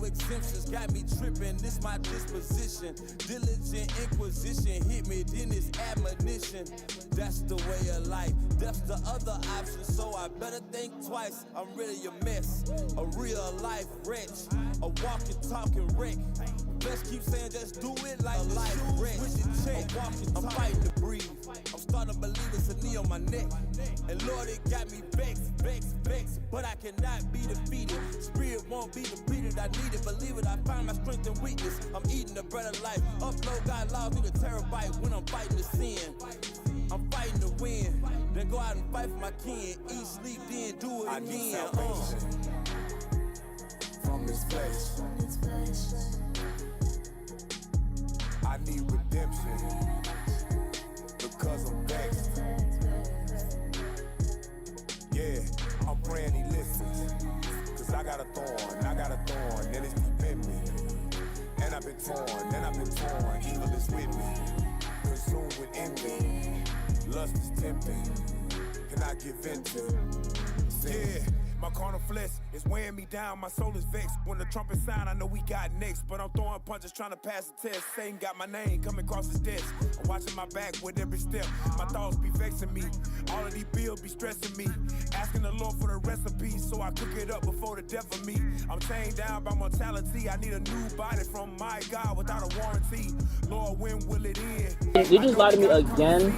exemptions got me tripping. This my disposition. Diligent inquisition hit me, then it's admonition. That's the way of life. That's the other option. So I better think twice. I'm really a mess, a real life wretch, a walking, talking wreck. Best keep saying just do it like a life wretch. I'm fighting to breathe. I'm starting to believe it's a knee on my neck. And Lord, it got me vexed. But I cannot be defeated. Spirit won't be depleted. I need it, believe it. I find my strength and weakness. I'm eating the bread of life. Upload God laws through the terabyte when I'm fighting the sin. I'm fighting to win. Then go out and fight for my kin. Eat, sleep, then do it again. I need salvation from this flesh. I need redemption because I'm vexed. Yeah, I'm praying he listens. Cause I got a thorn, and it's deep in me. And I've been torn, evil is with me. Consumed with envy, lust is tempting. Can I give in to sin? Yeah. My carnal flesh is weighing me down, my soul is vexed. When the trumpet sound, I know we got next. But I'm throwing punches, trying to pass the test. Satan got my name coming across his desk. I'm watching my back with every step. My thoughts be vexing me. All of these bills be stressing me. Asking the Lord for the recipe, so I cook it up before the death of me. I'm chained down by mortality. I need a new body from my God without a warranty. Lord, when will it end? You just lied to me again.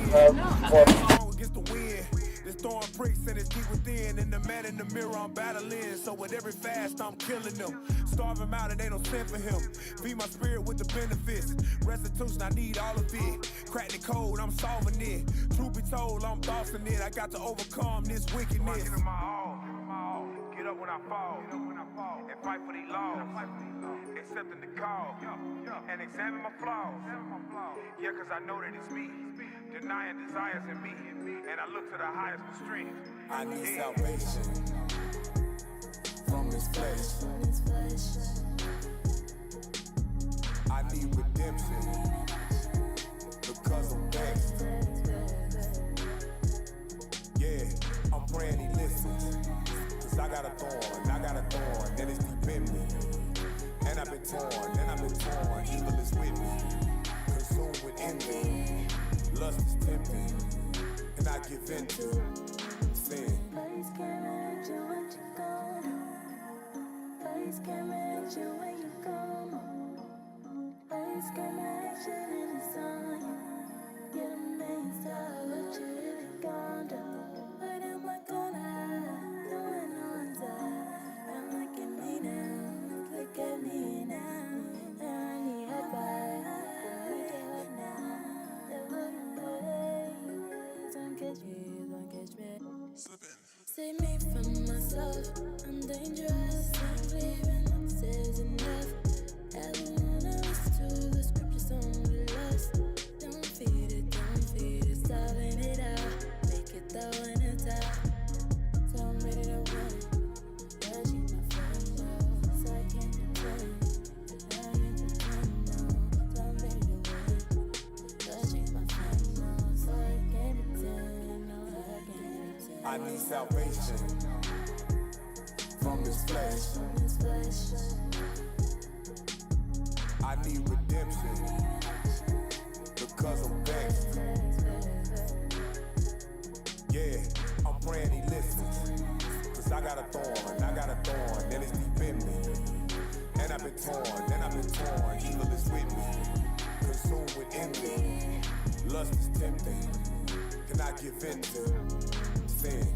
Against the wind. This thorn pricks and it's deep within. And the man in the mirror I'm battling. So with every fast I'm killing them. Starve him out and ain't no sin for him. Feed my spirit with the benefits. Restitution, I need all of it. Crack the code, I'm solving it. Truth be told, I'm bossing it. I got to overcome this wickedness. Get up when I fall. And fight for these laws. Accepting the call. And examine my flaws. Yeah, cause I know that it's me. Denying desires in me. And I look to the highest for strength. I need salvation from this flesh. I need redemption because I'm vexed. Yeah, I'm praying he listens. Cause I got a thorn, and it's deep in me. And I've been torn, evil is with me. Consumed with envy, lust is tempting. And I give in to sin. Place can't manage you what you gonna. Place can't manage you where you come. Place can't manage it in the sun. You're the main star, what you really gonna do? What am I gonna do when no one's there? I'm looking me now, look at me now. I need help, I need help now. They wouldn't wait. Don't catch me. Save me from myself, I'm dangerous. I'm believing that says enough. Everyone else to the scriptures only lust. Don't feed it, starving it out. Make it though in a time. So I'm ready to run. But she's my friend now, so I can't pretend. I ain't pretend now, so I'm ready to run. But she's my friend now, so I can't pretend. No, I can't pretend. I need salvation from this flesh. I need redemption because I'm vexed. Yeah, I'm praying he listens. Cause I got a thorn, and it's deep in me. And I've been torn, evil is with me. Consumed with envy, lust is tempting. Can I give in to sin?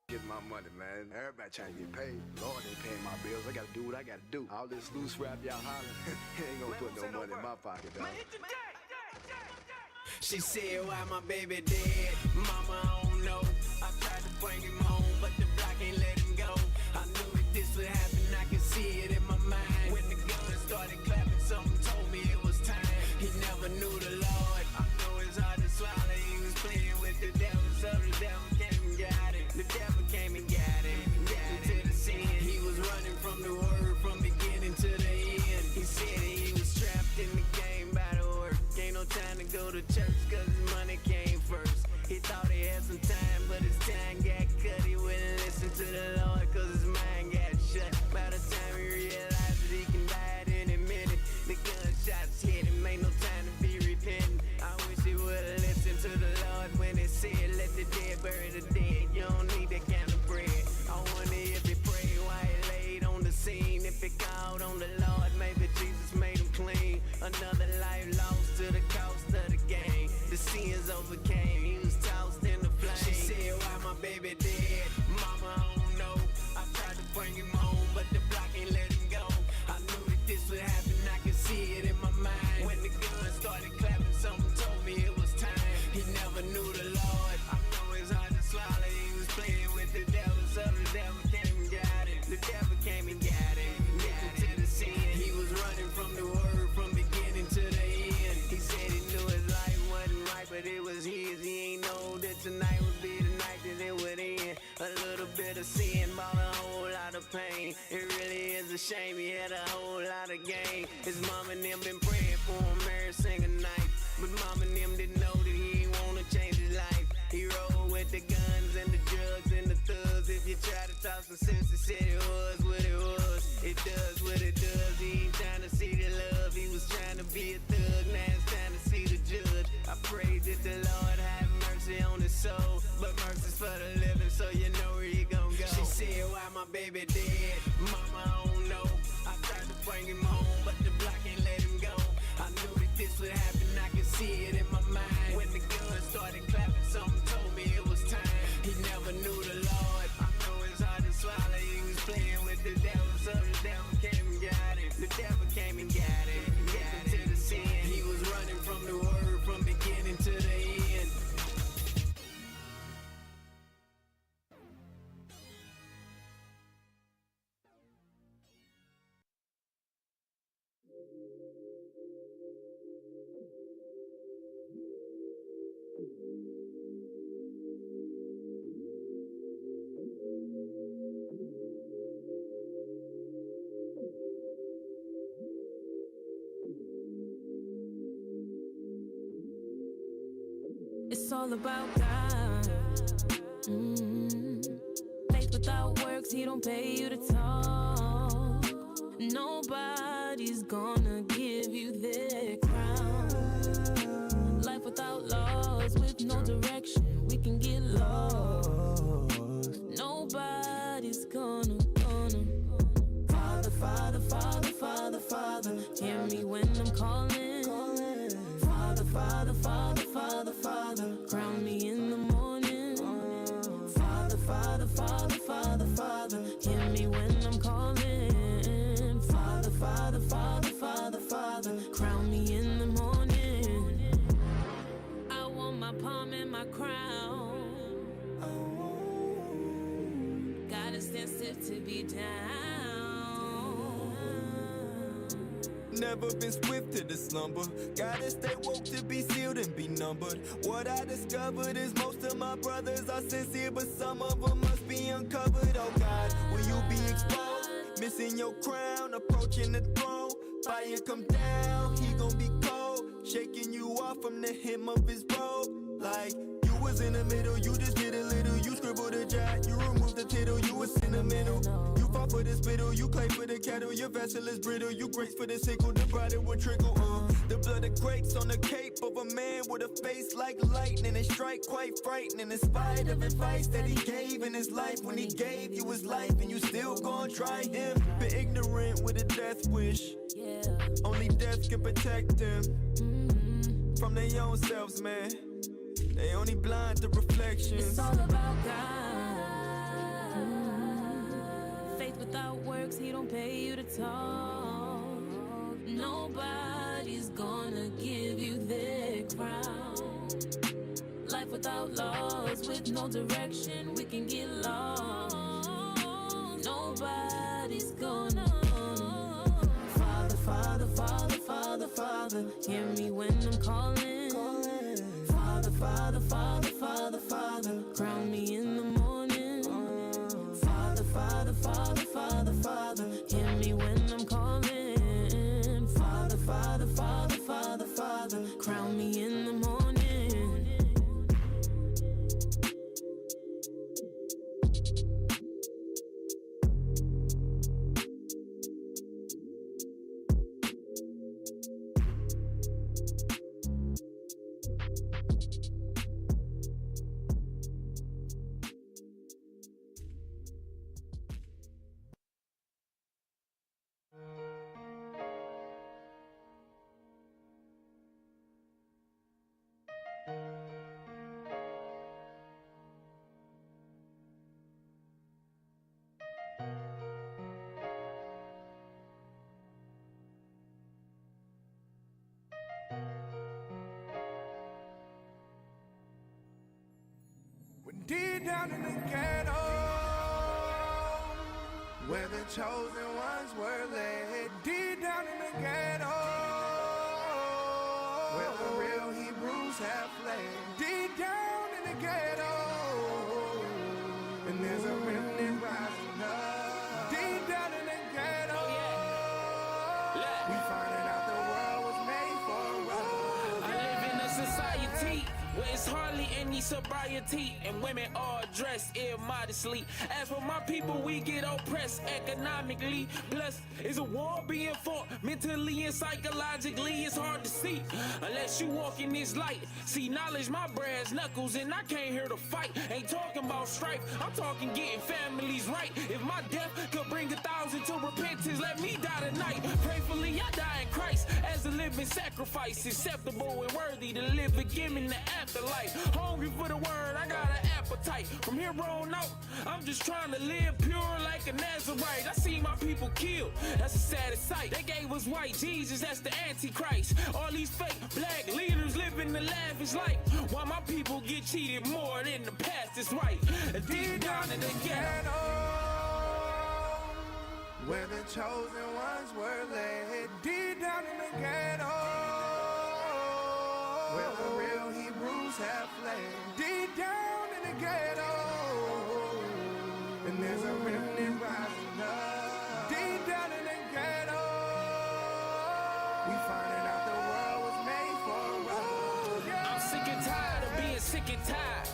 Get my money, man. Everybody trying to get paid. Lord ain't paying my bills. I gotta do what I gotta do. All this loose rap y'all hollering, ain't gonna put no money in my pocket, dog. She said, why my baby dead? Mama, I don't know. I tried to bring him home, but the block ain't let him go. I knew that this would happen, I could see it in my mind. When the gun started clapping, something told me it was time. He never knew the Lord. I know it's hard to swallow. He was playing with the devil, so the devil came and got him. The devil came and got him. Got him to the sin. He was running from the pain. It really is a shame he had a whole lot of game. His mom and them been praying for him every single night, but mom and them didn't know that he ain't wanna change his life. He rolled with the guns and the drugs and the thugs. If you try to talk some sense, he said it was what it was. It does what it does. He ain't trying to see the love. He was trying to be a thug. Now it's time to see the judge. I pray that the Lord have mercy on his soul, but mercy's for the living, so you know where he gon' go. She said, why my baby dead? Mama, I don't know. I tried to bring him home, but the block ain't let him go. I knew that this would happen. I could see it in my mind. When the gun started clapping, something told me it was time. He never knew the Lord. I know it's hard to swallow. He was playing with the devil, so the devil came and got him. The devil came and got him. Got into the sin. He was running from the word from beginning to the end. It's all about God. Faith without works, he don't pay you to talk. Nobody's gonna give you their crown. Life without laws, with no direction, we can get lost. Nobody's gonna. Father, Father, Father, Father, Father, hear me when I'm calling. Father, Father, Father, Father, Father, crown me in the morning. Father, Father, Father, Father, Father, hear me when I'm calling. Father, Father, Father, Father, Father, crown me in the morning. I want my palm and my crown. God is sensitive to be down. Never been swift to the slumber. Gotta stay woke to be sealed and be numbered. What I discovered is most of my brothers are sincere, but some of them must be uncovered. Oh God, will you be exposed? Missing your crown, approaching the throne. Fire come down, he gon' be cold. Shaking you off from the hem of his robe. Like you was in the middle, you just did a little. You scribbled a jot, you removed the tittle. You was sentimental. You fought for the spittle, you clay for the cattle. Your vessel is brittle, you grace for the sickle. The bride will trickle. The blood of grapes on the cape of a man with a face like lightning. And strike quite frightening. In spite of advice that he gave in his life, when he gave you his life and you still gon' try him. Been ignorant with a death wish. Only death can protect them from their own selves, man. They only blind to reflections. It's all about God. Faith without works, he don't pay you to talk. Nobody's gonna give you their crown. Life without laws, with no direction, we can get lost. Nobody's gonna. Father, Father, Father, Father, Father, hear me when I'm calling. Father, Father, Father, Father, Father, crown me in the morning. Father, Father, Father, Father, Father, hear me when I'm calling. Father, Father, Father, Father, Father, crown me in the morning. Deep down in the ghetto, where the chosen ones were led. Deep down in the ghetto, where the real Hebrews have fled. Deep down in the ghetto, and there's a remnant rising up. Deep hardly any sobriety, and women all dressed immodestly. As for my people, we get oppressed economically. Plus, is a war being fought mentally and psychologically. It's hard to see unless you walk in this light. See knowledge, my brass knuckles, and I can't hear the fight. Ain't talking about strife, I'm talking getting families right. If my death could bring 1,000 to repentance, let me die tonight. Prayfully, I die in Christ as a living sacrifice, acceptable and worthy to live again in the afterlife. Hungry for the word, I got an appetite. From here on out, I'm just trying to live pure like a Nazarite. I see my people killed, that's a sad sight. They gave us white Jesus, that's the Antichrist. All these fake black leaders living the lavish life, while my people get cheated more than the past is right. Deep down in the ghetto, where the chosen ones were led. Deep down in the ghetto, where the real Hebrews have fled. Deep down in the ghetto, and there's a remnant rising up. Deep down in the ghetto, we finding out the world was made for us. Yeah. I'm sick and tired of being sick and tired.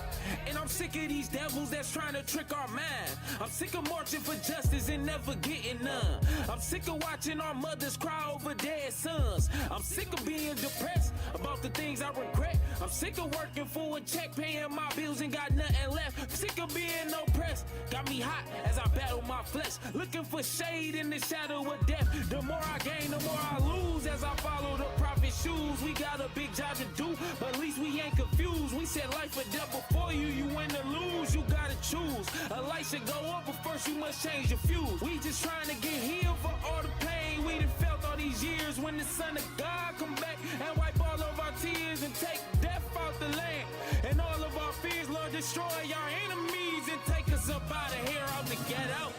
And I'm sick of these devils that's trying to trick our mind. I'm sick of marching for justice and never getting none. I'm sick of watching our mothers cry over dead sons. I'm sick of being depressed about the things I regret. I'm sick of working for a check, paying my bills and got nothing left. Sick of being oppressed, got me hot as I battle my flesh. Looking for shade in the shadow of death. The more I gain, the more I lose as I follow the prophet's shoes. We got a big job to do, but at least we ain't confused. We said life or death before you. You win or lose, you gotta choose. A light should go up, but first you must change your fuse. We just trying to get healed for all the pain we done felt all these years. When the Son of God come back and wipe all of our tears and take death out the land and all of our fears, Lord, destroy our enemies and take us up out of here, out the ghetto.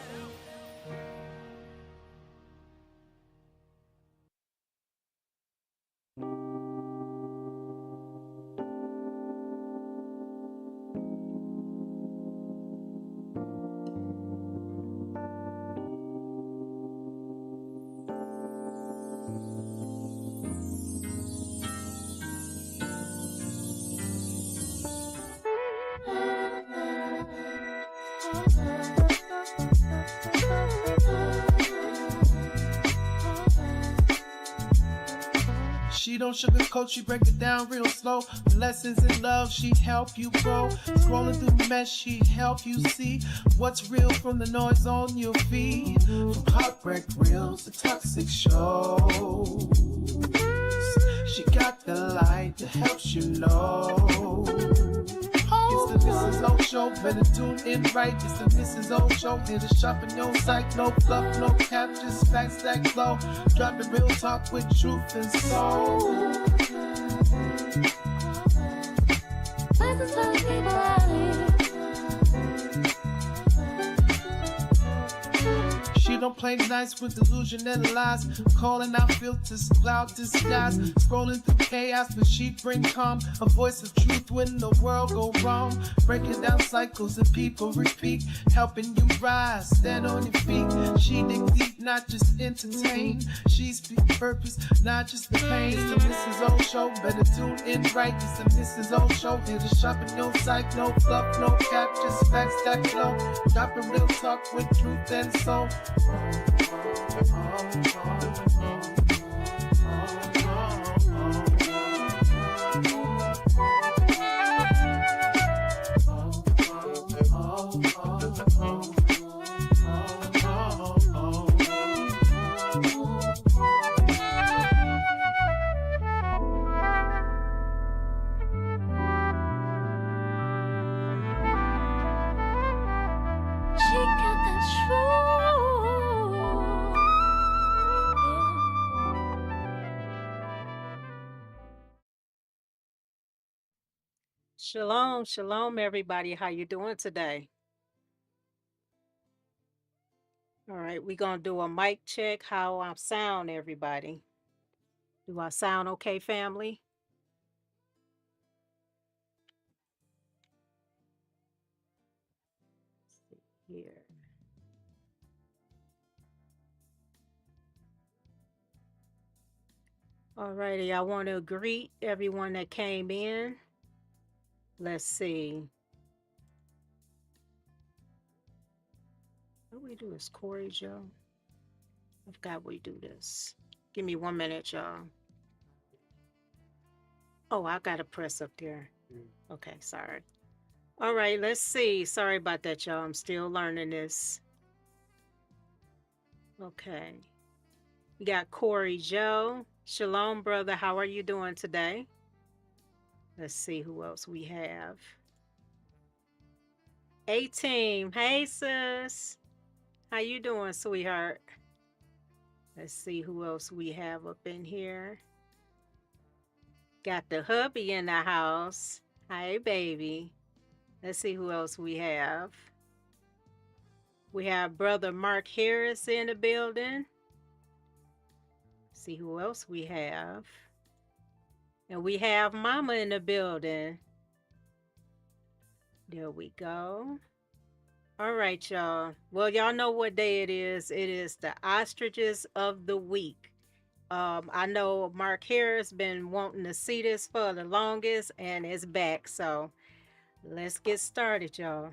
She don't sugarcoat, she break it down real slow. Lessons in love, she help you grow. Scrolling through the mess, she help you see what's real from the noise on your feed. From heartbreak reels to toxic shows, she got the light that helps you know. It's the Mrs. O Show, better tune in right. It's the Mrs. O Show, here to sharpen your sight. No fluff, no cap, just facts that glow. Dropping real talk with truth and soul. Listen to the people I leave. She don't play nice with delusion and lies. Calling out filters, cloud disguise. Scrolling through chaos, but she bring calm. A voice of truth when the world go wrong. Breaking down cycles and people repeat. Helping you rise, stand on your feet. She dig deep, not just entertain. She speak purpose, not just the pain. It's the Mrs. O Show, better tune in right. It's the Mrs. O Show, here to sharpen your sight. No fluff, no cap, just facts that flow. Dropping real talk with truth and soul. Shalom, shalom, everybody. How you doing today? All right, we're going to do a mic check. How I sound, everybody? Do I sound okay, family? Let's see here. All righty, I want to greet everyone that came in. Let's see. What we do is Corey Joe. I forgot we do this. Give me 1 minute, y'all. Oh, I gotta press up there. Okay, sorry. All right, let's see. Sorry about that, y'all. I'm still learning this. Okay. We got Corey Joe. Shalom, brother. How are you doing today? Let's see who else we have. A-Team. Hey, sis. How you doing, sweetheart? Let's see who else we have up in here. Got the hubby in the house. Hey, baby. Let's see who else we have. We have brother Mark Harris in the building. See who else we have. And we have Mama in the building. There we go. All right, y'all. Well, y'all know what day it is. It is the Ostriches of the Week. I know Mark Harris been wanting to see this for the longest, and it's back. So let's get started, y'all.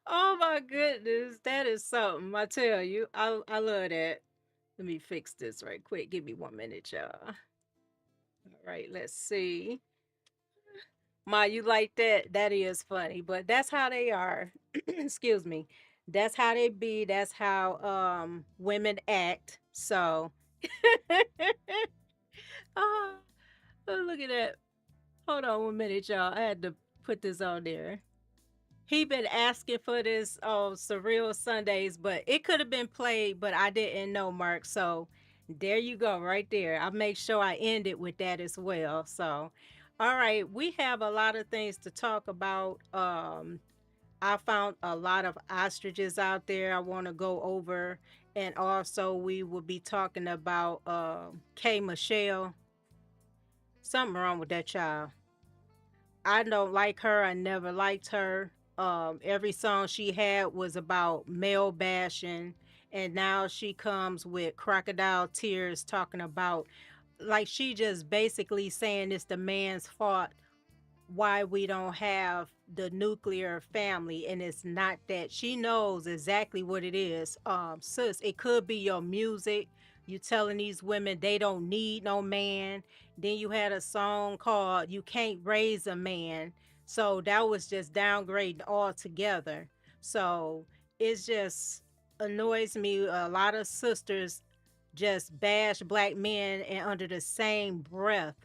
Oh my goodness, that is something. I tell you, I love that. Let me fix this right quick. Give me 1 minute, y'all. All right, let's see. Ma, you like that? That is funny, but that's how they are. Excuse me. That's how they be. That's how women act. So, oh, look at that. Hold on 1 minute, y'all. I had to put this on there. He been asking for this surreal Sundays, but it could have been played, but I didn't know, Mark. So there you go, right there. I make sure I end it with that as well. So, all right, we have a lot of things to talk about. I found a lot of ostriches out there I want to go over, and also we will be talking about K.Michelle. Something wrong with that child. I don't like her. I never liked her. Every song she had was about male bashing, and now she comes with crocodile tears talking about, like, she just basically saying it's the man's fault why we don't have the nuclear family, and it's not that. She knows exactly what it is. Sis, it could be your music. You telling these women they don't need no man. Then you had a song called You Can't Raise a Man. So that was just downgrading altogether. So it just annoys me. A lot of sisters just bash black men, and under the same breath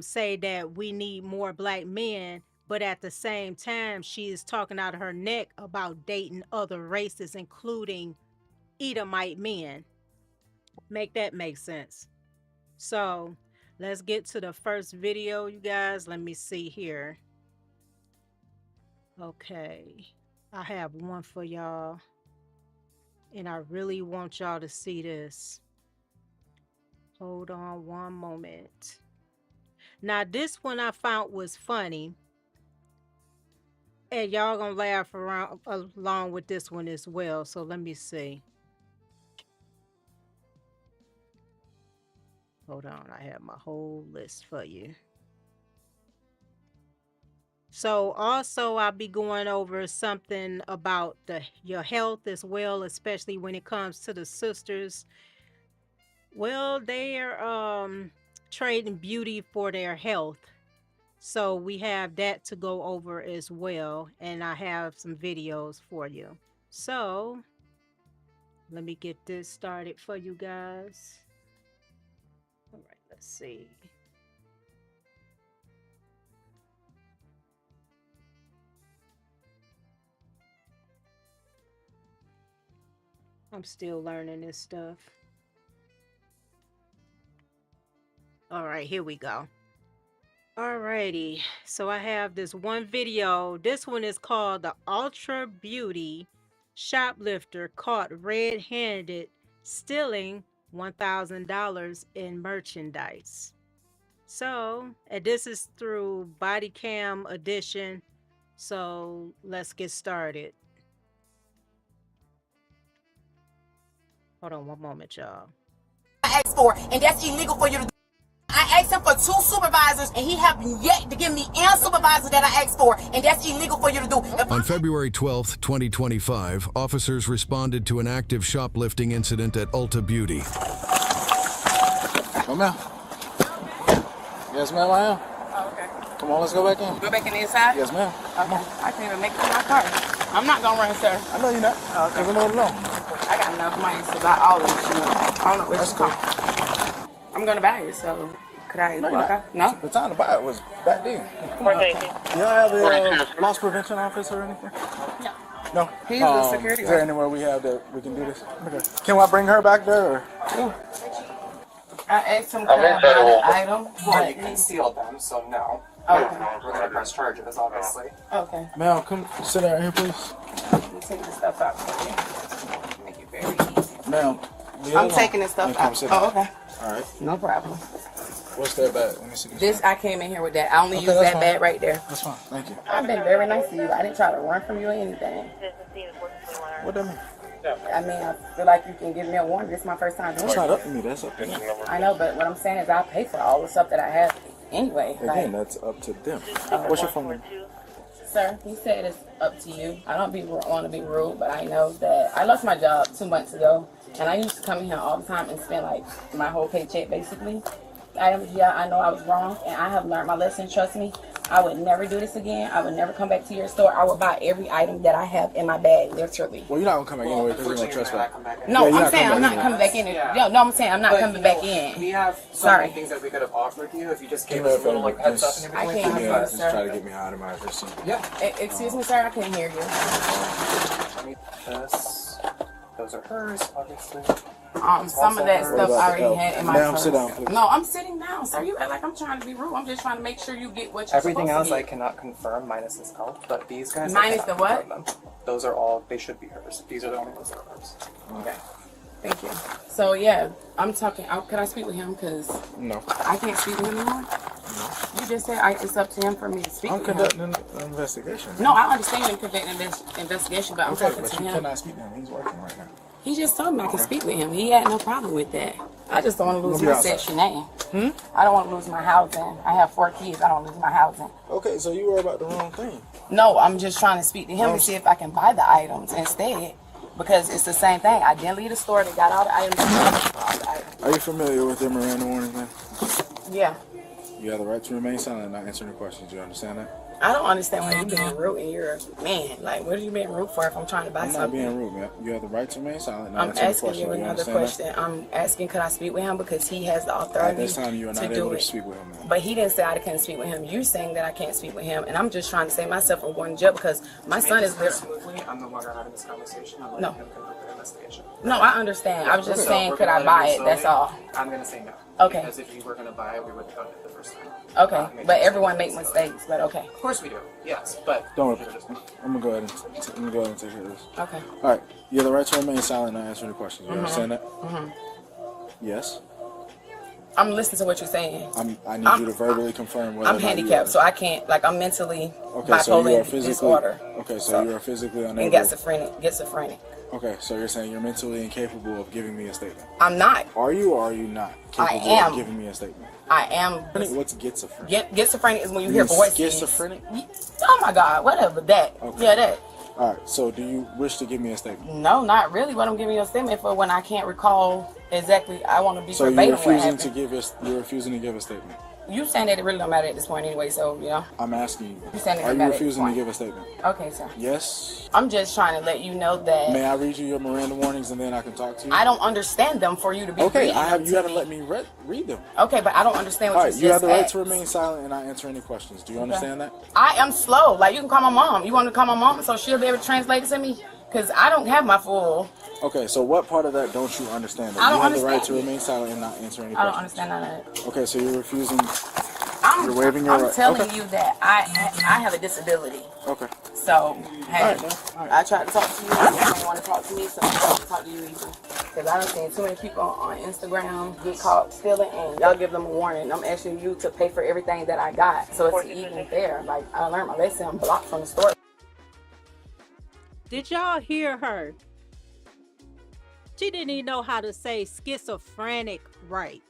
say that we need more black men, but at the same time she is talking out of her neck about dating other races, including Edomite men. Make that make sense. So let's get to the first video, you guys. Let me see here. Okay, I have one for y'all, and I really want y'all to see this. Hold on 1 moment. Now, this one I found was funny, and y'all gonna laugh around along with this one as well. So let me see. Hold on, I have my whole list for you. So also I'll be going over something about your health as well, especially when it comes to the sisters. Well, they're trading beauty for their health. So we have that to go over as well, and I have some videos for you. So let me get this started for you guys. All right, let's see. I'm still learning this stuff. All right, here we go. Alrighty, so I have this one video. This one is called The Ultra Beauty Shoplifter Caught Red-Handed Stealing $1,000 in Merchandise. So, and this is through Body Cam Edition. So, let's get started. Hold on one moment, y'all. I asked for, and that's illegal for you to do. I asked him for 2 supervisors, and he haven't yet to give me any supervisor that I asked for, and that's illegal for you to do. On February 12th, 2025, officers responded to an active shoplifting incident at Ulta Beauty. Oh, ma'am. Yes, ma'am, I am. Oh, okay. Come on, let's go back in. Go back in the inside? Yes, ma'am. Okay. I can't even make it to my car. I'm not gonna run, sir. I know you're not. Oh, okay. Because I know it alone. I got enough money to buy all of this shit. I don't know where it's coming. I'm gonna buy it, so could I walk out? No? The time to buy it was back then. Y'all have a loss prevention office or anything? No. No? He's the security Is there anywhere we have that we can do this? Okay. Can I bring her back there? Or? Yeah. I asked him, could I buy the item? Well, you concealed them, so no. Okay. We're going to press charges, obviously. Okay. Ma'am, come sit down here, please. Let me take this stuff out for you. Make it very easy. Ma'am. I'm taking this stuff out. Oh, okay. All right. No problem. What's that bag? Let me see this. I came in here with that. I only use that bag right there. That's fine. Thank you. I've been very nice to you. I didn't try to run from you or anything. What that mean? I mean, I feel like you can give me a warning. This is my first time doing it. That's not up to me. That's up to them. I know, but what I'm saying is I pay for all the stuff that I have anyway. Again, that's up to them. What's your phone number? Sir, he said it's up to you. I don't want to be rude, but I know that I lost my job 2 months ago, and I used to come in here all the time and spend like my whole paycheck basically. I know I was wrong, and I have learned my lesson. Trust me, I would never do this again. I would never come back to your store. I would buy every item that I have in my bag, literally. Well, you're not gonna come back anyway because you're gonna trespass. No, yeah, I'm saying I'm not coming back in. No, I'm saying I'm not coming back in. We have so many things that we could have offered you if you just gave us a little like heads up and everything. I can't hear you, just try to get me out of my address. Yeah. Excuse me, sir. I can't hear you. Those are hers, obviously. Some of that stuff I already had in my purse. Sit down, please. No, I'm sitting down, sir. You act like I'm trying to be rude. I'm just trying to make sure you get what you're Everything supposed else to I get. cannot confirm, minus this health, but these guys. Minus the what? Them. Those are all. They should be hers. These are the only ones that are hers. Okay. Thank you. So yeah, I'm talking. Can I speak with him? Cause no, I can't speak with him anymore. No. You just said it's up to him for me to speak. I'm with him. conducting an investigation. No, I understand you're conducting an investigation, but I'm talking but to you him. cannot speak to him. He's working right now. He just told me I can speak with him. He had no problem with that. I just don't want to lose my section name. I don't want to lose my housing. I have 4 kids. I don't lose my housing. Okay, so you worry about the wrong thing. No, I'm just trying to speak to him to see if I can buy the items instead. Because it's the same thing. I didn't leave the store. They got all the items. Are you familiar with your Miranda warning thing? Yeah. You have the right to remain silent and not answer any questions. Do you understand that? I don't understand why you're being rude and you're a man. Like, what are you being rude for if I'm trying to buy something? I'm not being rude, man. You have the right to remain silent and not I'm answer any asking questions. you another question. I'm asking, could I speak with him because he has the authority At this time, you are not able to speak with him, man. But he didn't say I couldn't speak with him. You saying that I can't speak with him, and I'm just trying to save myself from going to jail because my son is there. I'm no longer having this conversation. I'm No. letting him conduct the investigation. No, I understand. I was just saying, We're could I gonna buy let it? you That's solve all. it. I'm gonna say no. Okay. Because if you were gonna buy it, we would have done it the first time. Okay, but everyone makes mistakes, but okay. Of course we do. Yes, but Don't worry. I'm gonna go ahead and take care of this. Okay. All right. You have the right to remain silent and not answer any questions. You understand that? Mm-hmm. Yes. I'm listening to what you're saying. I need you to verbally confirm whether. I'm handicapped, so I can't. Like, I'm mentally bipolar so you are physically disorder. Okay, so you are physically unable. And schizophrenic. Okay, so you're saying you're mentally incapable of giving me a statement. I'm not. Are you or are you not capable I am. of giving me a statement? I am. What's schizophrenic? Schizophrenic is when you hear voices. Schizophrenic? Oh my God, whatever that. Okay. Yeah, that. All right. So, do you wish to give me a statement? No, not really. What I'm giving you a statement for when I can't recall exactly. I want to be so verbatim. So you're refusing to give a statement. You saying that it really don't matter at this point anyway. So you know. I'm asking you. You saying it are you refusing to give a statement? Okay, sir. Yes. I'm just trying to let you know that. May I read you your Miranda warnings and then I can talk to you? I don't understand them for you to be. Okay, reading you haven't let me read them. Okay, but I don't understand what you have the right to remain silent and not answer any questions. Do you understand that? I am slow. Like, you can call my mom. You want to call my mom so she'll be able to translate it to me? Because I don't have my full. Okay, so what part of that don't you understand? I don't you have understand. the right to remain silent and not answer any questions. I don't understand none of it. Okay, so you're refusing. You're waiving your I'm right. telling Okay. you that I have a disability. Okay. So, hey, All right. I tried to talk to you. You don't want to talk to me, so I'm trying to talk to you either. Because I done seen too many people on Instagram get caught stealing, and y'all give them a warning. I'm asking you to pay for everything that I got, so it's even fair. Like, I learned my lesson. I'm blocked from the store. Did y'all hear her? She didn't even know how to say schizophrenic right.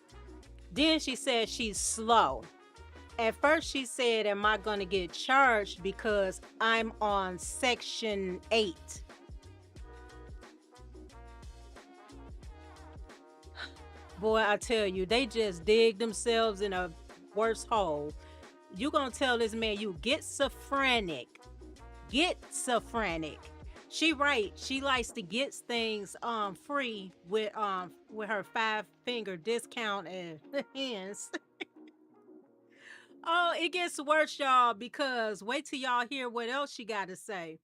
Then she said she's slow. At first she said, am I going to get charged because I'm on Section 8? Boy, I tell you, they just dig themselves in a worse hole. You gonna tell this man you get schizophrenic. Get schizophrenic. She right. She likes to get things free with her 5-finger discount and hands. Oh, it gets worse, y'all, because wait till y'all hear what else she got to say.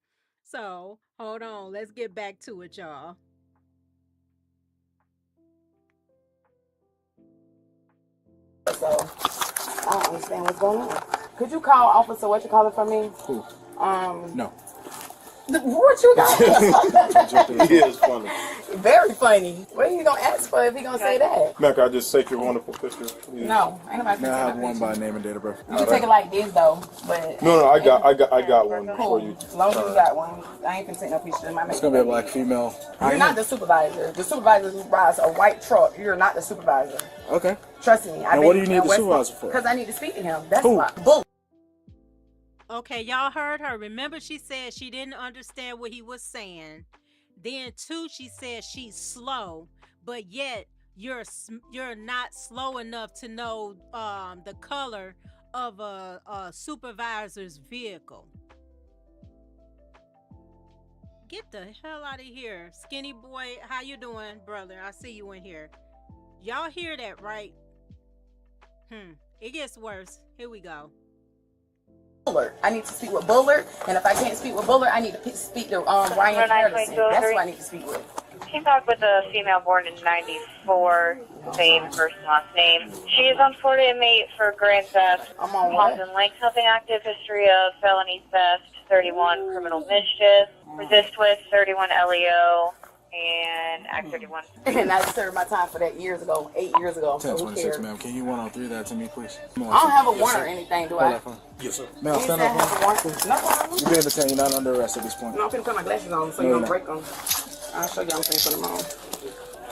So, hold on. Let's get back to it, y'all. So, I don't understand what's going on. Could you call Officer what you call it for me? Who? No. What you got? Yeah, it's funny. Very funny. What are you gonna ask for if he gonna say that? Mac, I just take your wonderful picture. Please. No, ain't nobody. May I have one by name and date of birth? You can take it like this though, but No, I got one cool. for you. As long as you got one, I ain't gonna take no picture. It's gonna be a black female. You're not the supervisor. The supervisor who rides a white truck. You're not the supervisor. Okay. Trust me. And what do you need the supervisor for? Because I need to speak to him. That's Who? why. Bull. Okay, y'all heard her. Remember, she said she didn't understand what he was saying. Then, too, she said she's slow, but yet you're not slow enough to know the color of a supervisor's vehicle. Get the hell out of here, skinny boy. How you doing, brother? I see you in here. Y'all hear that, right? It gets worse. Here we go. Bullard. I need to speak with Bullard, and if I can't speak with Bullard, I need to speak to Ryan Patterson. That's who I need to speak with. Came back with a female born in 94, same first and last name. She is on Florida inmate for grand theft, Compton Lake, something active history of felony theft, 31 criminal mischief, resist with 31 LEO, and Act 31. And I served my time for that years ago, 8 years ago. 1026, ma'am. Can you 103 that to me, please? I don't have a warrant or anything, do I? Yes, sir. Ma'am, stand up. No problem. You're being detained. You're not under arrest at this point. No, I'm finna put my glasses on so you don't break them. I'll show you I'm finna put them on.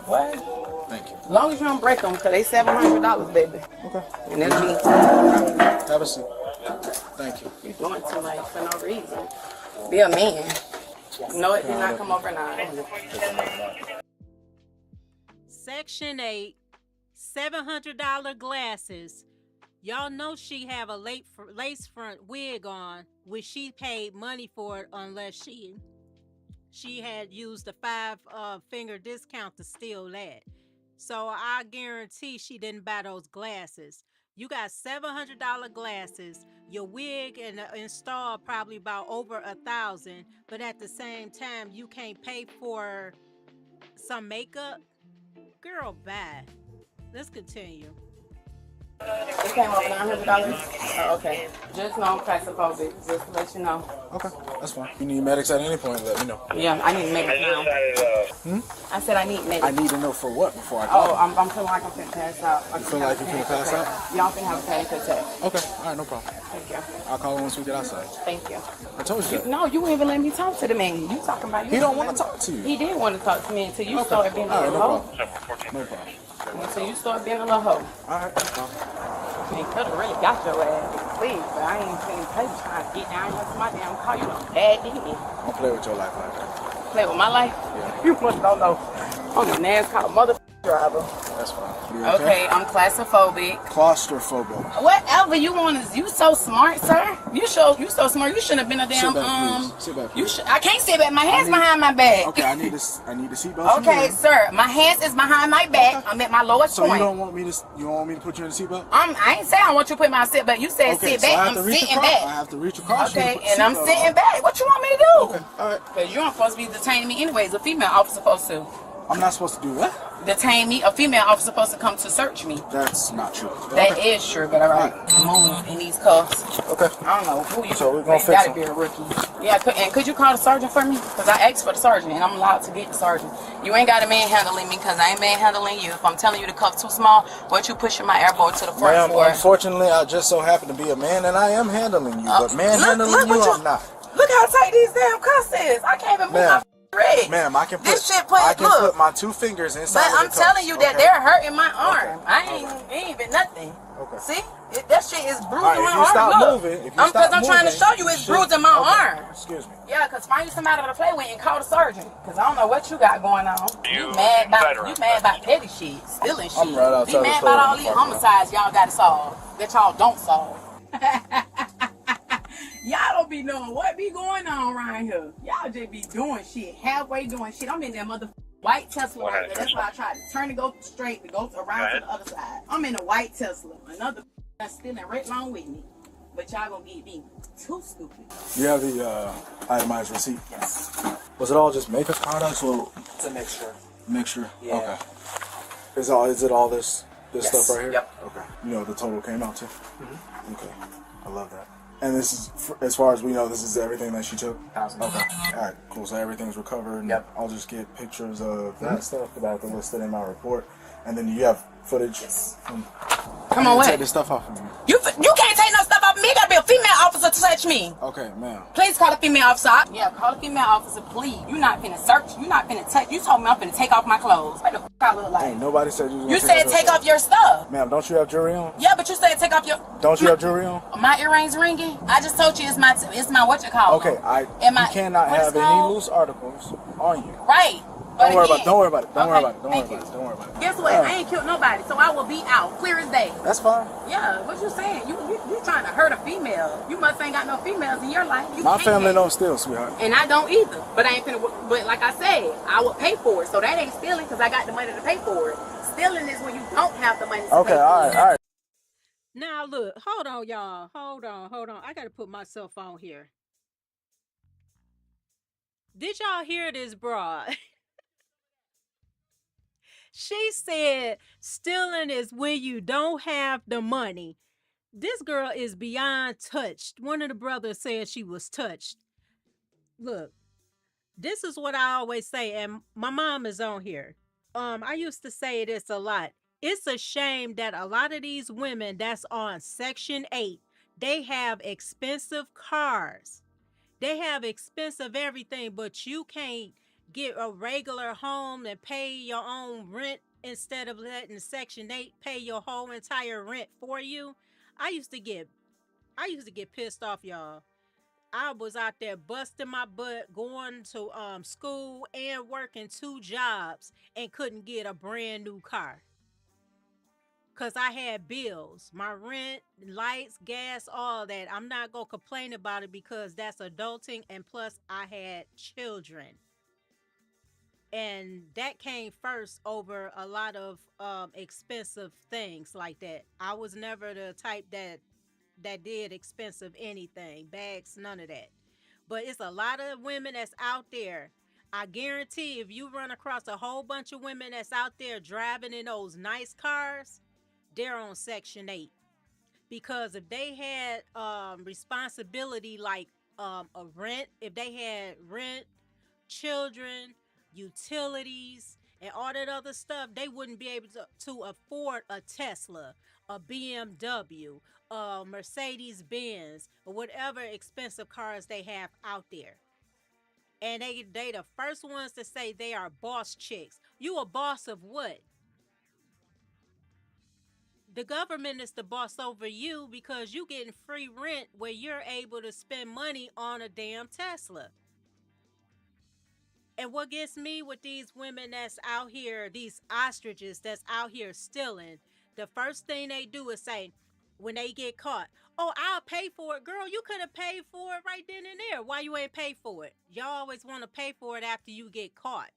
What? Thank you. As long as you don't break them, because they $700, baby. Okay. And that's me. Have a seat. Thank you. You're doing too much for no reason. Be a man. No, it did not come overnight. Section 8, $700 glasses. Y'all know she have a lace front wig on, which she paid money for it unless she had used the 5-finger discount to steal that. So I guarantee she didn't buy those glasses. You got $700 glasses. Your wig and install probably about over $1,000, but at the same time you can't pay for some makeup. Girl, bye. Let's continue. It came over $900. Oh, okay. Just know I'm claustrophobic, just to let you know. Okay, that's fine. You need medics at any point, let me know. Yeah, I need medics now. I said I need medics. I need to know for what before I call. Oh, I'm feeling like I'm finna pass out. You feel like you're finna pass out? Y'all finna have a panic attack. Okay, alright, no problem. Thank you. I'll call once we get outside. Thank you. I told you that. No, you wouldn't even let me talk to the man. You talking about you. He don't want to talk to you. He did want to talk to me until you started being a little hoe. No problem. Until you start being a little hoe. Alright, no problem. I mean, could have really got your ass. Please, but I ain't finna pay trying to get down here to my damn car. You know, bad demon. Don't play with your life like that. Play with my life? Yeah. You must don't know. I'm a NASCAR mother driver. That's fine. You Okay, I'm claustrophobic. Claustrophobic. Whatever you want is you so smart, sir. You so smart. You shouldn't have been a damn Sit back, please. Sit back, please. I can't sit back. My hands behind my back. Okay, I need the seatbelt. Okay, sir. My hands is behind my back. Okay. I'm at my lowest point. So you don't want me to put you in the seatbelt? I ain't saying I want you to put my seatbelt. You said sit back. I'm sitting back. I have to reach across. Okay, and I'm sitting back. What you want me to do? Okay, all right. Because you aren't supposed to be detaining me anyways. A female officer supposed to. I'm not supposed to do what? Detain me. A female officer supposed to come to search me. That's not true. That is true, but all right. Move in these cuffs. Okay. I don't know who you. So we're gonna fix gotta him. be a rookie. Yeah, and could you call the sergeant for me? Because I asked for the sergeant, and I'm allowed to get the sergeant. You ain't got a manhandling me, because I ain't manhandling you. If I'm telling you the cuff too small, what you pushing my airboard to the front Ma'am, for? unfortunately, I just so happen to be a man, and I am handling you. But manhandling you, I'm not. Look how tight these damn cuffs is. I can't even move my wrist. Ma'am, I can put This shit put, I can look. put my 2 fingers inside But of the I'm telling you that cuffs, they're hurting my arm. Okay. I ain't even nothing. Okay. See? That shit is bruising Alright, my if you arm. stop Look. moving, Because I'm trying to show you it's bruising my arm. Excuse me. Yeah, because find you somebody to play with and call the sergeant. Because I don't know what you got going on. You mad about petty shit, stealing shit. I'm right outside Be the mad store about all in the these parking lot. homicides y'all got to solve that y'all don't solve. Y'all don't be knowing what be going on around here. Y'all just be doing shit, halfway doing shit. I'm in that mother white Tesla right there. That's why I tried to turn to go straight to go around to the other side. I'm in a white Tesla. Another that's stealing right along with me. But y'all gonna get me too stupid. You have the itemized receipt? Yes. Was it all just makeup products or It's a mixture. mixture? Yeah. Okay. Is it all this Yes. stuff right here? Yep. Okay. You know what the total came out to? Mm-hmm. Okay. I love that. And this is, as far as we know, this is everything that she took? 1,000. Okay. All right, cool. So everything's recovered. And Yep. I'll just get pictures of that stuff that I can list it in my report. And then you have footage from... Come on, take wait. this stuff off of me. You can't take no stuff off me. Gotta be a female officer to touch me. Okay, ma'am. Please call a female officer. Yeah, call a female officer, please. You not finna search. You not finna touch. You told me I'm finna take off my clothes. What the f*** I look like? Hey, nobody said you was You gonna said take off your stuff. Ma'am, don't you have jewelry on? Yeah, but you said take off your... Don't you have jewelry on? My earrings ringing? I just told you it's my what you call Okay, Am you I- cannot what is have any called? loose articles on you. Right. Don't worry again- about it. Don't worry about it. Don't worry Okay, about it. Don't worry thank about it. Don't worry about it. Guess what? All I right. ain't killed nobody, so I will be out, clear as day. That's fine. Yeah, what you saying? You trying to hurt a female. You must ain't got no females in your life. You My can't family have- don't steal, sweetheart. And I don't either. But I ain't finna, but like I said, I will pay for it. So that ain't stealing because I got the money to pay for it. Stealing is when you don't have the money to pay Okay, for all right, it. all right. Now look, hold on, y'all. Hold on. I gotta put myself on here. Did y'all hear this, broad? She said stealing is when you don't have the money. This girl is beyond touched. One of the brothers said she was touched. Look, this is what I always say, and my mom is on here. I used to say this a lot. It's a shame that a lot of these women that's on Section 8, they have expensive cars. They have expensive everything, but you can't get a regular home and pay your own rent instead of letting Section 8 pay your whole entire rent for you. I used to get pissed off, y'all. I was out there busting my butt, going to school and working 2 jobs and couldn't get a brand new car. Cause I had bills, my rent, lights, gas, all that. I'm not gonna complain about it because that's adulting, and plus I had children. And that came first over a lot of expensive things like that. I was never the type that did expensive anything, bags, none of that. But it's a lot of women that's out there. I guarantee if you run across a whole bunch of women that's out there driving in those nice cars, they're on Section 8. Because if they had responsibility like a rent, if they had rent, children, utilities, and all that other stuff, they wouldn't be able to afford a Tesla, a BMW, a Mercedes Benz, or whatever expensive cars they have out there. And they the first ones to say they are boss chicks. You a boss of what? The government is the boss over you because you getting free rent where you're able to spend money on a damn Tesla. And what gets me with these women that's out here, these ostriches that's out here stealing, the first thing they do is say, when they get caught, oh, I'll pay for it. Girl, you could have paid for it right then and there. Why you ain't pay for it? Y'all always want to pay for it after you get caught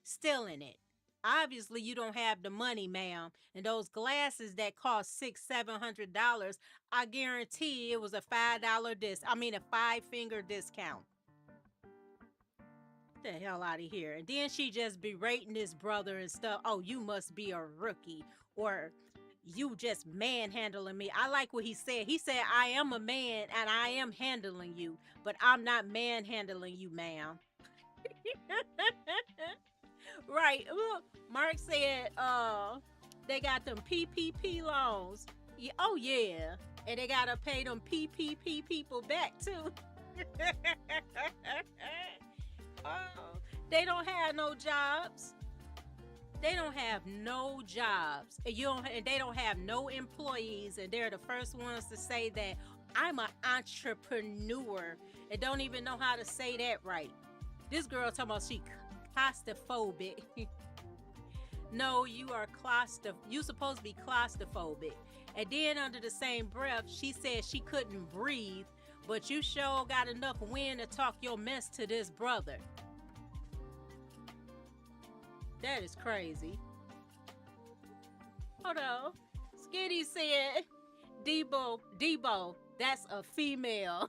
stealing it. Obviously, you don't have the money, ma'am. And those glasses that cost $600-700, I guarantee it was a $5 a 5-finger discount. the hell out of here. And then she just berating his brother and stuff. Oh, you must be a rookie, or you just manhandling me. I like what he said. He said, I am a man and I am handling you, but I'm not manhandling you, ma'am. Right. Look, Mark said they got them PPP loans. Yeah, oh yeah. And they gotta pay them PPP people back too. Oh, they don't have no jobs. They don't have no jobs. And they don't have no employees. And they're the first ones to say that I'm an entrepreneur and don't even know how to say that right. This girl talking about she claustrophobic. No, you are you supposed to be claustrophobic. And then under the same breath, she said she couldn't breathe, but you sure got enough wind to talk your mess to this brother. That is crazy. Hold on. Skitty said, Debo, that's a female.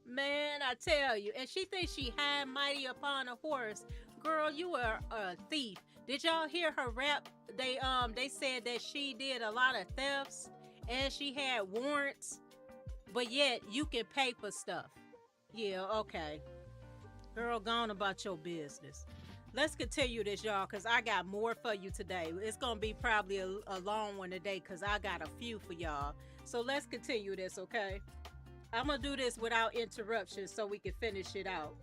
Man, I tell you. And she thinks she high mighty upon a horse. Girl, you are a thief. Did y'all hear her rap? They said that she did a lot of thefts and she had warrants, but yet you can pay for stuff. Yeah, okay. Girl, go on about your business. Let's continue this, y'all, because I got more for you today. It's going to be probably a long one today because I got a few for y'all. So let's continue this, okay? I'm going to do this without interruption so we can finish it out.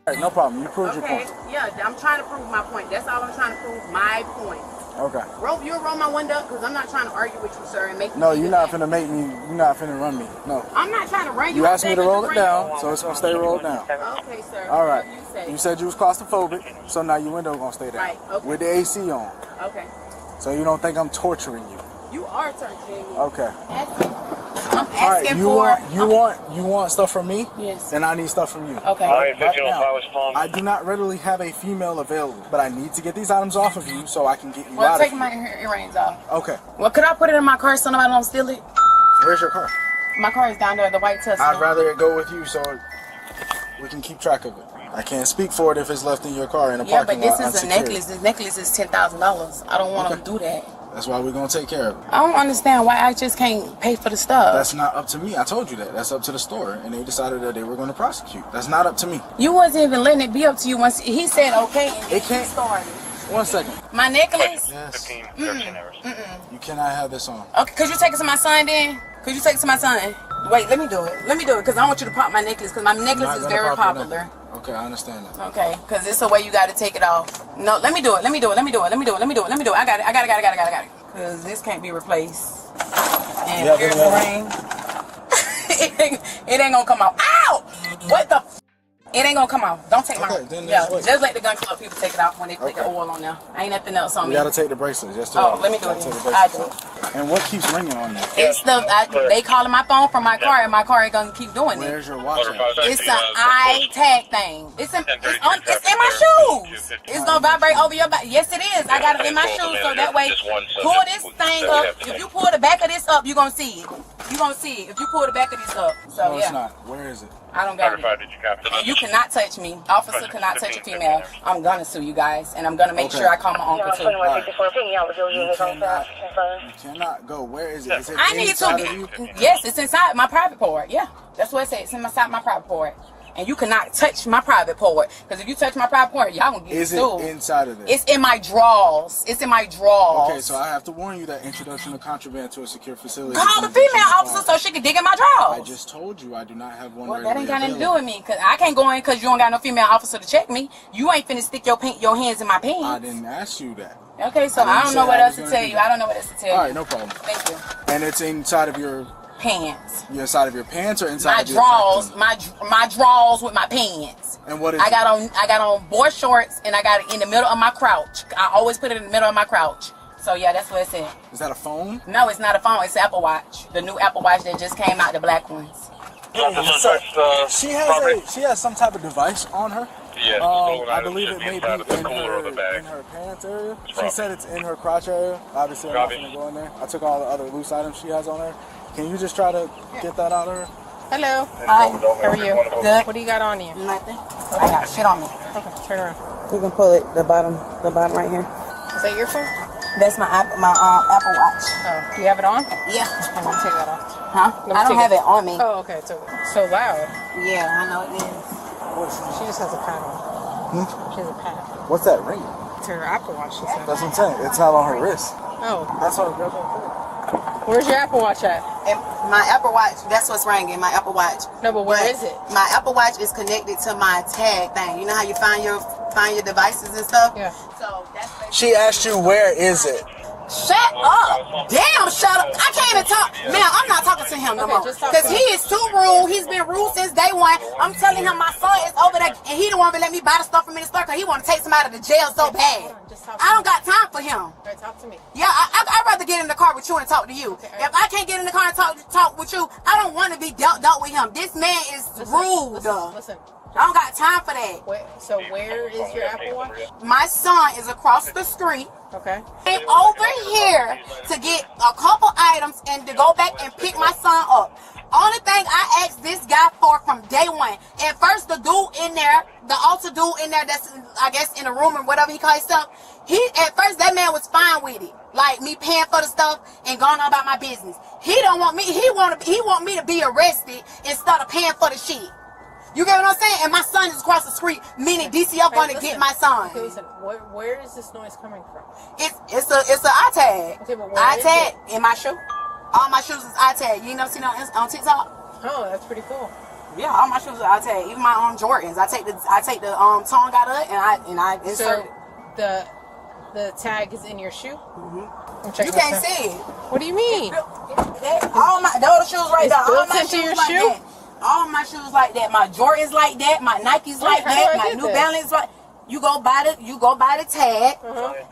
All right, no problem. You proved your point. Yeah, I'm trying to prove my point. That's all I'm trying to prove, my point. Okay. You'll roll my window because I'm not trying to argue with you, sir, and make No, you're not finna make me. You're not finna run me. No. I'm not trying to run you. You asked me to roll it down, so it's gonna stay rolled down. Okay, sir. All right. You said you was claustrophobic, so now your window gonna stay down. Right. Okay. With the AC on. Okay. So you don't think I'm torturing you? You are torturing me. Okay. I'm asking you want stuff from me? Yes. Then I need stuff from you. Okay. Right now, I do not readily have a female available, but I need to get these items off of you so I can get you out Well, of take here. my earrings off. Okay. Well, could I put it in my car so nobody don't steal it? Where's your car? My car is down there, the white Tesla. I'd rather it go with you so we can keep track of it. I can't speak for it if it's left in your car in a parking lot. Yeah, but this is a necklace. This necklace is $10,000. I don't want to do that. That's why we're going to take care of it. I don't understand why I just can't pay for the stuff. That's not up to me. I told you that. That's up to the store. And they decided that they were going to prosecute. That's not up to me. You wasn't even letting it be up to you once he said okay and it can't. Started. 1 second. My necklace? Yes. 13 hours. You cannot have this on. Okay, could you take it to my son then? Could you take it to my son? Wait, let me do it. Let me do it because I want you to pop my necklace because my necklace is very popular. Okay, I understand that. Okay, because it's a way you got to take it off. No, let me do it. Let me do it. Let me do it. Let me do it. Let me do it. Let me do it. I got it. I got it. I got it. I got it. Because this can't be replaced. And here's the ring. It ain't gonna come out. Ow! What the f? It ain't gonna come out. Don't take my ring. Yeah, just let the gun club people take it out when they put the oil on there. Ain't nothing else on me. You gotta take the bracelets. Yes, let me do it. I do it. And what keeps ringing on you? It's they calling my phone from my car, and my car ain't gonna keep doing it. Where's your watch at? It's an eye tag thing. It's in my shoes. It's gonna vibrate over your back. Yes, it is. I got it in my shoes, so that way, pull this thing up. If you pull the back of this up, you gonna see it. You gonna see it if you pull the back of this up. So no, it's not. Where is it? I don't got it. You cannot touch me. Officer cannot touch a female. I'm gonna sue you guys, and I'm gonna make sure I call my uncle too. You cannot go. Where is it? Is it I need to. Yes, it's inside my private part. Yeah, that's what it says. It's inside my private part. And you cannot touch my private part. Because if you touch my private part, y'all gonna get sued. Is it inside of this? It's in my drawers. It's in my drawers. Okay, so I have to warn you that introduction of contraband to a secure facility. Call the female officer so she can dig in my drawers. I just told you I do not have one. Well, that ain't got nothing to do with me. Because I can't go in because you don't got no female officer to check me. You ain't finna stick your hands in my pants. I didn't ask you that. Okay, so I don't know what else to tell you. I don't know what else to tell you. All right, no problem. Thank you. And it's inside of your pants. Your side of your pants or inside my of your drawers? My drawers with my pants. And what is I got on board shorts and I got it in the middle of my crouch. I always put it in the middle of my crouch. So yeah, that's what it said. Is that a phone? No, it's not a phone. It's an Apple Watch. The new Apple Watch that just came out, the black ones. Hey, so she has some type of device on her. Yeah, I believe it may be in her pants area. She said it's in her crotch area. Obviously, I'm not going to go in there. I took all the other loose items she has on her. Can you just try to get that out of her? Hello. Hi. How are you? Good. What do you got on you? Nothing. I got shit on me. Okay, turn around. You can pull it, the bottom right here. Is that your phone? That's my Apple Watch. Oh, do you have it on? Yeah. I'm gonna take that off. Huh? I don't have it on me. Oh, okay. So loud. Yeah, I know it is. She just has a pad on. She has a pad. What's that ring? It's her Apple Watch. She said. That's what I'm saying. It's not on her wrist. Oh. That's what. Where's your Apple Watch at? And my Apple Watch, that's what's ringing, my Apple Watch. No, but where is it? My Apple Watch is connected to my tag thing. You know how you find your devices and stuff? Yeah. So that's She asked you, where is it? Shut up! Damn, shut up! I can't even talk. Man, I'm not talking to him no more. Because he is too rude. He's been rude since day one. I'm telling him my son is over there, and he don't want to let me buy the stuff from in the store because he want to take some out of the jail so bad. I don't got time for him. All right, talk to me. Yeah, I'd rather get in the car with you and talk to you. Okay, if I can't get in the car and talk with you, I don't want to be dealt with him. This man is rude. Listen. I don't got time for that. So where is your Apple Watch? My son is across the street. Okay. Came over here to get a couple items and to go back and pick my son up. Only thing I asked this guy for from day one. At first, the dude in there, the altar dude in there that's, I guess, in the room or whatever he calls himself, at first, that man was fine with it. Like, me paying for the stuff and going on about my business. He don't want me, he want me to be arrested instead of paying for the shit. You get what I'm saying? And my son is across the street, meaning DCF going to get my son. Okay, listen, where is this noise coming from? It's an iTag. Okay, but iTag in my shoe. All my shoes is iTag. You ain't never seen it on TikTok? Oh, that's pretty cool. Yeah, all my shoes are iTag. Even my Jordans. I take the tongue out of it and I insert it. So the tag is in your shoe? Mm-hmm. You can't see it. What do you mean? All my those shoes right there. All my shoes your like shoe? that. All my shoes like that. My Jordans like that. My Nikes like that. My New Balance like. You go buy the tag.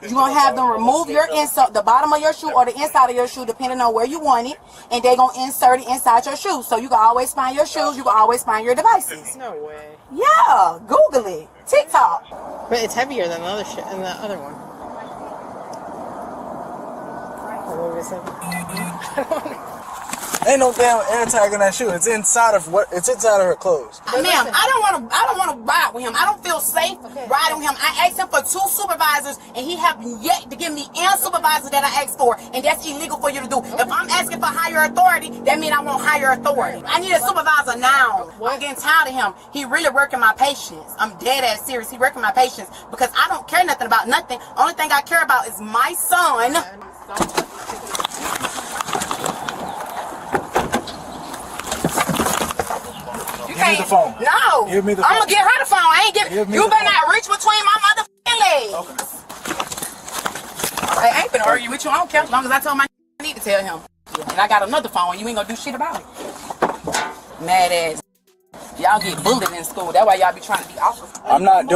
You gonna have them remove your insert, the bottom of your shoe or the inside of your shoe, depending on where you want it, and they gonna insert it inside your shoe. So you can always find your shoes. You can always find your devices. No way. Yeah, Google it. TikTok. But it's heavier than the other shit and the other one. Ain't no damn air tag in that shoe. It's inside of her clothes. Ma'am, I don't wanna ride with him. I don't feel safe riding with him. I asked him for 2 supervisors and he have yet to give me any supervisor that I asked for, and that's illegal for you to do. If I'm asking for higher authority, that means I want higher authority. I need a supervisor now. I'm getting tired of him. He really working my patience. I'm dead ass serious. He working my patience because I don't care nothing about nothing. Only thing I care about is my son. Give me the phone. No. Give me the phone. I'm gonna get her the phone. I ain't giving. You better not reach between my motherfucking legs. Okay. I ain't gonna argue with you. I don't care as long as I told my I need to tell him. And I got another phone. You ain't gonna do shit about it. Mad ass. Y'all get bullied in school. That's why y'all be trying to be awful. I'm not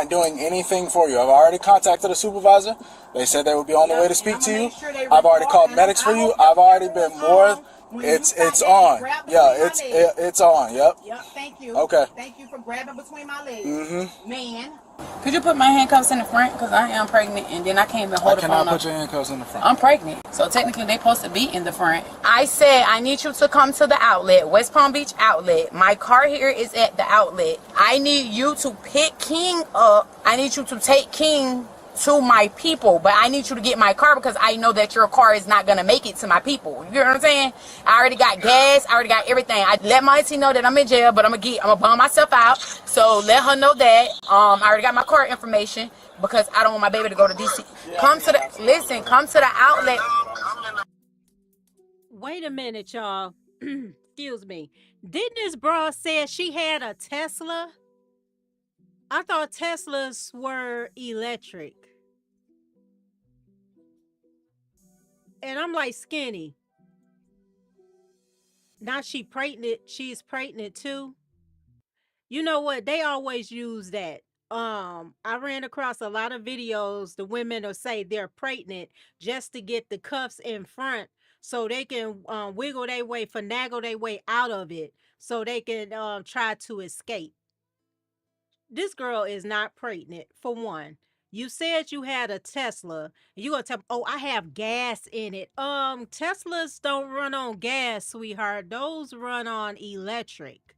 doing anything for you. I've already contacted a supervisor. They said they would be on the way to speak to you. I've already called medics for you. I've already been more. It's on. Yeah, it's on. Yep. Yep. Thank you. Okay. Thank you for grabbing between my legs. Mm-hmm. Man. Could you put my handcuffs in the front? Because I am pregnant and then I can't even hold the phone up. I cannot put your handcuffs in the front. I'm pregnant. So technically they're supposed to be in the front. I said I need you to come to the outlet, West Palm Beach outlet. My car here is at the outlet. I need you to pick King up. I need you to take King to my people, but I need you to get my car because I know that your car is not gonna make it to my people. You know what I'm saying? I already got gas, I already got everything. I let my auntie know that I'm in jail, but I'm gonna bum myself out. So let her know that I already got my car information because I don't want my baby to go to DC. Come to the outlet. Wait a minute, y'all. Excuse me. Didn't this bra say she had a Tesla? I thought Teslas were electric. And I'm like, Skinny. Now she's pregnant too. You know what? They always use that. I ran across a lot of videos. The women will say they're pregnant just to get the cuffs in front so they can wiggle their way, finagle their way out of it so they can try to escape. This girl is not pregnant, for one. You said you had a Tesla. And you gonna tell me, oh, I have gas in it. Teslas don't run on gas, sweetheart. Those run on electric.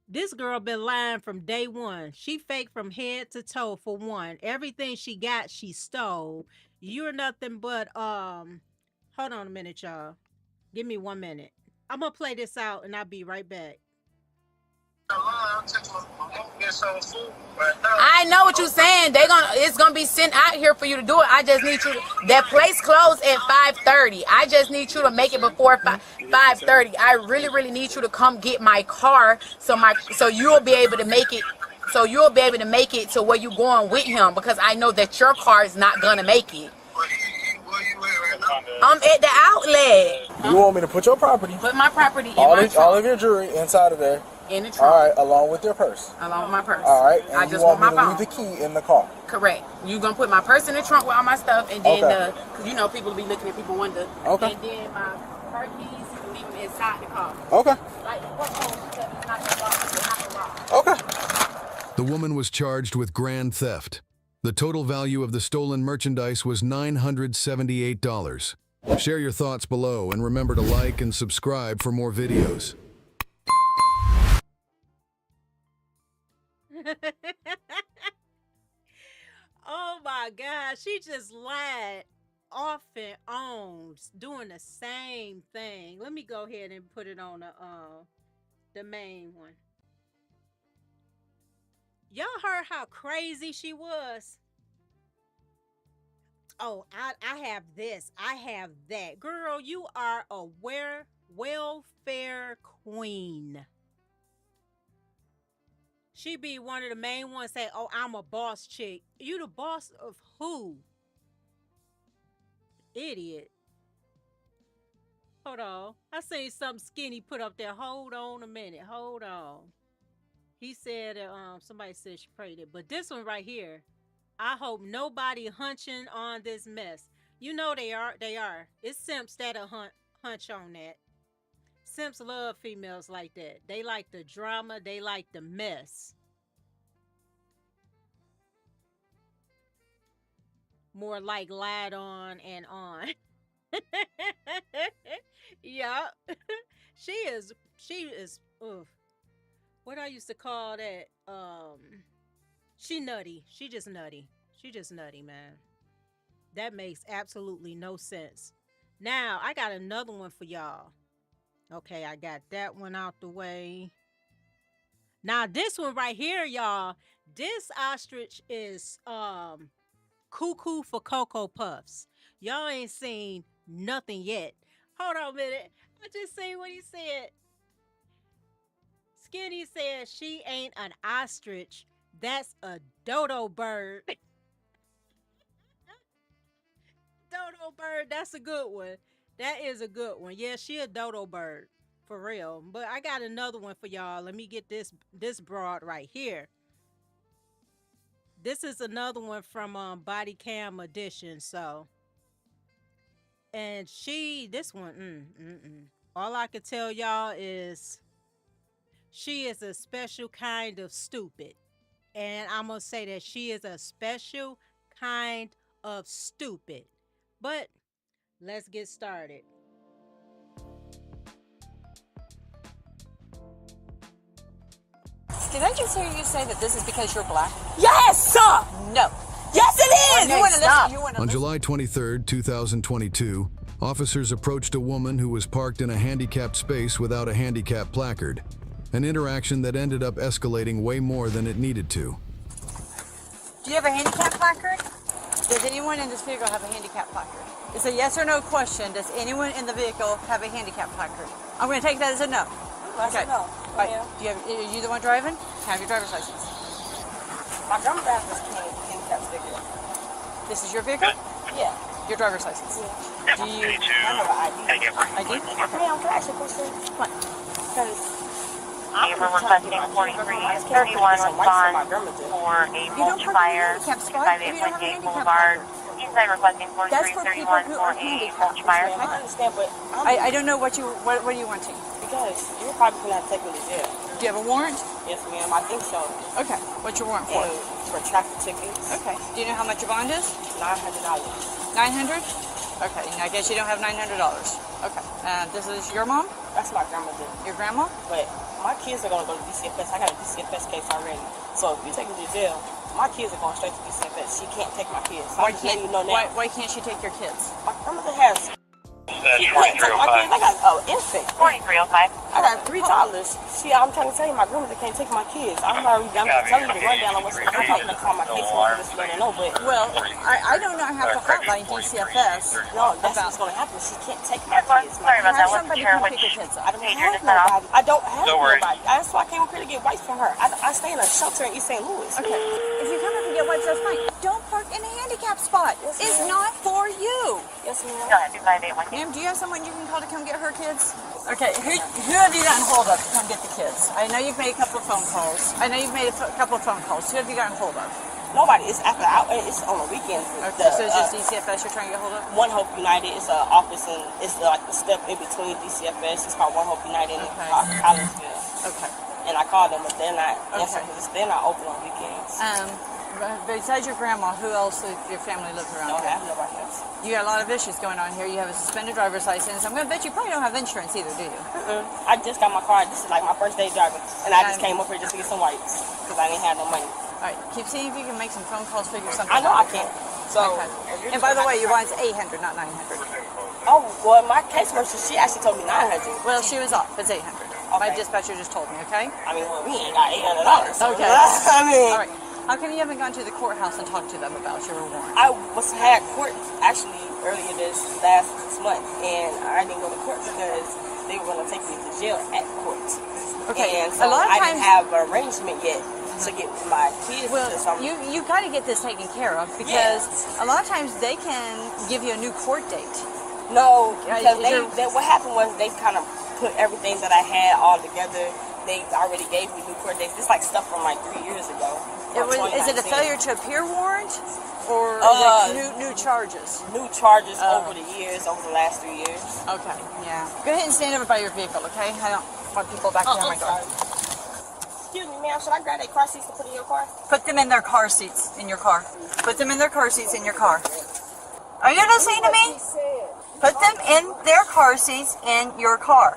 This girl been lying from day one. She faked from head to toe, for one. Everything she got, she stole. You're nothing but hold on a minute, y'all. Give me 1 minute. I'm gonna play this out and I'll be right back. I know what you're saying. It's gonna be sent out here for you to do it. I just need you. That place closed at 5:30. I just need you to make it before 5:30. I really need you to come get my car so you'll be able to make it. So you'll be able to make it to where you're going with him, because I know that your car is not gonna make it. I'm at the outlet. You want me to put your property? Put my property in all my trunk. All of your jewelry inside of there. In the trunk. All right, along with your purse. Along with my purse. All right, and I just want me my to phone. leave the key in the car. Correct. You gonna put my purse in the trunk with all my stuff, and then Okay. cause you know people will be looking at people wonder. Okay. And then my car keys, you can leave them inside the car. Okay. Like the portfolio, it's not locked. Okay. The woman was charged with grand theft. The total value of the stolen merchandise was $978. Share your thoughts below and remember to like and subscribe for more videos. Oh my God, she just lied off and on, doing the same thing. Let me go ahead and put it on the main one. Y'all heard how crazy she was? Oh, I have this. I have that. Girl, you are a welfare queen. She be one of the main ones say, oh, I'm a boss chick. You the boss of who? Idiot. Hold on. I seen something skinny put up there. Hold on a minute. Hold on. He said, somebody said she prayed it. But this one right here, I hope nobody hunching on this mess. You know they are. It's simps that'll hunch on that. Simps love females like that. They like the drama. They like the mess. More like lied on and on. Yup. She is, oof. What I used to call that, she nutty. She just nutty. She just nutty, man. That makes absolutely no sense. Now, I got another one for y'all. Okay, I got that one out the way. Now, this one right here, y'all. This ostrich is cuckoo for Cocoa Puffs. Y'all ain't seen nothing yet. Hold on a minute. I just seen what he said. Skinny said she ain't an ostrich. That's a dodo bird. Dodo bird, that's a good one. That is a good one. Yeah, she a dodo bird. For real. But I got another one for y'all. Let me get this broad right here. This is another one from Body Cam Edition. So, and this one, all I can tell y'all is she is a special kind of stupid. And I'm going to say that she is a special kind of stupid. But let's get started. Did I just hear you say that this is because you're black? Yes, sir. No. Yes, it is. On July 23, 2022, officers approached a woman who was parked in a handicapped space without a handicap placard. An interaction that ended up escalating way more than it needed to. Do you have a handicap placard? Does anyone in this vehicle have a handicap placard? It's a yes or no question. Does anyone in the vehicle have a handicap placard? I'm going to take that as a no. Okay. No. Right. Are you the one driving? Have your driver's license. My driver's license handicap sticker. This is your vehicle? Yeah. Your driver's license? Yeah. Do you I have an ID. ID? Okay, I'm going to ask you a question. What? Because Amber requesting 4331 respond for a mulch fire at 58.8 Boulevard. Inside requesting 4331 for a mulch fire. I understand, but I don't know what are you wanting. Because you're probably gonna have to take me to jail. Do you have a warrant? Yes, ma'am. I think so. Okay. What's your warrant for? And for traffic tickets. Okay. Do you know how much your bond is? $900. 900? Okay. I guess you don't have $900. Okay. This is your mom? That's my grandmother. Your grandma? But my kids are gonna go to DCFS. I got a DCFS case already. So if you take me to jail, my kids are going straight to DCFS. She can't take my kids. So Why can't she take your kids? My grandmother has. She can't take my kids. I got infant. 4305. I got 3 toddlers. See, I'm trying to tell you, my grandmother can't take my kids. I'm telling you the rundown on what's going on. I'm gonna call my case manager just let her know. But well, I don't know how to hotline DCFS. No, that's what's gonna happen. She can't take my kids. Sorry about that. Somebody come pick your kids up. I don't have nobody. I don't have nobody. That's why I came up here to get wipes from her. I stay in a shelter in East St. Louis. Okay. If you come up and get wipes, that's fine. Don't park in a handicap spot. Yes, it's ma'am. not for you. Yes, ma'am. Go ahead, 258. Ma'am, do you have someone you can call to come get her kids? Okay, who have you gotten hold of to come get the kids? I know you've made a couple of phone calls. Who have you gotten hold of? Nobody. It's after it's on the weekends. Okay, so it's just DCFS you're trying to get hold of? One Hope United. It's an office and it's like the step in between DCFS. It's called One Hope United in Collinsville. Okay. And I called them, but they're not answering because they're not open on weekends. Besides your grandma, who else in your family lives around Don't here? have nobody else. You got a lot of issues going on here. You have a suspended driver's license. I'm going to bet you probably don't have insurance either, do you? I just got my car. This is like my first day driving. And I just came up here just to get some wipes because I didn't have no money. All right, keep seeing if you can make some phone calls, figure something I know out. I can. So, okay. And by the way, your bond's 800, not 900. Oh, well, my case worker, she actually told me 900. Well, she was off. It's 800. Okay. My dispatcher just told me, okay? I mean, well, we ain't got $800. So okay. I mean. All right. How come you haven't gone to the courthouse and talked to them about your warrant? I had court actually earlier this month, and I didn't go to court because they were going to take me to jail at court. Okay. And so a lot of I didn't have an arrangement yet to get my kids to something. You got to get this taken care of because a lot of times they can give you a new court date. No, because what happened was they kind of put everything that I had all together. They already gave me new court dates. It's like stuff from like 3 years ago. Is it a failure to appear warrant or is it new charges? New charges over the last 3 years. Okay, yeah. Go ahead and stand over by your vehicle, okay? I don't want people back behind my door. Excuse me, ma'am. Should I grab their car seats to put in your car? Put them in their car seats in your car. Put them in their car seats in your car. Are you listening to me? Put them in their car seats in your car.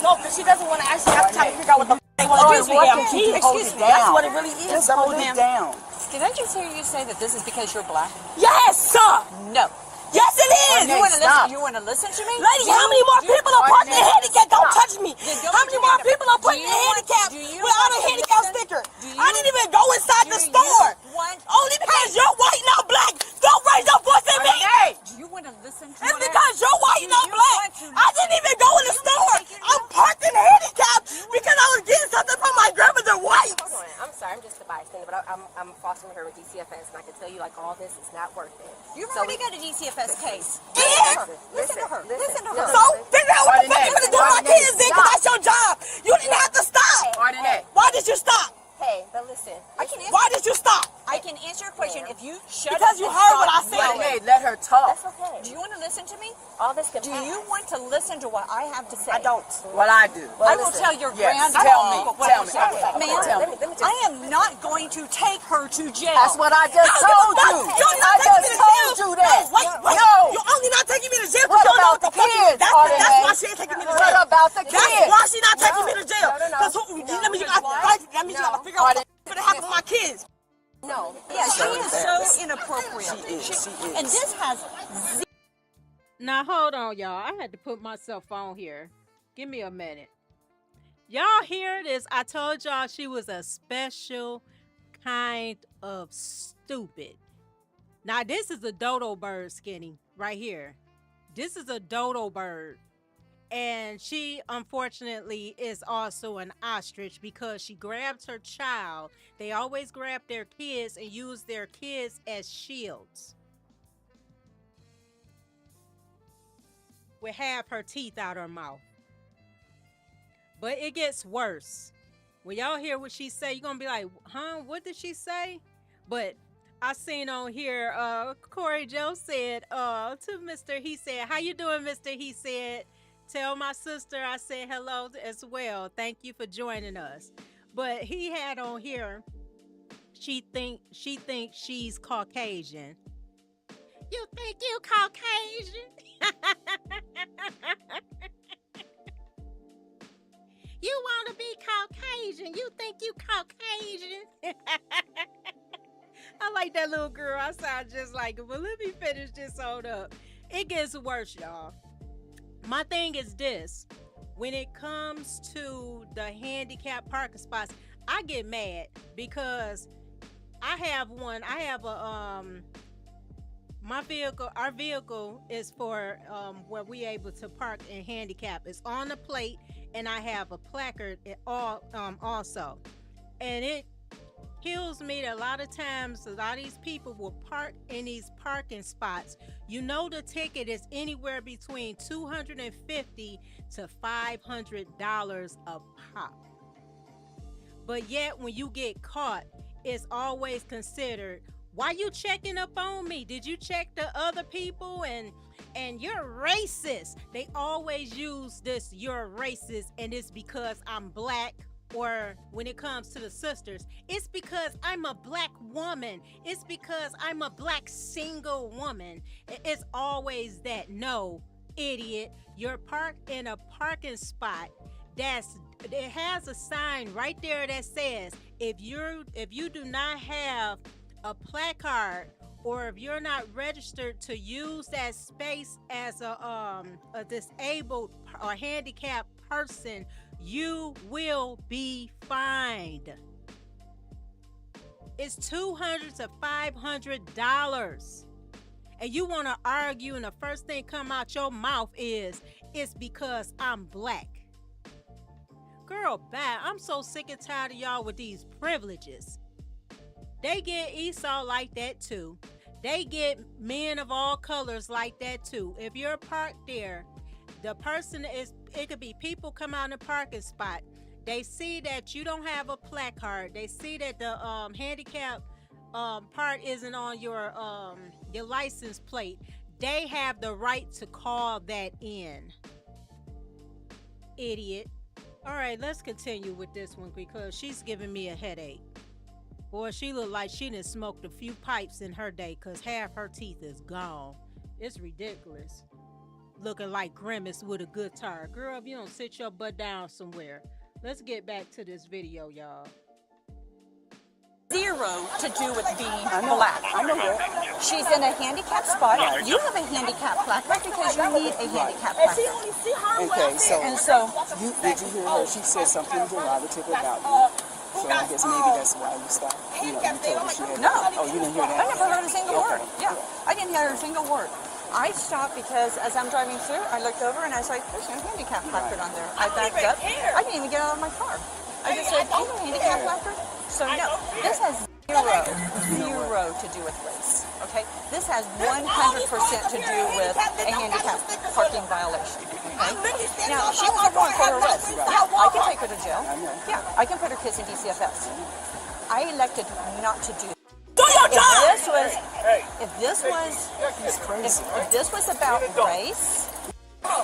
No, because she doesn't want to actually have time to figure out what the they want to do. Excuse me. That's what it really is. Just hold it down. Did I just hear you say that this is because you're black? Yes, sir. No. Yes, it is. You want to listen to me? Lady, how many more people are parked in handicap? Don't touch me. How many more people are putting in handicap without a handicap sticker? I didn't even go inside the store. Only because you're white, not black. Don't raise your voice at me. Do you want to listen to It's because you're white, not black. I didn't even go in the store. I'm parked in handicap because I was getting something from my grandmother white. Hold on. I'm sorry. I'm just a bystander, but I'm fostering her with DCFS, and I can tell you, like, all this is not worth it. You've already got a DCFS case. Listen to her. Listen to her. So, figure out what the fuck you're going to do with my kids then, because that's your job. You didn't have to stop. Why did you stop? Hey, but listen. Why did you stop? I can answer your question if you shut up. Because you heard what I said. Let her talk. That's okay. Do you want to listen to me? All this can Do you want to listen to what I have to say? I don't. Well, I do. I will tell your grandma. Tell me. Ma'am, I am not going to take her to jail. That's what I just told you. I just told you that. No. You're only not taking me to jail because you don't know what the fuck you did. That's why she ain't taking me to jail. What about the kids? That's why she not taking me to jail. Because that means you got to figure out what's going to happen to my kids. No. Yeah, she is so inappropriate. She is. And this has Now hold on, y'all. I had to put my cell phone here. Give me a minute. Y'all hear this? I told y'all she was a special kind of stupid. Now this is a dodo bird, Skinny, right here. This is a dodo bird. And she, unfortunately, is also an ostrich because she grabs her child. They always grab their kids and use their kids as shields. With half her teeth out her mouth. But it gets worse. When y'all hear what she say, you're going to be like, huh, what did she say? But I seen on here, Corey Joe said to Mr. He said, how you doing, Mr. He said, Tell my sister I said hello as well. Thank you for joining us. But he had on here, she thinks she's Caucasian. You think you Caucasian? You want to be Caucasian? You think you Caucasian? I like that little girl. I sound just like it. But let me finish this on up. It gets worse, y'all. My thing is this. When it comes to the handicapped parking spots, I get mad because I have our vehicle is for where we able to park and handicap. It's on the plate, and I have a placard also. And it kills me that a lot of times a lot of these people will park in these parking spots. You know, the ticket is anywhere between $250 to $500 a pop. But yet when you get caught, it's always considered, why you checking up on me? Did you check the other people? And you're racist. They always use this, you're racist, and it's because I'm black. Or when it comes to the sisters, it's because I'm a black woman. It's because I'm a black single woman. It's always that. No, idiot. You're parked in a parking spot it has a sign right there that says if you do not have a placard, or if you're not registered to use that space as a disabled or handicapped person, you will be fined. It's $200 to $500. And you want to argue, and the first thing come out your mouth is, it's because I'm black. Girl, bye. I'm so sick and tired of y'all with these privileges. They get Esau like that too. They get men of all colors like that too. If you're parked there, the person it could be people come out in the parking spot. They see that you don't have a placard. They see that the handicap part isn't on your license plate. They have the right to call that in. Idiot. All right, let's continue with this one because she's giving me a headache. Boy, she look like she done smoked a few pipes in her day because half her teeth is gone. It's ridiculous. Looking like Grimace with a guitar. Girl, if you don't sit your butt down somewhere. Let's get back to this video, y'all. Zero to do with being black. I know that. She's in a handicapped spot. You have a handicap placard because you need a handicap placard. Okay, so did you hear her? She said something derogatory about you. So I guess maybe that's why you stopped. You told her she had. No. Oh, you didn't hear that? I never heard a single word. Yeah, I didn't hear a single word. I stopped because as I'm driving through, I looked over and I was like, there's no handicap placard on there. I backed up. I didn't even get out of my car. I just said, do you have a handicap placard? So no, this has zero to do with race. Okay, this has 100% to do with a handicap parking violation. Okay? Now she was going for her arrest. Yeah, I can take her to jail. Yeah, I can put her kids in DCFS. I elected not to do that. If this was about race,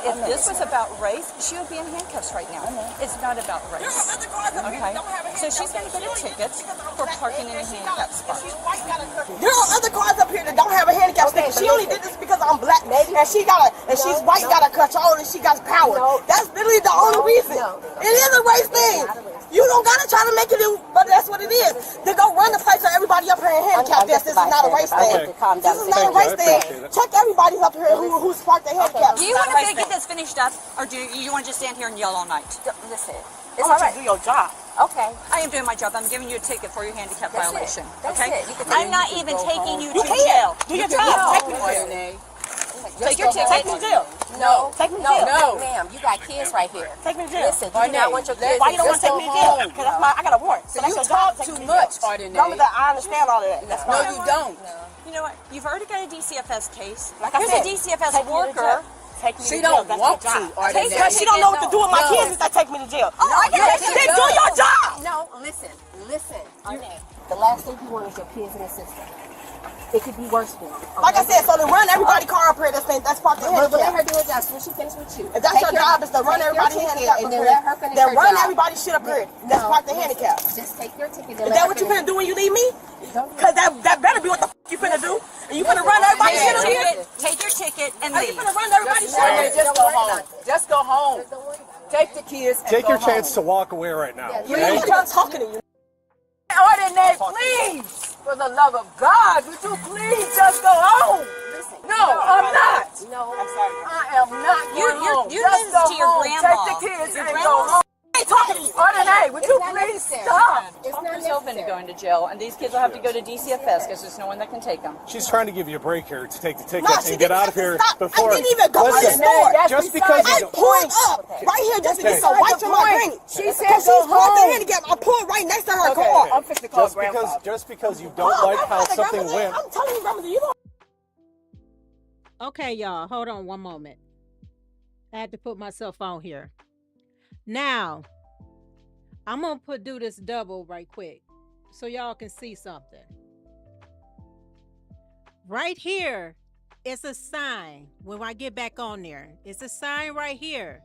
if this was about race, she would be in handcuffs right now. It's not about race. Okay? So she's going to get a ticket for parking in a handicap spot. There are other cars up here that don't have a handicap sticker. She only did this because I'm black, and she's white, got a control, and she got power. That's literally the only reason. It is a race thing. You don't gotta try to make it, but that's what it is. They go run the place so everybody up here in handicap. This is not a race thing. This is not a race thing. Check everybody up here who's parked their handicap. Do you want to get this finished up, or do you want to just stand here and yell all night? Listen, it's all right. Do your job. Okay. I am doing my job. I'm giving you a ticket for your handicap violation. Okay? I'm not even taking you to jail. Do your job. Take me to jail. Take your ticket. Take me to jail. No. Take me to jail. No, ma'am. You got kids right here. Take me to jail. Listen, do you not want your kids? Why you don't want to take me to jail? Because I got a warrant. So you talk too much, Ardenay. I understand all of that. No, you don't. You know what? You've already got a DCFS case. Like I said, Here's a DCFS worker. She don't want to, Ardenay. Because she don't know what to do with my kids if they take me to jail. Oh, I got it. Then do your job. No, listen. Ardenay. The last thing you want is your kids and your sister. It could be worse for them. Like I said, so they run everybody car up here that's parked in Let her handicap. do her job. So when she finished with you. If that's your job, is to run everybody handicap up and then here. let her finish Then her run job. everybody shit up here that's parked in handicap. Just take your ticket. Is that what you finna do when you leave me? Cause that better be what the fuck you finna do. And you finna run everybody shit up here? Take your ticket and Are you leave. finna run everybody shit up here? Just go home. Just go home. Take the kids and Take go your chance home. to walk away right now. You ain't done talking to you. Ordinary, please, for the love of God, would you please just go home? No, I'm not. No, I'm sorry. I am not going home. You're Just listening go to your home. grandma. Take the kids Your and go grandma's- home. I ain't talking to you. Ordinary, would you It's not please necessary. stop? It's Talk not yourself into necessary. going to jail, and these kids will have to go to DCFS because there's no one that can take them. She's trying to give you a break here to take the ticket No, she and get didn't out of have to here stop. before. I didn't even go to the Listen, store. just because I you pulled up right here just to get some wipes from my granny. She said Because go she's parked in home. handicap. I pulled right next to her Okay, car. I'm fixing to call grandpa. just because you don't like how something went. I'm telling you, grandmother, you don't. Okay, y'all, hold on one moment. I had to put myself on here. Now, I'm gonna do this double right quick so y'all can see something. Right here, it's a sign. When I get back on there, it's a sign right here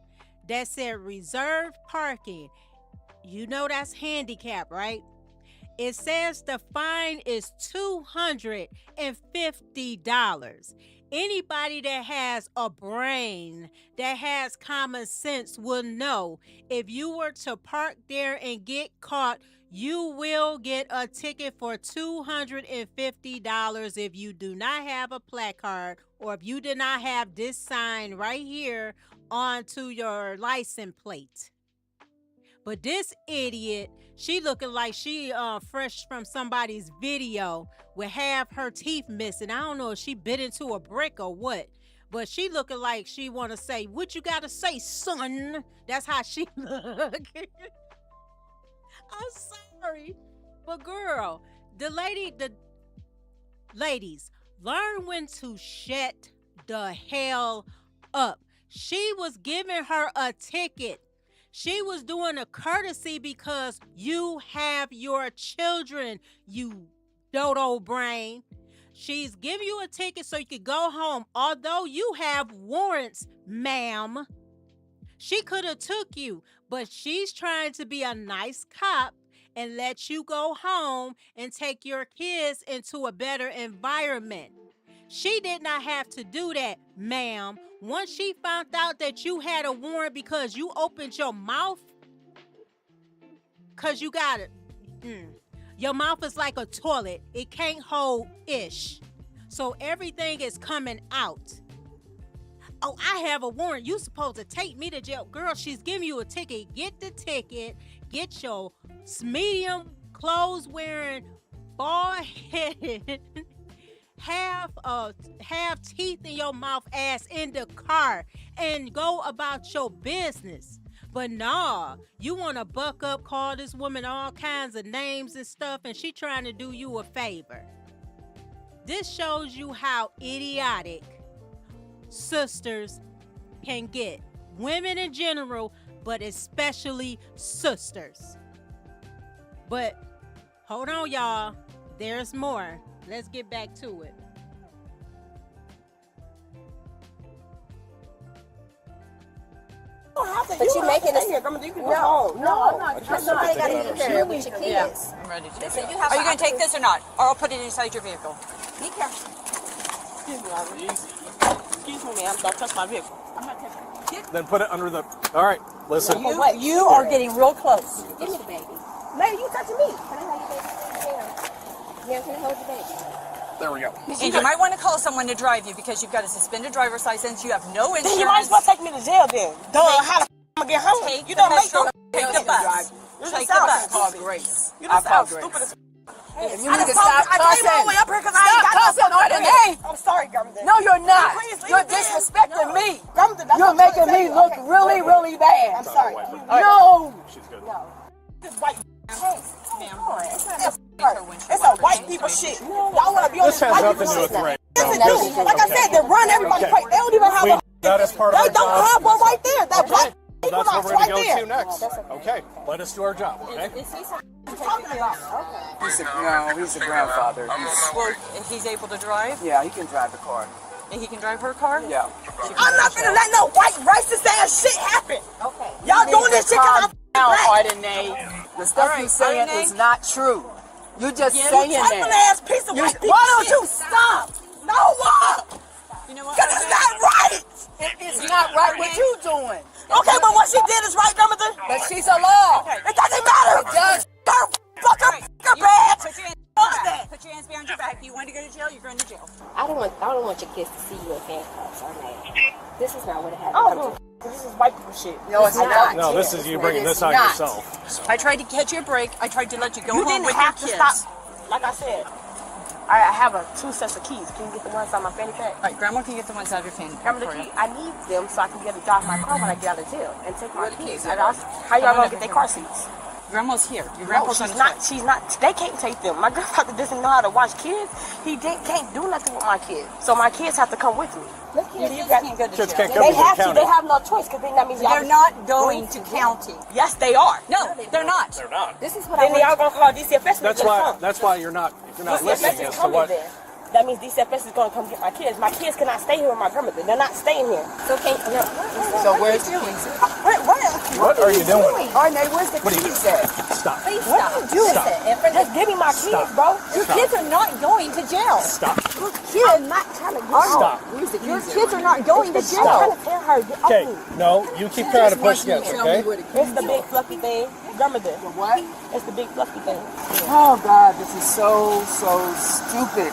that said reserved parking. You know that's handicap, right? It says the fine is $250. Anybody that has a brain, that has common sense will know if you were to park there and get caught, you will get a ticket for $250 if you do not have a placard or if you did not have this sign right here onto your license plate. But this idiot, she looking like she fresh from somebody's video with half her teeth missing. I don't know if she bit into a brick or what, but she looking like she want to say, what you got to say, son? That's how she look. I'm sorry. But girl, the ladies, learn when to shut the hell up. She was giving her a ticket. She was doing a courtesy because you have your children, you dodo brain. She's giving you a ticket so you could go home. Although you have warrants, ma'am. She could have took you, but she's trying to be a nice cop and let you go home and take your kids into a better environment. She did not have to do that, ma'am. Once she found out that you had a warrant because you opened your mouth, because you got it. Your mouth is like a toilet. It can't hold ish. So everything is coming out. Oh, I have a warrant. You supposed to take me to jail. Girl, she's giving you a ticket. Get the ticket. Get your medium clothes wearing, bald headed, have teeth in your mouth ass in the car and go about your business. But nah, you want to buck up, call this woman all kinds of names and stuff, and she trying to do you a favor. This shows you how idiotic sisters can get. Women in general, but especially sisters. But hold on, y'all. There's more. Let's get back to it. But you making us here. No, I'm not. Somebody got to be there with your kids. I'm ready to Listen, take you it. have Are you to going to take this or not? Or I'll put it inside your vehicle. Be careful. Excuse me, Robert. Excuse me, ma'am. Don't touch my vehicle. I'm not touching it. Then put it under the. All right, listen. You are getting real close. Give me the baby. Lady, you touching me. Can I hold your baby? Yeah, can I hold your baby? There we go. And you might want to call someone to drive you because you've got a suspended driver's license. You have no insurance. Then you might as well take me to jail then. Duh, how the f*** I'm gonna get home? Take You don't make metro. no Take the bus. Take the bus. Call Grace. You just sound stupid as If you need to stop I came all the way up here because I ain't got cussing no on the name. I'm sorry, grandmother. No, you're not. Please leave You're me, man. disrespecting me. Grandmother, that's You're what I'm making trying me to look say. really, really bad. I'm sorry. No. She's good. This white Ma'am. It's a white people shit. Y'all wanna be on This this has white nothing people to do with shit. race. Yes, it do. Like I said, they run everybody Okay. crazy. They don't even have a. That is part of They our don't job. have one right there. That black Well, people that's what are we're right going to go there. to next. Okay, let us do our job, okay? Is he talking about? He's the grandfather. Well, he's able to drive? Yeah, he can drive the car. And he can drive her car? Yeah. I'm not gonna let no white racist ass shit happen. Okay. Y'all doing this shit because I'm black. The stuff you're saying is not true. You're just saying You trifling that. ass piece of white people. Why don't you stop? No what? You know what? Because it's not right. It's not right what you doing. Okay, but what she did is right, grandmother. But she's a law. It doesn't matter. It does. Fuck her bad. Put your hands behind your back. You want to go to jail, you're going to jail. I don't want your kids to see you in handcuffs or anything. This is not what it happened. This is white people shit. No, it's not. No, this is you bringing this on yourself. I tried to catch your break. I tried to let you go You home didn't with have your to kids. stop. Like I said, I have two sets of keys. Can you get the ones on my fanny pack? All right, Grandma can get the ones out of your fanny pack. Grandma, the for key. you. I need them so I can get to drive my car when I get out of jail and take my keys. How y'all gonna get their car seats? Grandma's here. Your No, grandpa's on she's his not. way. She's not. They can't take them. My grandfather doesn't know how to watch kids. He can't do nothing with my kids. So my kids have to come with me. Kids can't go to Kids jail. can't come They to have the to. county. They have no choice because that means y'all. They're not going to county. Yes, they are. No, they're not. They're not. This is what Then y'all gonna call DCFS. That's why you're not listening as to what. That means DCFS is gonna come get my kids. My kids cannot stay here with my grandmother. They're not staying here. So where's the keys? What are you doing? Arnay, where's the keys at? Stop. Please What stop. are you doing? Stop. Just give me my kids, bro. Your kids are not going to jail. Stop. I'm not trying to get Stop. Where's the keys? Your kids are not going to I'm jail. trying to tell her. Get Okay. off me. No, you keep trying to push against. Okay. It's the big fluffy thing. Grandmother. The what? It's the big fluffy thing. Oh God, this is so stupid.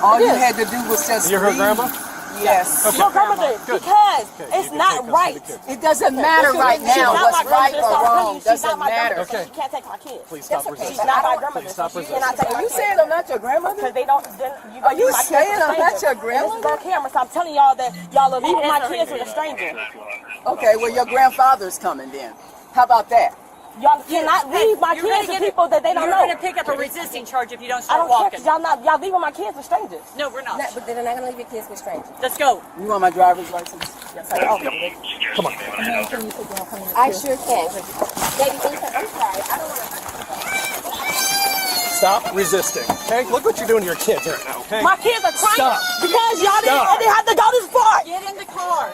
All you had to do was just You're her leave. grandma? Yes. Okay. No, grandmother, Good. because Okay, it's you can not take us right. to the kids. It doesn't matter right She's now not what's my right grandmother, or so I'm telling wrong. you, she's not Doesn't my matter. grandmother, so Okay. she can't take my kids. Please stop She's resisting. not my grandmother. Please stop so she cannot resisting. take my Are you kids. saying I'm not your grandmother? Because they don't. Are you saying I'm not your grandmother? This is on camera, so I'm telling y'all that y'all are leaving my kids with a stranger. Okay, well your grandfather's coming then. How about that? Y'all cannot leave my You're kids gonna with people that they don't You're know. going to pick up a resisting charge if you don't I start don't care walking. because y'all leaving my kids with strangers. No, we're not. But they're not gonna leave your kids with strangers. Let's go. You want my driver's license? Yes, I do. Come on. I sure can. Baby, I'm sorry. I don't want to. Stop resisting. Okay. Look what you're doing to your kids right now. Okay. My kids are crying Stop. because y'all Stop. didn't have to go this far. Get in the car.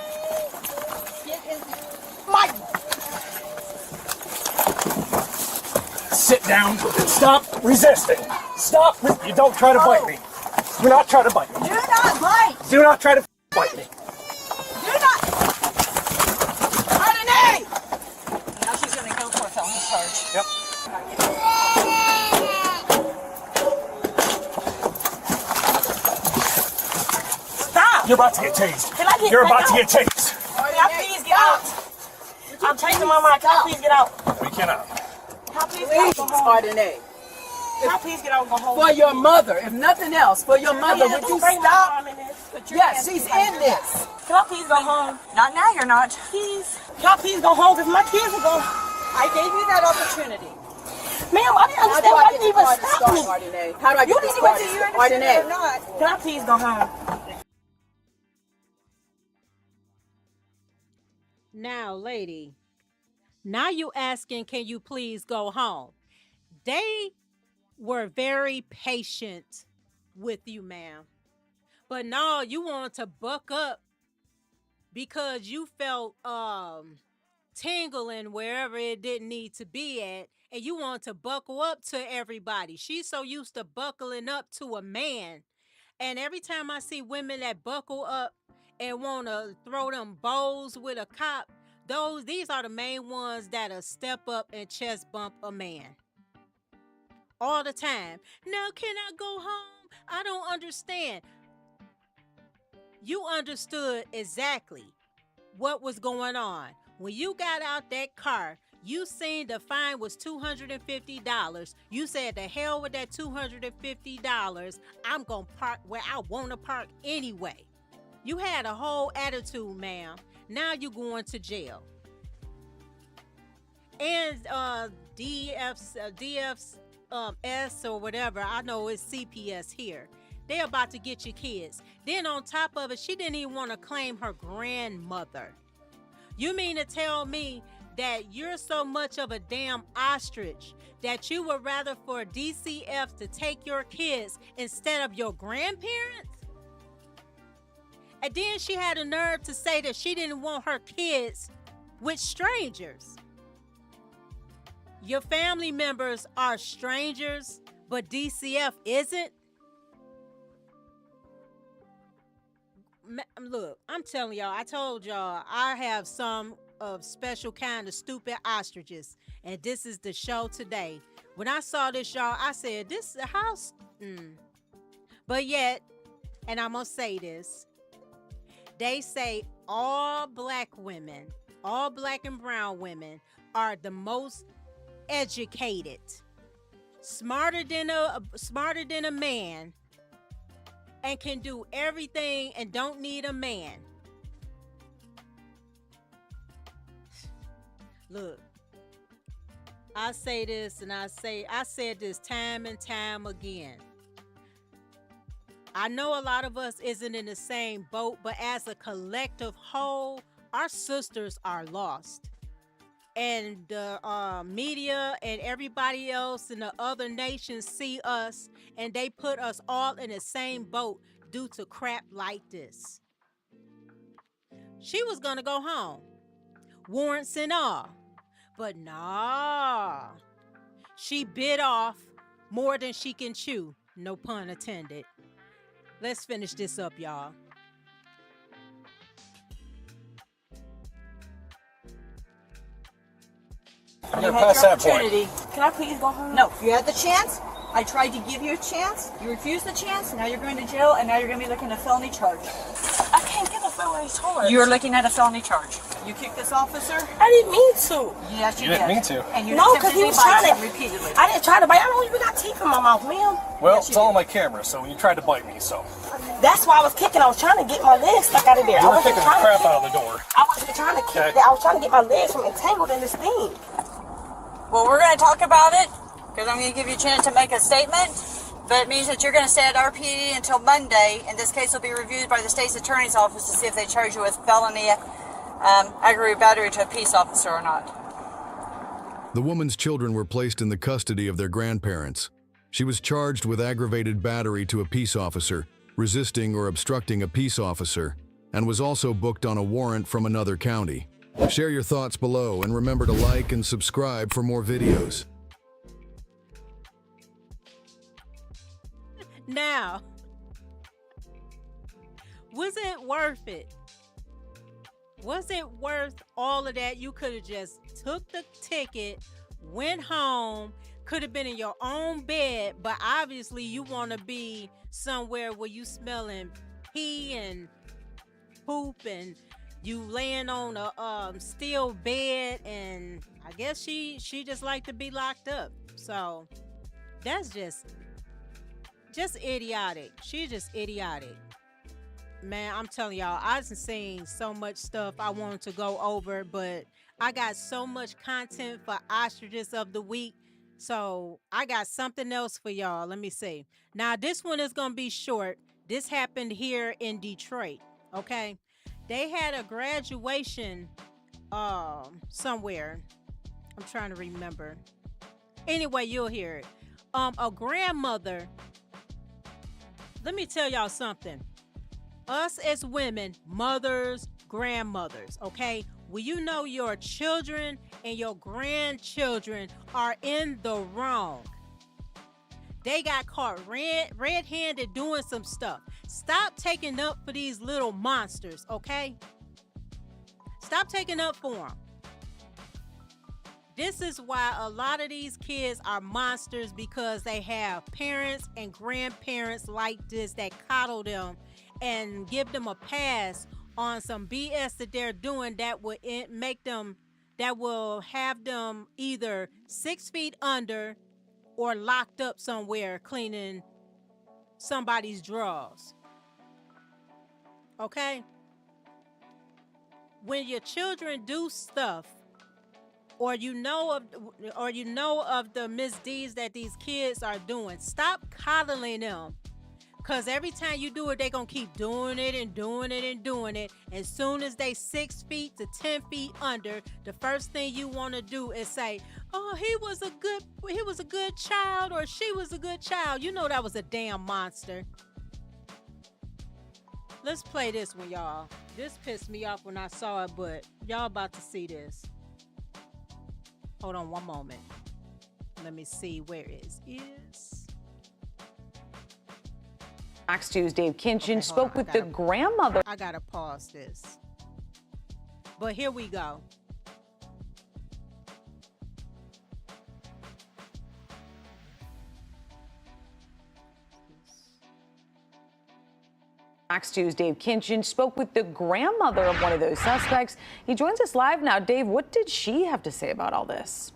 My Sit down. Stop resisting. Stop. You don't try to bite me. Do not try to bite me. do not bite. Do not try to bite me. Do not. Ardenay! Now she's going to go for a felony charge. Yep. Stop. You're about to get tased. Can I get You're back about to out? get tased. Can I please get out? I'm chasing my mind. Can I please get out? We cannot. Can I please get out? Please, and Go home? Ardenay. Can I please get out and go home? For your mother, if nothing else, for your mother, would you Bring my stop? mom in this. Yes, she's in this. Can I please go home? Not now, you're not. Please. Can I please go home? Because my kids are going. I gave you that opportunity. Ma'am, I didn't How do understand I why get you this even car to stopped start, me. Ardenay? How do I You get this didn't car even to see start? you understand or Ardenay. not. Can I please go home? Now, lady, now you asking, can you please go home? They were very patient with you, ma'am. But no, you want to buck up because you felt tingling wherever it didn't need to be at, and you want to buckle up to everybody. She's so used to buckling up to a man. And every time I see women that buckle up and want to throw them bows with a cop, these are the main ones that'll step up and chest bump a man. All the time. Now, can I go home? I don't understand. You understood exactly what was going on. When you got out that car, you seen the fine was $250. You said, the hell with that $250. I'm going to park where I want to park anyway. You had a whole attitude, ma'am. Now you're going to jail. And DF's S or whatever, I know it's CPS here. They're about to get your kids. Then on top of it, she didn't even want to claim her grandmother. You mean to tell me that you're so much of a damn ostrich that you would rather for DCF to take your kids instead of your grandparents? And then she had a nerve to say that she didn't want her kids with strangers. Your family members are strangers, but DCF isn't? Look, I'm telling y'all, I told y'all I have some of special kind of stupid ostriches, and this is the show today. When I saw this, y'all, I said, this is a house. But yet, and I'm gonna say this, they say all black women, all black and brown women are the most educated, smarter than a man, and can do everything and don't need a man. Look, I say this and I said this time and time again. I know a lot of us isn't in the same boat, but as a collective whole, our sisters are lost. And the media and everybody else in the other nations see us, and they put us all in the same boat due to crap like this. She was gonna go home, warrants and all, but nah, she bit off more than she can chew, no pun intended. Let's finish this up, y'all. I'm gonna pass that point. Can I please go home? No, you had the chance. I tried to give you a chance. You refused the chance. Now you're going to jail, and now you're going to be looking at a felony charge. I can't get a felony charge. You're looking at a felony charge. You kicked this officer? I didn't mean to. Yes, you You didn't did. mean to. And you No, because he was trying him to. repeatedly. I didn't try to bite. I don't even got teeth in my mouth, ma'am. Well, it's all on my camera, so you tried to bite me, so. That's why I was kicking. I was trying to get my legs stuck out of there. You I were wasn't kicking the trying crap to out of the door. I wasn't trying to kick Okay. that. I was trying to get my legs from entangled in this thing. Well, we're going to talk about it because I'm going to give you a chance to make a statement. But it means that you're going to stay at RPD until Monday, and this case will be reviewed by the state's attorney's office to see if they charge you with felony aggravated battery to a peace officer or not. The woman's children were placed in the custody of their grandparents. She was charged with aggravated battery to a peace officer, resisting or obstructing a peace officer, and was also booked on a warrant from another county. Share your thoughts below and remember to like and subscribe for more videos. Now, was it worth it? Was it worth all of that? You could have just took the ticket, went home, could have been in your own bed, but obviously you want to be somewhere where you smelling pee and poop and you laying on a steel bed, and I guess she just like to be locked up. So that's just idiotic. She's just idiotic. Man, I'm telling y'all, I've seen so much stuff I wanted to go over, but I got so much content for Ostriches of the Week. So I got something else for y'all. Let me see. Now, this one is going to be short. This happened here in Detroit, okay? They had a graduation somewhere. I'm trying to remember. Anyway, you'll hear it. A grandmother. Let me tell y'all something. Us as women, mothers, grandmothers, okay? Well, you know your children and your grandchildren are in the wrong. They got caught red-handed doing some stuff. Stop taking up for these little monsters, okay? Stop taking up for them. This is why a lot of these kids are monsters, because they have parents and grandparents like this that coddle them and give them a pass on some BS that they're doing that will have them either 6 feet under or locked up somewhere cleaning somebody's drawers. Okay? When your children do stuff, or you know of the misdeeds that these kids are doing, stop coddling them. Cause every time you do it, they gonna keep doing it and doing it and doing it. As soon as they 6 feet to 10 feet under, the first thing you wanna do is say, oh, he was a good child, or she was a good child. You know that was a damn monster. Let's play this one, y'all. This pissed me off when I saw it, but y'all about to see this. Hold on one moment. Let me see where it is. Fox 2's Dave Kinchin spoke with the grandmother. I gotta pause this. But here we go. Fox 2's Dave Kinchin spoke with the grandmother of one of those suspects. He joins us live now. Dave, what did she have to say about all this?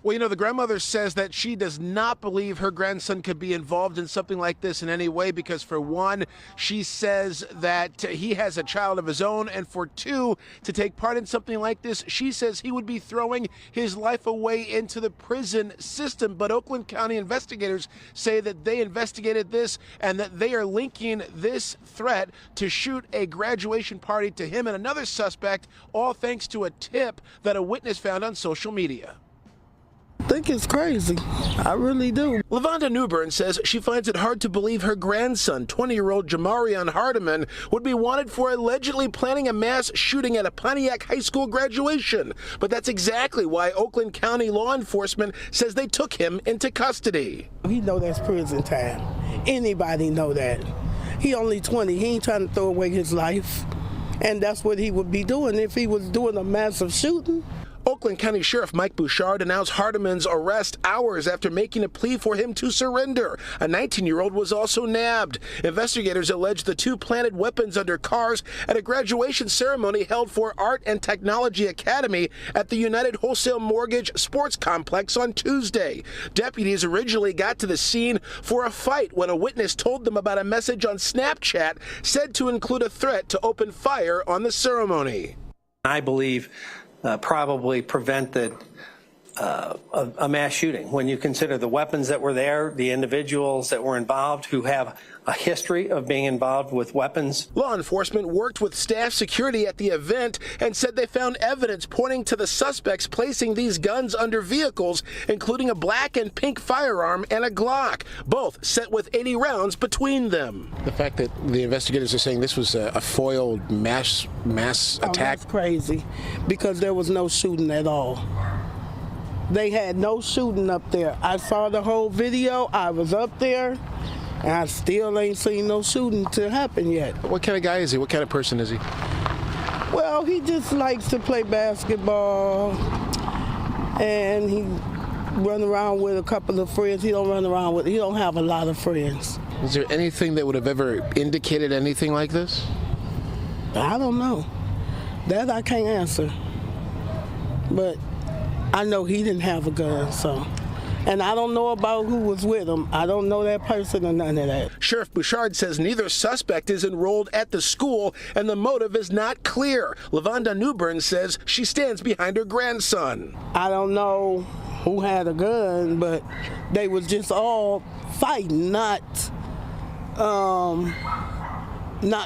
Well, you know, the grandmother says that she does not believe her grandson could be involved in something like this in any way because, for one, she says that he has a child of his own, and for two, to take part in something like this, she says he would be throwing his life away into the prison system. But Oakland County investigators say that they investigated this and that they are linking this threat to shoot a graduation party to him and another suspect, all thanks to a tip that a witness found on social media. I think it's crazy. I really do. LaVonda Newbern says she finds it hard to believe her grandson, 20-year-old Jamarion Hardiman, would be wanted for allegedly planning a mass shooting at a Pontiac High School graduation. But that's exactly why Oakland County law enforcement says they took him into custody. He know that's prison time. Anybody know that. He only 20. He ain't trying to throw away his life. And that's what he would be doing if he was doing a massive shooting. Oakland County Sheriff Mike Bouchard announced Hardiman's arrest hours after making a plea for him to surrender. A 19-year-old was also nabbed. Investigators allege the two planted weapons under cars at a graduation ceremony held for Art and Technology Academy at the United Wholesale Mortgage Sports Complex on Tuesday. Deputies originally got to the scene for a fight when a witness told them about a message on Snapchat said to include a threat to open fire on the ceremony. I believe probably prevented a mass shooting. When you consider the weapons that were there, the individuals that were involved who have a history of being involved with weapons. Law enforcement worked with staff security at the event and said they found evidence pointing to the suspects placing these guns under vehicles, including a black and pink firearm and a Glock, both set with 80 rounds between them. The fact that the investigators are saying this was a foiled mass attack. That's crazy, because there was no shooting at all. They had no shooting up there. I saw the whole video. I was up there, and I still ain't seen no shooting to happen yet. What kind of guy is he? What kind of person is he? Well, he just likes to play basketball, and he run around with a couple of friends. He don't have a lot of friends. Is there anything that would have ever indicated anything like this? I don't know. That I can't answer. But I know he didn't have a gun, so. And I don't know about who was with him. I don't know that person or none of that. Sheriff Bouchard says neither suspect is enrolled at the school and the motive is not clear. LaVonda Newbern says she stands behind her grandson. I don't know who had a gun, but they was just all fighting, not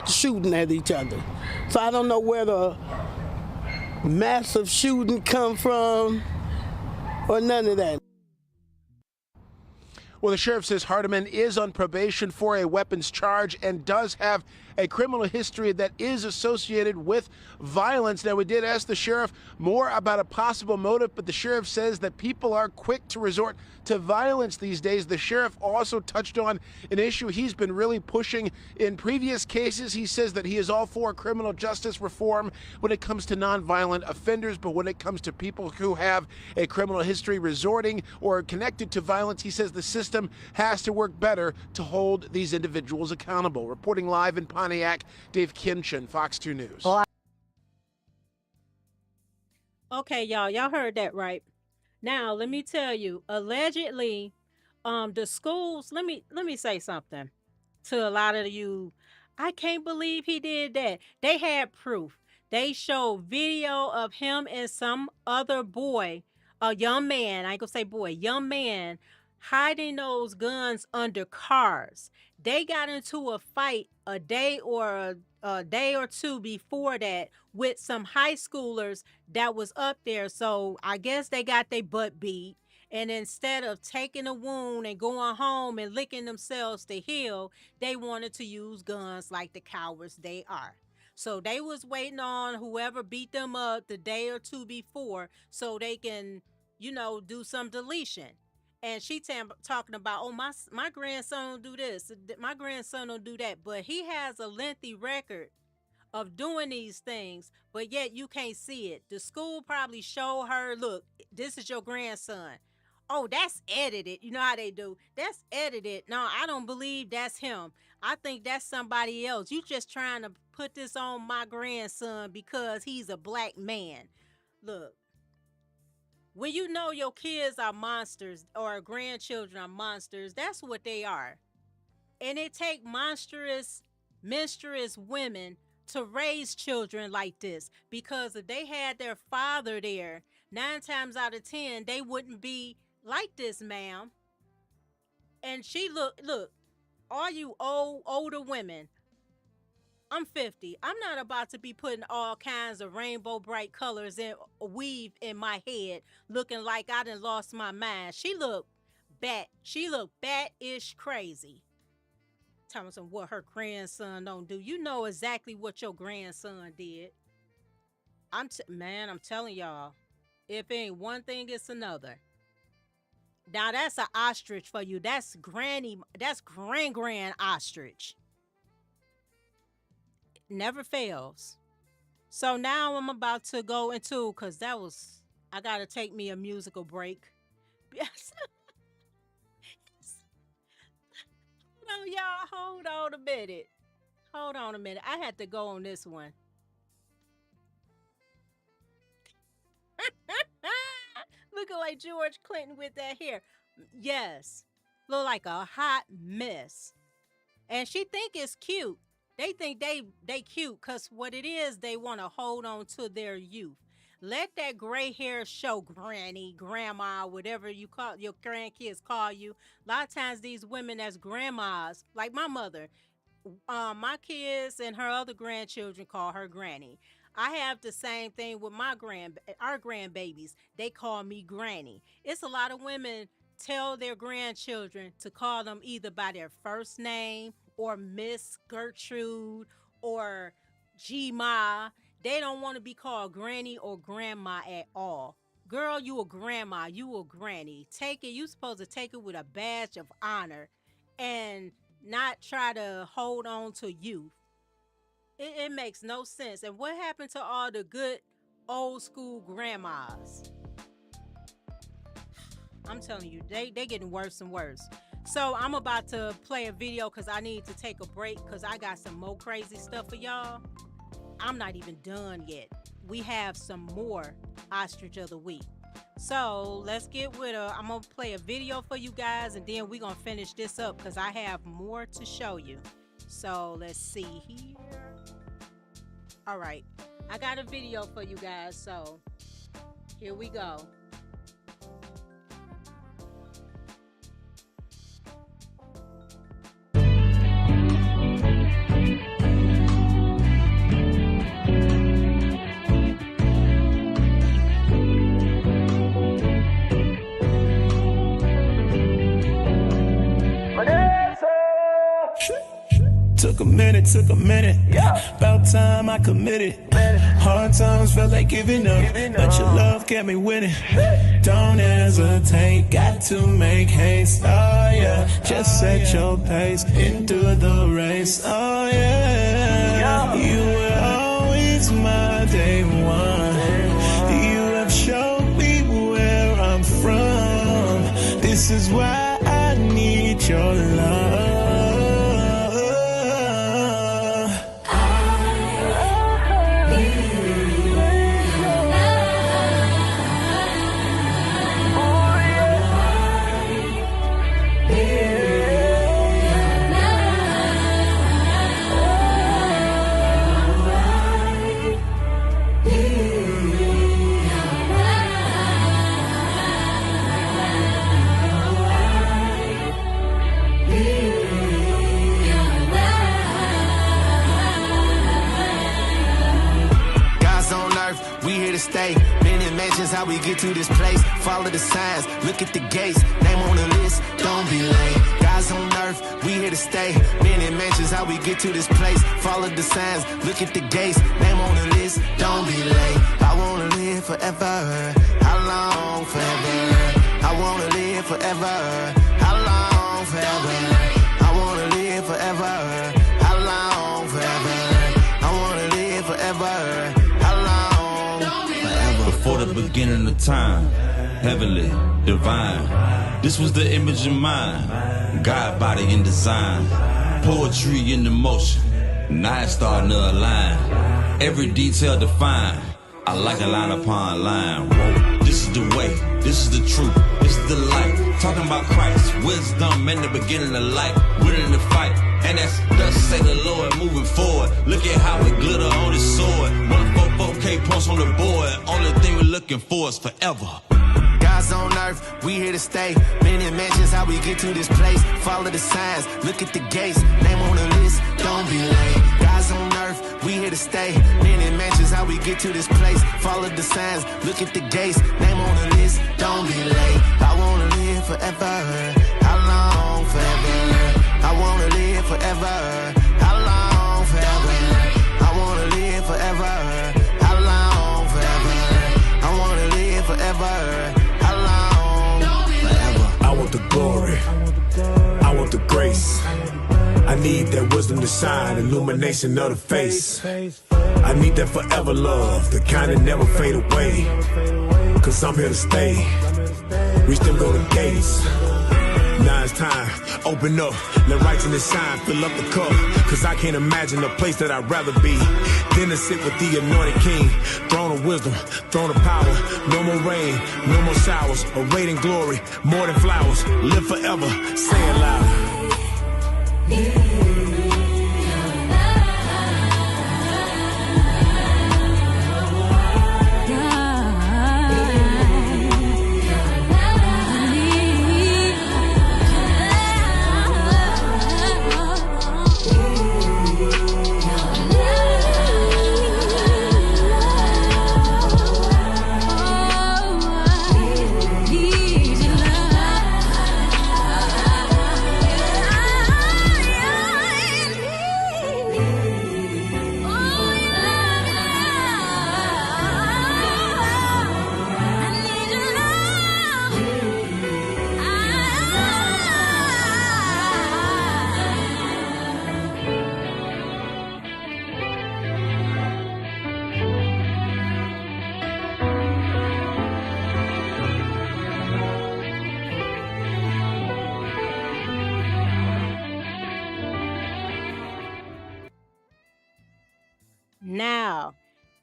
shooting at each other. So I don't know where the massive shooting come from or none of that. Well, the sheriff says Hardiman is on probation for a weapons charge and does have a criminal history that is associated with violence. Now, we did ask the sheriff more about a possible motive, but the sheriff says that people are quick to resort to violence these days. The sheriff also touched on an issue he's been really pushing in previous cases. He says that he is all for criminal justice reform when it comes to nonviolent offenders, but when it comes to people who have a criminal history resorting or connected to violence, he says the system has to work better to hold these individuals accountable. Reporting live in Pontiac, Dave Kinchin, Fox 2 News. Okay, y'all heard that right. Now, let me tell you, allegedly, the schools, let me say something to a lot of you. I can't believe he did that. They had proof. They showed video of him and some other boy, a young man, I ain't gonna say boy, young man, hiding those guns under cars. They got into a fight a day or two before that with some high schoolers that was up there. So I guess they got their butt beat. And instead of taking a wound and going home and licking themselves to heal, they wanted to use guns like the cowards they are. So they was waiting on whoever beat them up the day or two before so they can, do some deletion. And she talking about, oh, my grandson don't do this, my grandson don't do that. But he has a lengthy record of doing these things, but yet you can't see it. The school probably showed her, look, this is your grandson. Oh, that's edited. You know how they do. That's edited. No, I don't believe that's him. I think that's somebody else. You just trying to put this on my grandson because he's a black man. Look, when you know your kids are monsters or grandchildren are monsters, that's what they are. And it take monstrous women to raise children like this, because if they had their father there, 9 times out of 10, they wouldn't be like this, ma'am. And she look, all you older women, I'm 50. I'm not about to be putting all kinds of rainbow bright colors and weave in my head looking like I done lost my mind. She look bat-ish crazy. Telling us what her grandson don't do. You know exactly what your grandson did. I'm telling y'all, if it ain't one thing, it's another. Now that's an ostrich for you. That's grand ostrich. Never fails. So now I'm about to go into, because I gotta take me a musical break. Yes. Hold on, y'all. Hold on a minute. I had to go on this one. Looking like George Clinton with that hair. Yes. Look like a hot mess. And she think it's cute. They think they cute because what it is, they want to hold on to their youth. Let that gray hair show, granny, grandma, whatever you call your grandkids call you. A lot of times these women as grandmas, like my mother, my kids and her other grandchildren call her granny. I have the same thing with our grandbabies. They call me granny. It's a lot of women tell their grandchildren to call them either by their first name or Miss Gertrude or G-Ma. They don't want to be called granny or grandma at all. Girl, you a grandma, you a granny. Take it, you supposed to take it with a badge of honor and not try to hold on to youth. It makes no sense. And what happened to all the good old school grandmas? I'm telling you, they getting worse and worse. So I'm about to play a video because I need to take a break because I got some more crazy stuff for y'all. I'm not even done yet. We have some more Ostrich of the Week. So let's get with I'm going to play a video for you guys and then we're going to finish this up because I have more to show you. So let's see here. All right. I got a video for you guys. So here we go. Took a minute. Yeah. About time I committed. Hard times felt like giving up. But your love kept me winning. Don't hesitate, got to make haste. Oh yeah, just set your pace into the race. Oh yeah, you were always my day one. You have shown me where I'm from. This is why I need your love. how we get to this place. Follow the signs, look at the gates. Name on the list, don't be late. Guys on earth, we here to stay. Many mentions how we get to this place. Follow the signs, look at the gates. Name on the list, don't be late. I wanna live forever. How long forever? I wanna live forever. How long forever? I wanna live forever. How long forever? I wanna live forever. How long forever? Before the beginning of time, heavenly, divine. This was the image of mine. God body in design. Poetry in the motion. Now it's starting to align. Every detail defined. I like a line upon line. Whoa. This is the way, this is the truth, this is the light. Talking about Christ, wisdom in the beginning of light. Winning the fight, and that's thus say the Lord moving forward. Look at how it glitter on his sword. 144K points on the board. Only thing we're looking for is forever. God's on earth, we here to stay. Many mentions how we get to this place. Follow the signs, look at the gates. Name on the list, don't be late. God's on earth, we here to stay. Many mentions how we get to this place. Follow the signs, look at the gates. Name on the list, don't be late. I wanna live forever. How long forever? I wanna live forever. How long forever? I wanna live forever. How long forever? I wanna live forever. I want the glory, I want the grace. I need that wisdom to shine, illumination of the face. I need that forever love, the kind that never fade away. Cause I'm here to stay, reach them golden gates. Now it's time, open up, let righteousness shine, fill up the cup. Cause I can't imagine a place that I'd rather be than to sit with the anointed king. Throne of wisdom, throne of power, no more rain, no more showers. Arrayed in glory, more than flowers. Live forever, say it loud. Now,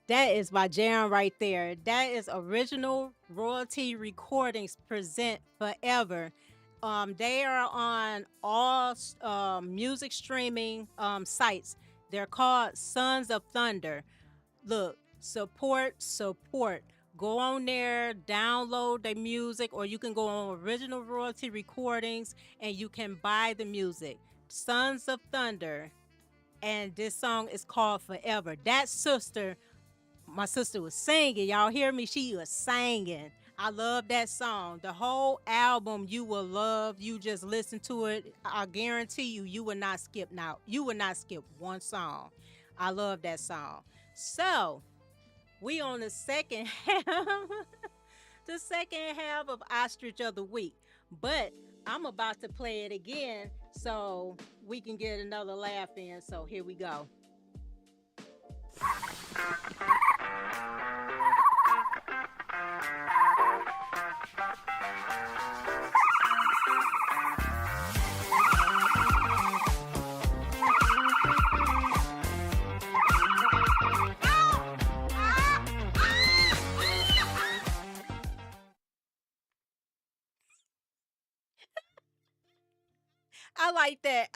that is my jam right there. That is original royalty recordings present forever. They are on all music streaming sites. They're called Sons of Thunder. Look, support. Go on there, download the music, or you can go on original royalty recordings and you can buy the music. Sons of Thunder. And this song is called Forever. That sister, my sister was singing. Y'all hear me? She was singing. I love that song. The whole album you will love. You just listen to it. I guarantee you will not skip now. You will not skip one song. I love that song. So, we on the second half. The second half of Ostrich of the Week. But I'm about to play it again so we can get another laugh in. So here we go.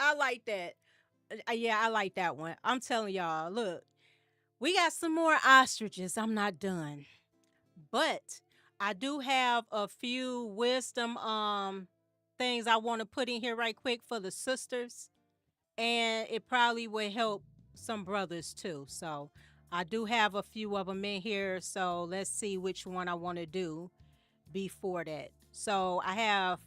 I like that. Yeah, I like that one. I'm telling y'all, look, we got some more ostriches. I'm not done. But I do have a few wisdom things I want to put in here right quick for the sisters. And it probably will help some brothers too. So I do have a few of them in here, so let's see which one I want to do before that. So I have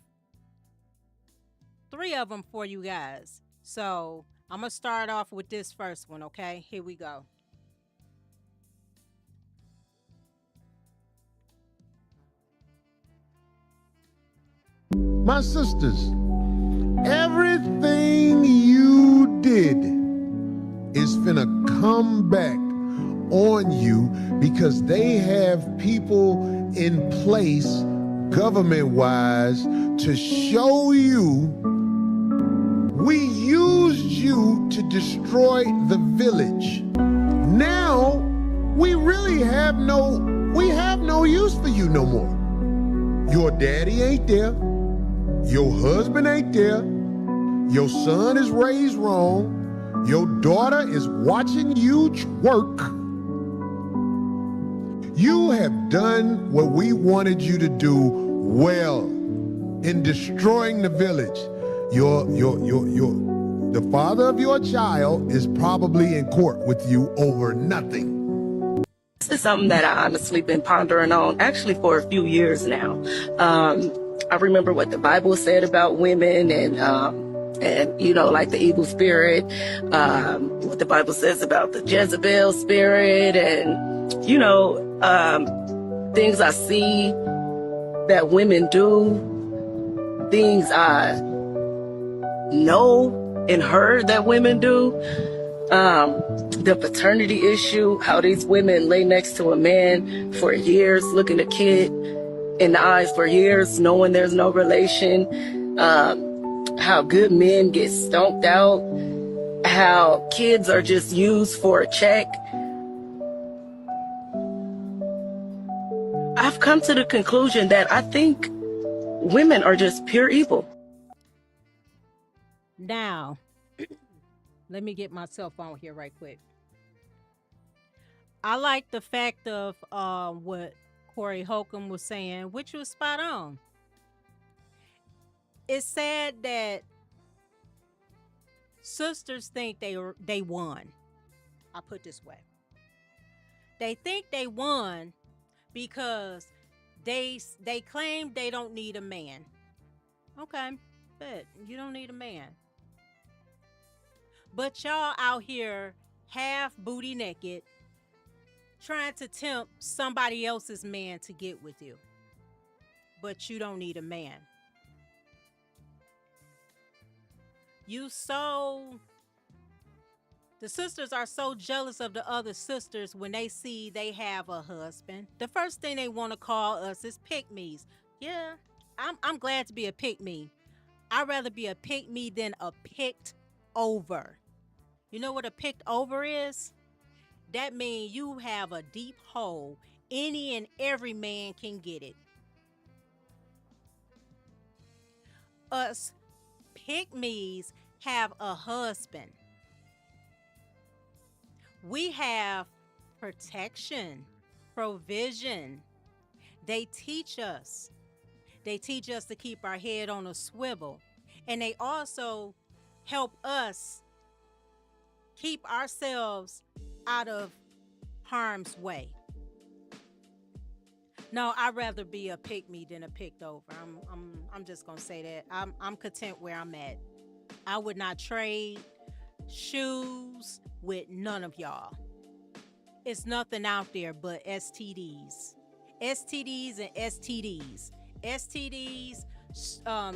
3 of them for you guys. So I'm going to start off with this first one, okay? Here we go. My sisters, everything you did is finna come back on you because they have people in place, government-wise, to show you we used you to destroy the village. Now, we really have no use for you no more. Your daddy ain't there. Your husband ain't there. Your son is raised wrong. Your daughter is watching you twerk. You have done what we wanted you to do well in destroying the village. The father of your child is probably in court with you over nothing. This is something that I honestly been pondering on actually for a few years now. I remember what the Bible said about women and like the evil spirit, what the Bible says about the Jezebel spirit and, things I see that women do, things I know and heard that women do. The paternity issue, how these women lay next to a man for years, looking a kid in the eyes for years, knowing there's no relation, how good men get stomped out, how kids are just used for a check. I've come to the conclusion that I think women are just pure evil. Now, let me get myself on here right quick. I like the fact of what Corey Holcomb was saying, which was spot on. It's sad that sisters think they won. I put it this way. They think they won because they claim they don't need a man. Okay, but you don't need a man. But y'all out here half booty naked trying to tempt somebody else's man to get with you. But you don't need a man. The sisters are so jealous of the other sisters when they see they have a husband. The first thing they want to call us is pick-me's. Yeah, I'm glad to be a pick-me. I'd rather be a pick-me than a picked over. You know what a picked over is? That means you have a deep hole. Any and every man can get it. Us pick-me's have a husband. We have protection, provision. They teach us. They teach us to keep our head on a swivel. And they also help us keep ourselves out of harm's way. No, I'd rather be a pick-me than a picked over. I'm just gonna say that. I'm content where I'm at. I would not trade shoes with none of y'all. It's nothing out there but STDs. STDs and STDs. STDs,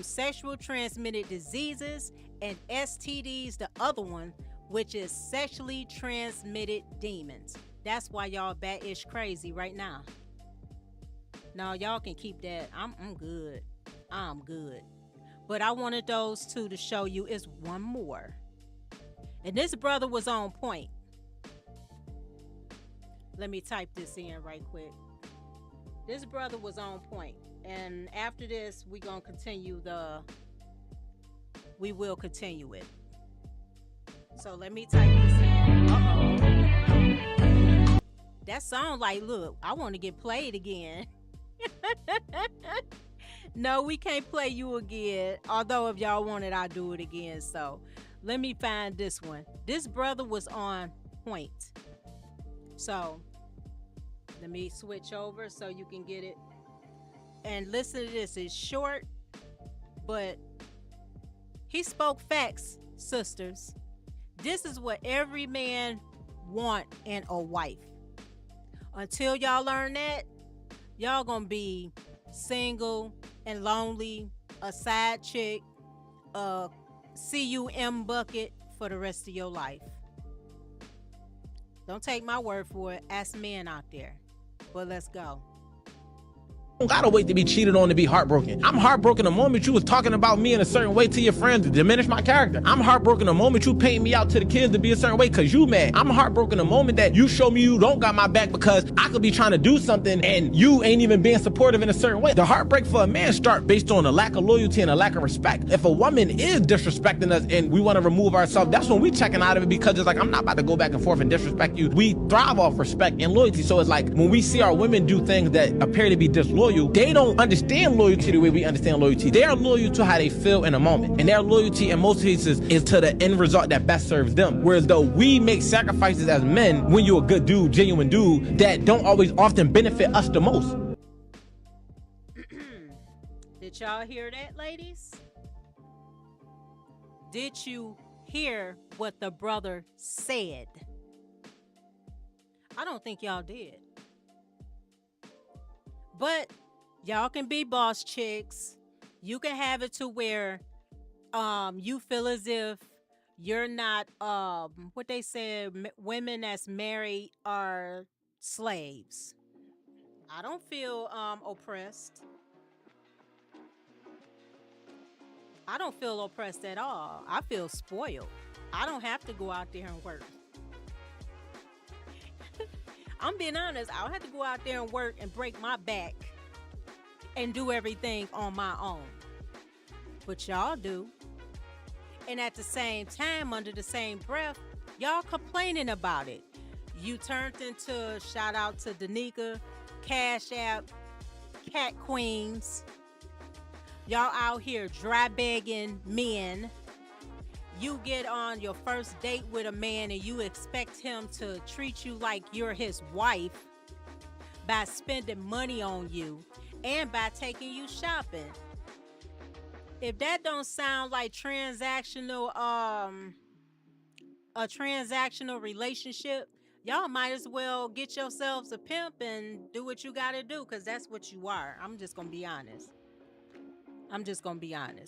sexual transmitted diseases, and STDs, the other one, which is sexually transmitted demons. That's why y'all bat-ish crazy right now. No, y'all can keep that. I'm good. I'm good. But I wanted those two to show you is one more. And this brother was on point. Let me type this in right quick. This brother was on point. And after this, we will continue it. So let me type this in. Uh-oh. That sound like, look, I want to get played again. No, we can't play you again. Although if y'all want it, I'll do it again. So let me find this one. This brother was on point. So let me switch over so you can get it. And listen to this. It's short, but he spoke facts, sisters. This is what every man want in a wife. Until y'all learn that, y'all gonna be single and lonely, a side chick, a cum bucket for the rest of your life. Don't take my word for it. Ask men out there. But let's go. Don't gotta wait to be cheated on to be heartbroken. I'm heartbroken the moment you was talking about me in a certain way to your friends to diminish my character. I'm heartbroken the moment you paint me out to the kids to be a certain way because you mad. I'm heartbroken the moment that you show me you don't got my back because I could be trying to do something and you ain't even being supportive in a certain way. The heartbreak for a man start based on a lack of loyalty and a lack of respect. If a woman is disrespecting us and we want to remove ourselves, that's when we checking out of it because it's like, I'm not about to go back and forth and disrespect you. We thrive off respect and loyalty. So it's like when we see our women do things that appear to be disloyal, they don't understand loyalty the way we understand loyalty. They are loyal to how they feel in a moment. And their loyalty in most cases is to the end result that best serves them. Whereas though we make sacrifices as men when you're a good dude, genuine dude, that don't always often benefit us the most. Did y'all hear that, ladies? Did you hear what the brother said? I don't think y'all did. But y'all can be boss chicks. You can have it to where you feel as if you're not what they say, women that's married are slaves. I don't feel oppressed. I don't feel oppressed at all. I feel spoiled. I don't have to go out there and work. I'm being honest. I don't have to go out there and work and break my back and do everything on my own. But y'all do. And at the same time, under the same breath, y'all complaining about it. You turned into, shout out to Danica, Cash App, Cat Queens. Y'all out here dry begging men. You get on your first date with a man and you expect him to treat you like you're his wife by spending money on you and by taking you shopping. If that don't sound like transactional, a transactional relationship, y'all might as well get yourselves a pimp and do what you gotta do, because that's what you are. I'm just gonna be honest.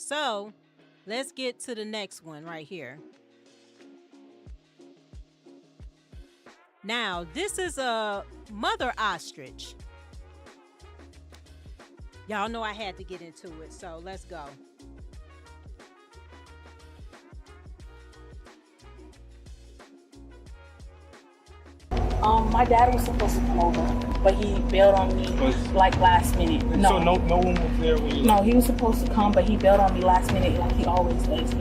So let's get to the next one right here. Now, this is a mother ostrich. Y'all know I had to get into it, so let's go. My dad was supposed to come over, but he bailed on me like last minute. No. So no one was there when you No, he was supposed to come, but he bailed on me last minute like he always does.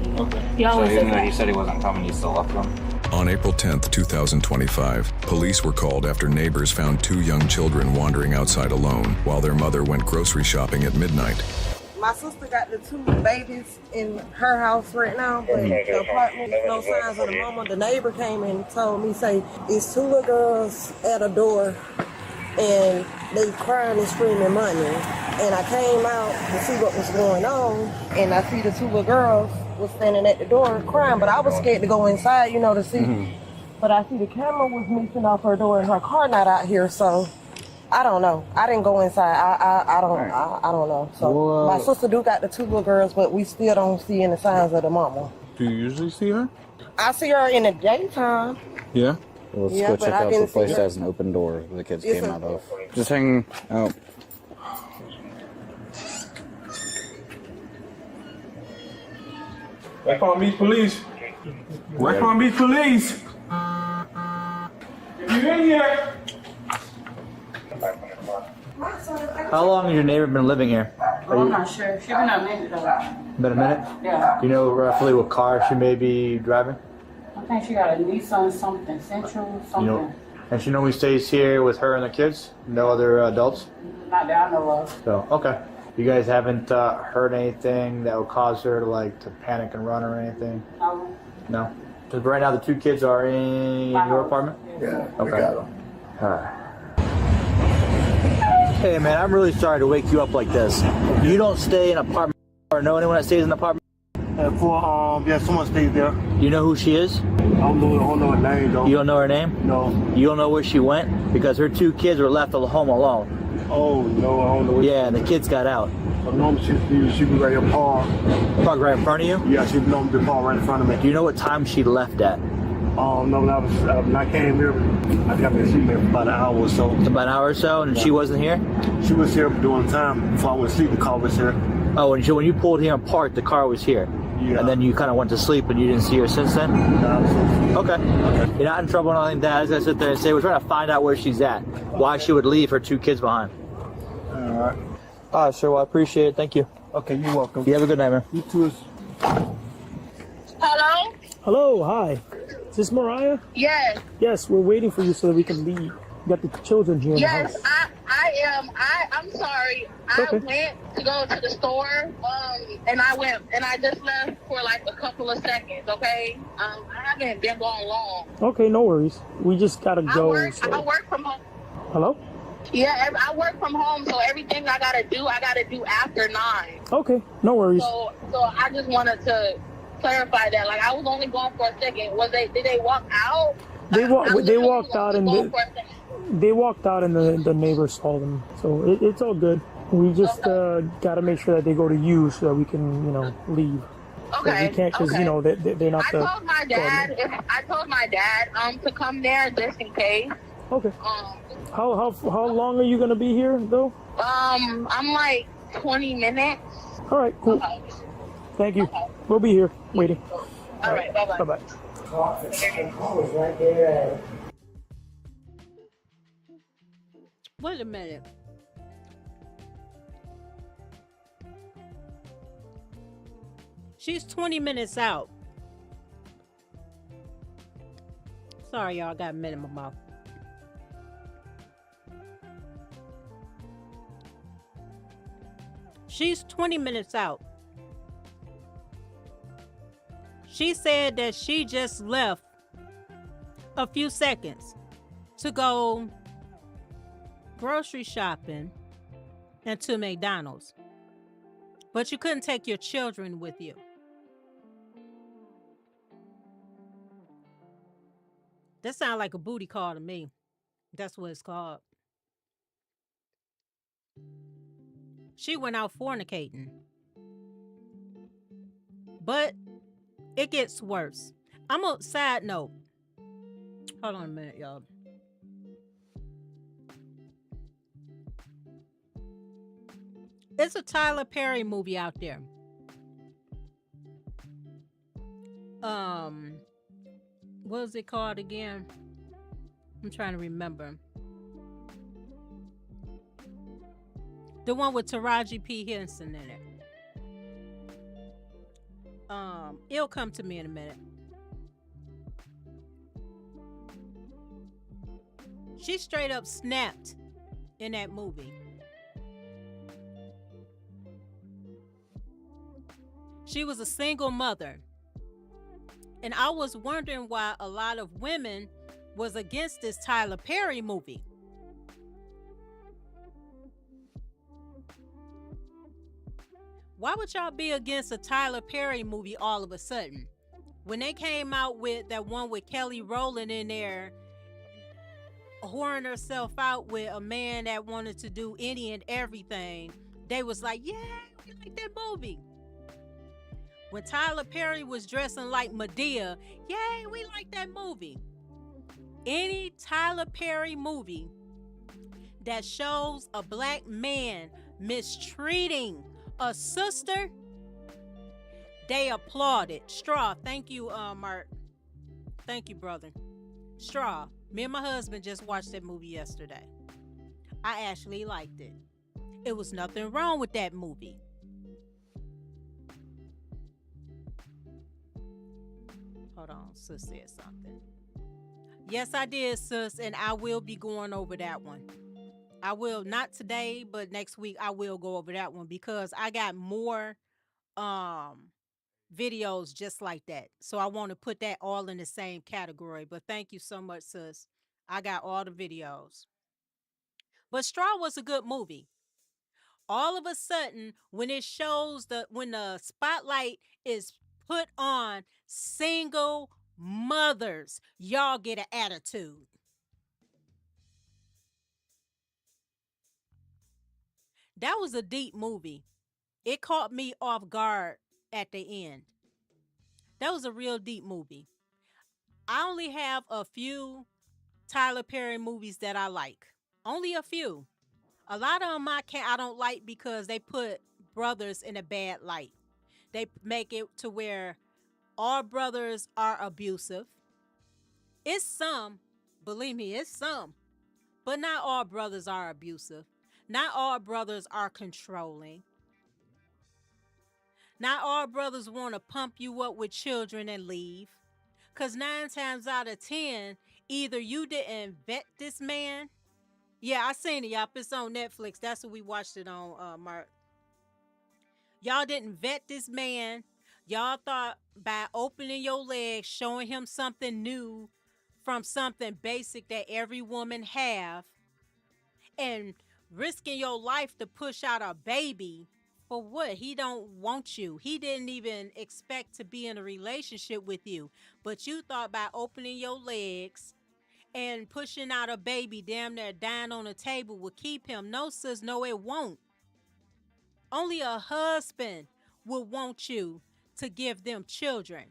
He always So even does though that. he said he wasn't coming, he still left them? On April 10th, 2025, police were called after neighbors found two young children wandering outside alone while their mother went grocery shopping at midnight. My sister got the two babies in her house right now, but the apartment, no signs of the mama. The neighbor came and told me, say, it's two little girls at a door and they crying and screaming money. And I came out to see what was going on, and I see the two little girls was standing at the door crying, but I was scared to go inside, to see. But I see the camera was missing off her door and her car not out here, so I don't know. I didn't go inside. I don't know. So my sister do got the two little girls, but we still don't see any signs of the mama. Do you usually see her? I see her in the daytime. Yeah. Well, let's Yeah, go but check I out didn't the place see that her. has an open door the kids It's came a- out of. Just hang out. West Palm Beach Police. West Palm Beach Police. If you in here. How long has your neighbor been living here? Well, I'm not sure. She been a minute though. Been a minute? Yeah. Do you know roughly what car she may be driving? I think she got a Nissan something, Central something. You know, and she normally stays here with her and the kids? No other adults? Not that I know of. So, okay. You guys haven't heard anything that would cause her to panic and run or anything? No. No? Because right now the two kids are in your apartment? Yeah, Okay. we got them. Hey man, I'm really sorry to wake you up like this. You don't stay in an apartment or know anyone that stays in an apartment? Yeah, someone stays there. You know who she is? I don't know her name though. You don't know her name? No. You don't know where she went? Because her 2 kids were left home alone. Oh no, I don't know. Yeah, and the kids got out. Normally she be right here parked. Parked right in front of you? Yeah, she normally be parked right in front of me. Do you know what time she left at? No, when I came here, I got to see her for about an hour or so. About an hour or so, and she wasn't here? She was here during the time before I went to sleep. The car was here. Oh, and when you pulled here and parked, the car was here? Yeah. And then you kind of went to sleep and you didn't see her since then? No, okay. You're not in trouble or anything like that. As I sit there and say, we're trying to find out where she's at. Why she would leave her 2 kids behind. All right. All right, sir. Well, I appreciate it. Thank you. Okay, you're welcome. You have a good night, man. You too. Hello? Hello, hi. Is this Mariah? Yes. Yes, we're waiting for you so that we can leave. We got the children here in the house. Yes, I am. I'm sorry. I went to go to the store, and I just left for like a couple of seconds, okay? I haven't been gone long. Okay, no worries. We just gotta go. I work from home. Hello? Yeah, I work from home, so everything I gotta do after 9. Okay, no worries. So I just wanted to clarify that. Like, I was only gone for a second. Did they walk out? They walked out and they walked out and the neighbors saw them. So it's all good. We just gotta make sure that they go to you so that we can, leave. Okay. So we can't because they're not. I told my dad to come there just in case. Okay. How long are you gonna be here though? I'm like 20 minutes. All right, cool. Okay. Thank you. We'll be here waiting. All right, bye-bye. Bye-bye. Wait a minute. She's 20 minutes out. Sorry, y'all, I got a minute in my mouth. She's 20 minutes out. She said that she just left a few seconds to go grocery shopping and to McDonald's. But you couldn't take your children with you. That sounds like a booty call to me. That's what it's called. She went out fornicating. But it gets worse. I'm a side note. Hold on a minute, y'all. It's a Tyler Perry movie out there. What was it called again? I'm trying to remember. The one with Taraji P. Henson in it. It'll come to me in a minute. She straight up snapped in that movie. She was a single mother. And I was wondering why a lot of women was against this Tyler Perry movie. Why would y'all be against a Tyler Perry movie all of a sudden? When they came out with that one with Kelly Rowland in there, whoring herself out with a man that wanted to do any and everything, they was like, yeah, we like that movie. When Tyler Perry was dressing like Madea, yay, we like that movie. Any Tyler Perry movie that shows a black man mistreating a sister, they applaud it. Straw, thank you, Mark. Thank you, brother. Straw, me and my husband just watched that movie yesterday. I actually liked it. It was nothing wrong with that movie. Hold on, sis said something. Yes, I did, sis, and I will be going over that one. I will, not today, but next week I will go over that one because I got more videos just like that. So I want to put that all in the same category. But thank you so much, sis. I got all the videos. But Straw was a good movie. All of a sudden, when it shows when the spotlight is put on single mothers, y'all get an attitude. That was a deep movie. It caught me off guard at the end. That was a real deep movie. I only have a few Tyler Perry movies that I like. Only a few. A lot of them I don't like because they put brothers in a bad light. They make it to where all brothers are abusive. It's some, believe me, it's some. But not all brothers are abusive. Not all brothers are controlling. Not all brothers want to pump you up with children and leave. Because 9 times out of 10, either you didn't vet this man. Yeah, I seen it, y'all. It's on Netflix. That's what we watched it on, Mark. Y'all didn't vet this man. Y'all thought by opening your legs, showing him something new from something basic that every woman have, and risking your life to push out a baby for what? He don't want you. He didn't even expect to be in a relationship with you. But you thought by opening your legs and pushing out a baby damn near dying on the table would keep him. No, sis, no, it won't. Only a husband would want you to give them children.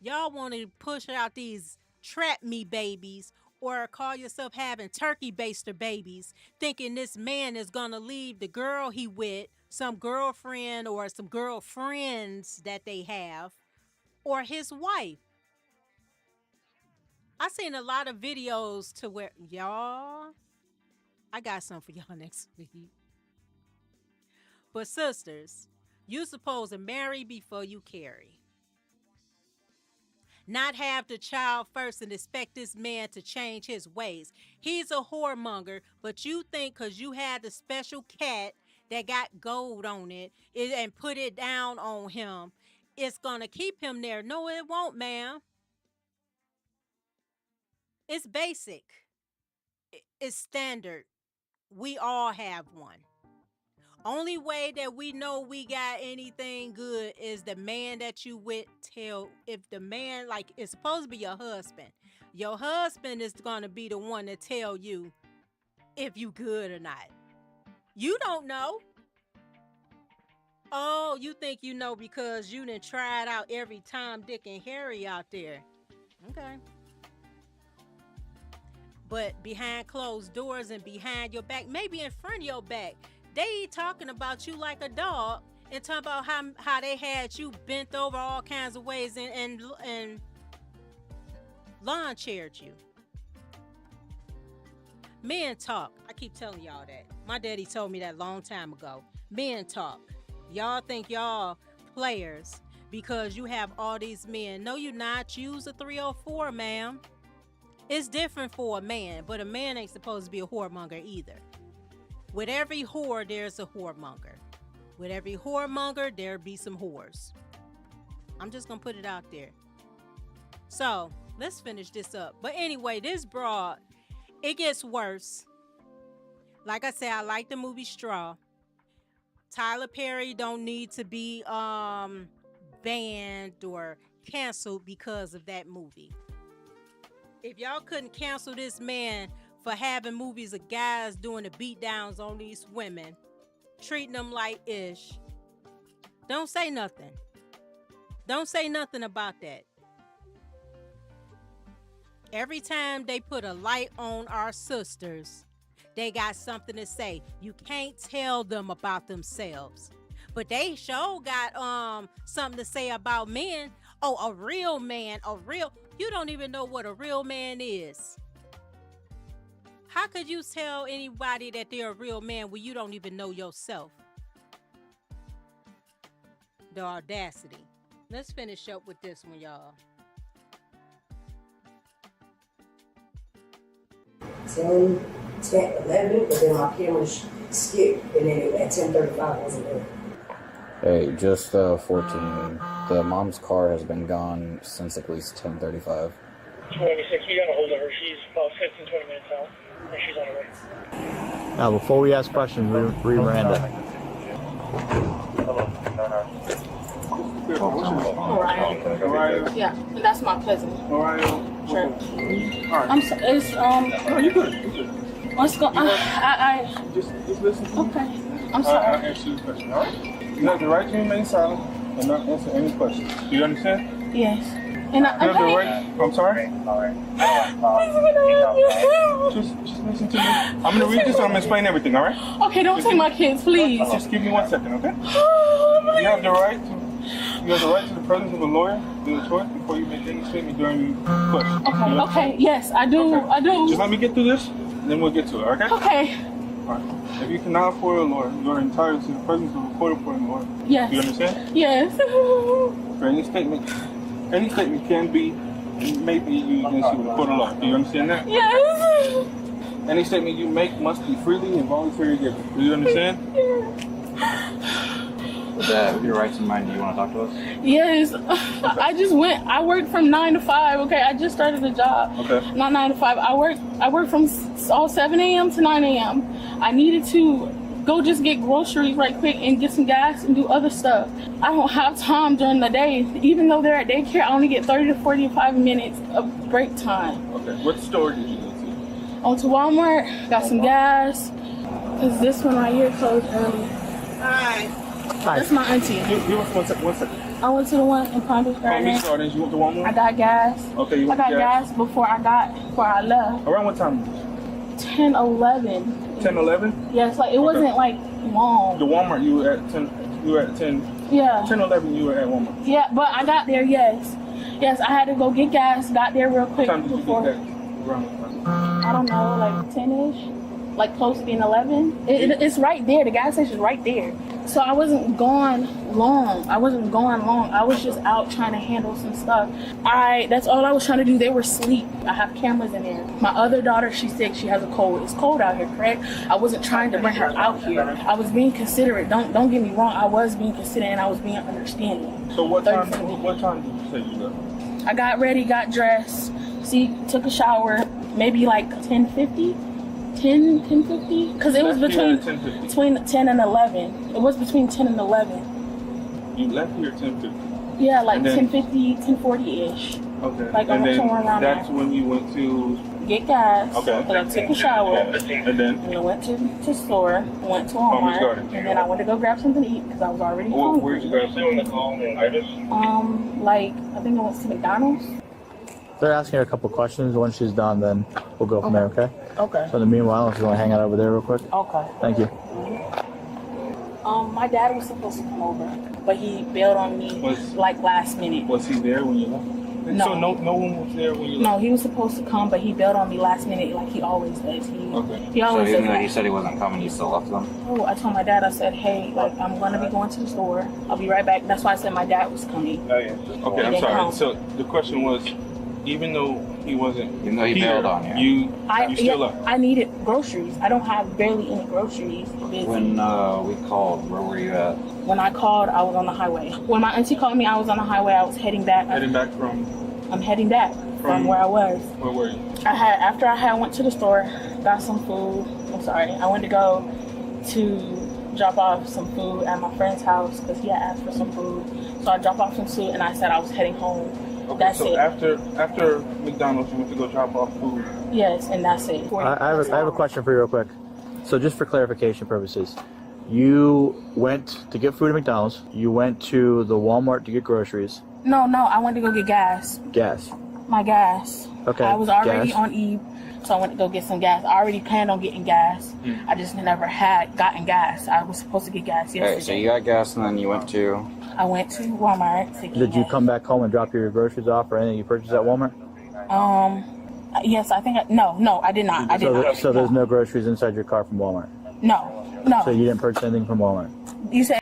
Y'all want to push out these trap me babies or call yourself having turkey baster babies, thinking this man is going to leave the girl he with, some girlfriend or some girlfriends that they have, or his wife. I seen a lot of videos to where, y'all, I got some for y'all next week. But sisters, you supposed to marry before you carry. Not have the child first and expect this man to change his ways. He's a whoremonger, but you think because you had the special cat that got gold on it and put it down on him, it's going to keep him there. No, it won't, ma'am. It's basic. It's standard. We all have one. Only way that we know we got anything good is the man that you with tell. If the man, like, it's supposed to be your husband is going to be the one to tell you if you good or not. You don't know. Oh, you think you know because you done tried out every Tom, Dick, and Harry out there. Okay. But behind closed doors and behind your back, maybe in front of your back, they talking about you like a dog and talking about how they had you bent over all kinds of ways and lawn chaired you. Men talk. I keep telling y'all that. My daddy told me that a long time ago. Men talk. Y'all think y'all players because you have all these men. No, you not. Use a 304, ma'am. It's different for a man, but a man ain't supposed to be a whoremonger either. With every whore, there's a whoremonger. With every whoremonger, there be some whores. I'm just going to put it out there. So, let's finish this up. But anyway, this broad, it gets worse. Like I said, I like the movie Straw. Tyler Perry don't need to be banned or canceled because of that movie. If y'all couldn't cancel this man for having movies of guys doing the beatdowns on these women, treating them like ish, don't say nothing. Don't say nothing about that. Every time they put a light on our sisters, they got something to say. You can't tell them about themselves. But they sure got something to say about men. Oh, a real man, you don't even know what a real man is. How could you tell anybody that they're a real man when you don't even know yourself? The audacity. Let's finish up with this one, y'all. 10, 11, but then my camera skipped, and then at 10:35 wasn't there. Hey, just 14. The mom's car has been gone since at least 10:35. 26, we got a hold of her. She's about 15, 20 minutes out, and she's on the way. Now, before we ask questions, read Miranda. Orion. Yeah, that's my cousin. Orion. Sure. Alright. I'm sorry. It's No, you good. You good. What's going? Just listen. To me. Okay. I'm sorry. I'll answer your question. All right. You have the right to remain silent and not answer any questions. Do you understand? Yes. And You have the right. I'm sorry. Just listen to me. I'm gonna read this and I'm gonna explain everything. All right? Okay, don't take my kids, please. Just give me 1 second, okay? You have the right to. You have the right to the presence of a lawyer, do the choice before you make any statement during the question. Okay. Okay. Yes, I do. Okay. I do. Just let me get through this, and then we'll get to it. Okay? Okay. All right. If you cannot afford a lawyer, you are entitled to the presence of a court-appointed lawyer. Yes. You understand? Yes. For any statement can be, may be used against you with a court of law. Do you understand that? Yes. Any statement you make must be freely and voluntarily given. Do you understand? With that, with your rights in mind, do you want to talk to us? Yes. I just went. I worked from 9 to 5. Okay, I just started the job. Okay. Not 9 to 5. I worked from 7 a.m. to 9 a.m. I needed to go just get groceries right quick and get some gas and do other stuff. I don't have time during the day. Even though they're at daycare, I only get 30 to 45 minutes of break time. Okay. What store did you go to? I went to Walmart, got some gas. Cause this one right here closed early. Hi. That's my auntie. Give us 1 second. I went to the one in Palm Beach Gardens. You went to Walmart? I got gas. Okay, you I went got to gas? gas before I left. Around what time? 10, 11. 10, 11? Yes, like it wasn't like long. The Walmart, you were at 10. You were at 10. Yeah. 10, 11, you were at Walmart. Yeah, but I got there, yes. Yes, I had to go get gas, got there real quick What time did you before. get that? Around what time? I don't know, like 10-ish. Like close to being 11. It's right there. The gas station's right there. So I wasn't gone long. I was just out trying to handle some stuff. That's all I was trying to do. They were asleep. I have cameras in there. My other daughter, she's sick. She has a cold. It's cold out here, correct? I wasn't trying to bring her out here. I was being considerate. Don't get me wrong. I was being considerate and I was being understanding. So what time did you say you left? I got ready, got dressed, took a shower, maybe like 10:50. 10:50? Because it was between 10 and 11. It was between 10 and 11. You left here at 10:50? Yeah, like 10:50, 10:40-ish. Okay. Like and then somewhere around that's there. when you went to Get gas. Okay. Then I took a shower. And then? And I went to the store, went to Palm Beach Walmart, Gardens. and then I went to go grab something to eat because I was already hungry. Where'd you grab something? Like, I think I went to McDonald's. They're asking her a couple questions. Once she's done, then we'll go from there, okay? Okay. So in the meanwhile, if you want to hang out over there real quick. Okay. Thank you. My dad was supposed to come over, but he bailed on me like last minute. Was he there when you left? No. So no one was there when you left? No, he was supposed to come, but he bailed on me last minute like he always does. He always So even does though that. he said he wasn't coming, you still left them? Oh, I told my dad, I said, hey, like, I'm going to be going to the store. I'll be right back. That's why I said my dad was coming. Oh, yeah. Okay, I'm sorry. So the question was, even though he wasn't Even though he bailed on you. You still left? I needed groceries. I don't have barely any groceries. Busy. When we called, where were you at? When I called, I was on the highway. When my auntie called me, I was on the highway. I was heading back. Heading back from? I'm heading back from where I was. Where were you? After I went to the store, got some food. I'm sorry. I went to go to drop off some food at my friend's house because he had asked for some food. So I dropped off some food and I said I was heading home. Okay, That's so it. after McDonald's, you went to go drop off food. Yes, and that's it. I have a question for you real quick. So just for clarification purposes, you went to get food at McDonald's. You went to the Walmart to get groceries. No, I went to go get gas. Gas. My gas. Okay. I was already gas. on E, so I went to go get some gas. I already planned on getting gas. I just never had gotten gas. I was supposed to get gas yesterday. Okay, so you got gas and then you went to? I went to Walmart to get Did you gas. come back home and drop your groceries off or anything you purchased at Walmart? Yes, I think. No, I did not. I did not. So there's no groceries inside your car from Walmart? No. So you didn't purchase anything from Walmart? You said.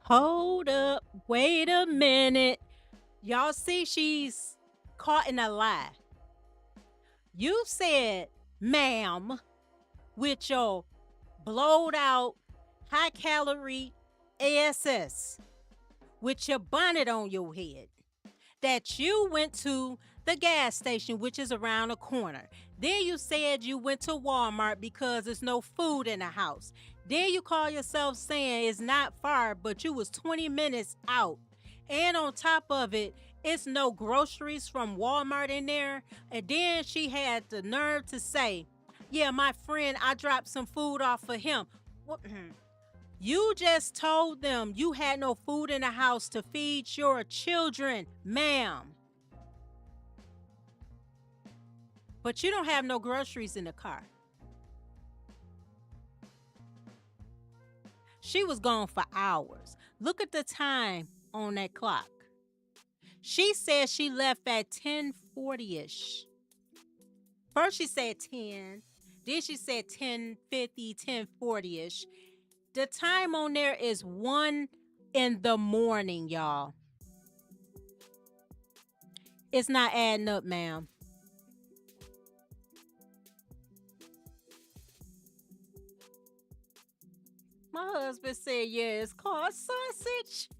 Hold up. Wait a minute. Y'all see she's caught in a lie. You said, ma'am, with your blowed out, high calorie ASS, with your bonnet on your head, that you went to the gas station, which is around the corner. Then you said you went to Walmart because there's no food in the house. Then you call yourself saying it's not far, but you was 20 minutes out. And on top of it, it's no groceries from Walmart in there. And then she had the nerve to say, yeah, my friend, I dropped some food off for him. What? You just told them you had no food in the house to feed your children, ma'am. But you don't have no groceries in the car. She was gone for hours. Look at the time on that clock. She said she left at 10:40-ish. First she said 10, then she said 10:50, 10:40-ish. The time on there is 1 in the morning, y'all. It's not adding up, ma'am. My husband said, yeah, it's called sausage.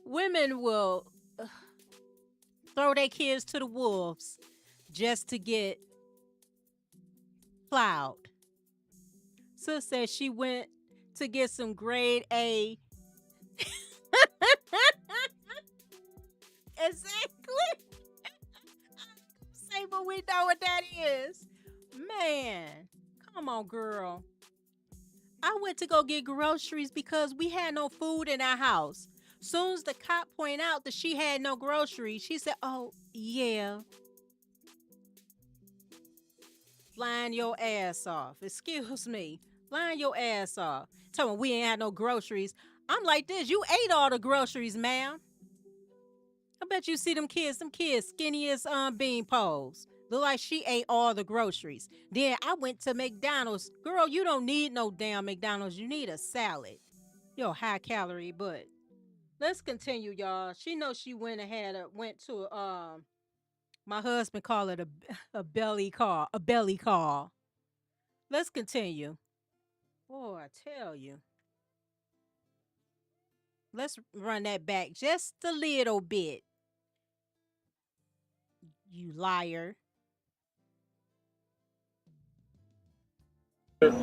Women will throw their kids to the wolves just to get plowed. Sis said she went to get some grade A. Exactly. Say, but we know what that is. Man, come on, girl. I went to go get groceries because we had no food in our house. Soon as the cop pointed out that she had no groceries, she said, oh, yeah. Flying your ass off. Excuse me. Flying your ass off. Tell me we ain't had no groceries. I'm like this. You ate all the groceries, ma'am. I bet you see them kids skinny as bean poles. Look like she ate all the groceries. Then I went to McDonald's. Girl, you don't need no damn McDonald's. You need a salad. You're high calorie, but let's continue, y'all. She knows she went to my husband called it a belly call. A belly call. Let's continue. Boy, I tell you. Let's run that back just a little bit. You liar.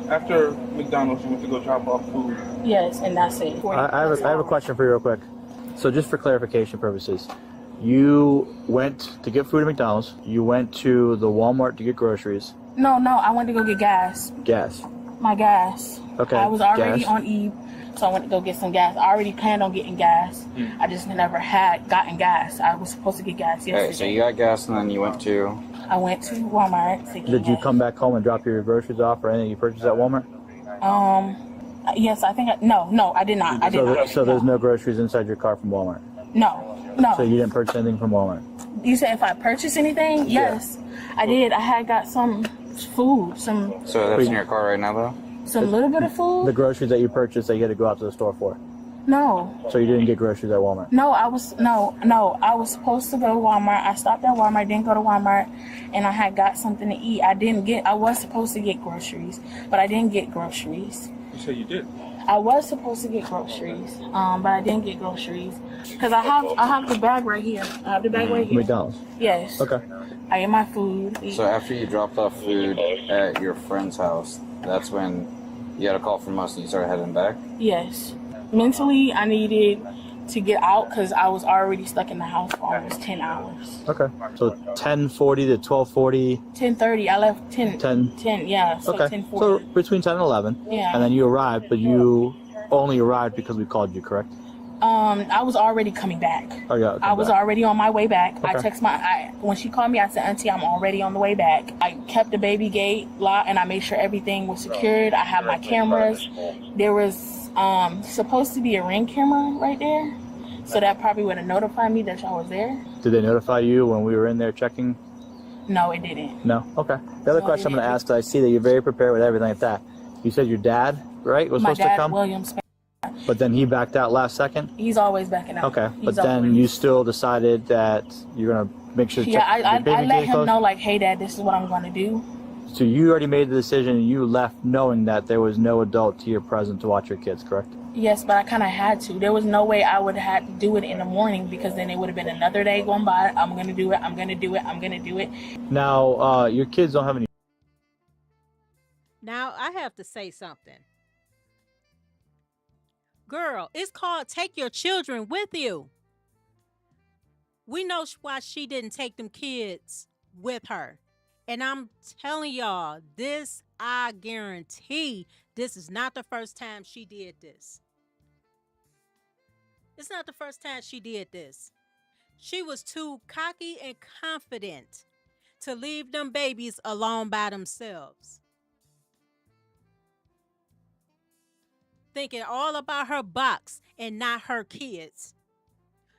After McDonald's, you went to go drop off food. Yes, and that's it. I have a question for you real quick. So just for clarification purposes, you went to get food at McDonald's. You went to the Walmart to get groceries. No, I went to go get gas. Gas. My gas. Okay. I was already gas. on Eve, so I went to go get some gas. I already planned on getting gas. I just never had gotten gas. I was supposed to get gas yesterday. Okay, so you got gas and then you went to... I went to Walmart to get Did you gas. come back home and drop your groceries off or anything you purchased at Walmart? Yes, I think No, I did not. I did not. So there's no groceries inside your car from Walmart? No. So you didn't purchase anything from Walmart? You said if I purchased anything? Yes, I did. I had got some food, So that's in your car right now, though? some little bit of food. The groceries that you purchased that you had to go out to the store for? No. So you didn't get groceries at Walmart? No, I was supposed to go to Walmart. I stopped at Walmart, didn't go to Walmart, and I had got something to eat. I was supposed to get groceries, but I didn't get groceries. You said you did. I was supposed to get groceries, but I didn't get groceries because I have the bag right here. I have the bag right here. McDonald's? Yes. Okay. I ate my food. So after you dropped off food at your friend's house, that's when you got a call from us and you started heading back? Yes. Mentally, I needed to get out because I was already stuck in the house for almost 10 hours. Okay. So 10:40 to 12:40. 10:30. I left 10, yeah. So Okay. 10:40. So between 10 and 11. Yeah. And then you arrived, but you only arrived because we called you, correct? I was already coming back. Oh yeah. I was already on my way back. Okay. I text when she called me, I said, Auntie, I'm already on the way back. I kept the baby gate locked and I made sure everything was secured. I have my cameras. There was supposed to be a Ring camera right there. So that probably would have notified me that y'all was there. Did they notify you when we were in there checking? No, it didn't. No? Okay. The other question I'm going to ask, I see that you're very prepared with everything like that. You said your dad, right, was My supposed to dad, come? William, But then he backed out last second? he's always backing out. Okay. He's But then always- you still decided that you're going to make sure to Yeah, check I the baby let gate him closed? know, like, hey, Dad, this is what I'm going to do. So you already made the decision and you left knowing that there was no adult here present to watch your kids, correct? Yes, but I kind of had to. There was no way I would have to do it in the morning because then it would have been another day going by. I'm going to do it. I'm going to do it. I'm going to do it. Now, your kids don't have any... Now, I have to say something. Girl, it's called take your children with you. We know why she didn't take them kids with her. And I'm telling y'all, this, I guarantee, this is not the first time she did this. It's not the first time she did this. She was too cocky and confident to leave them babies alone by themselves. Thinking all about her box and not her kids.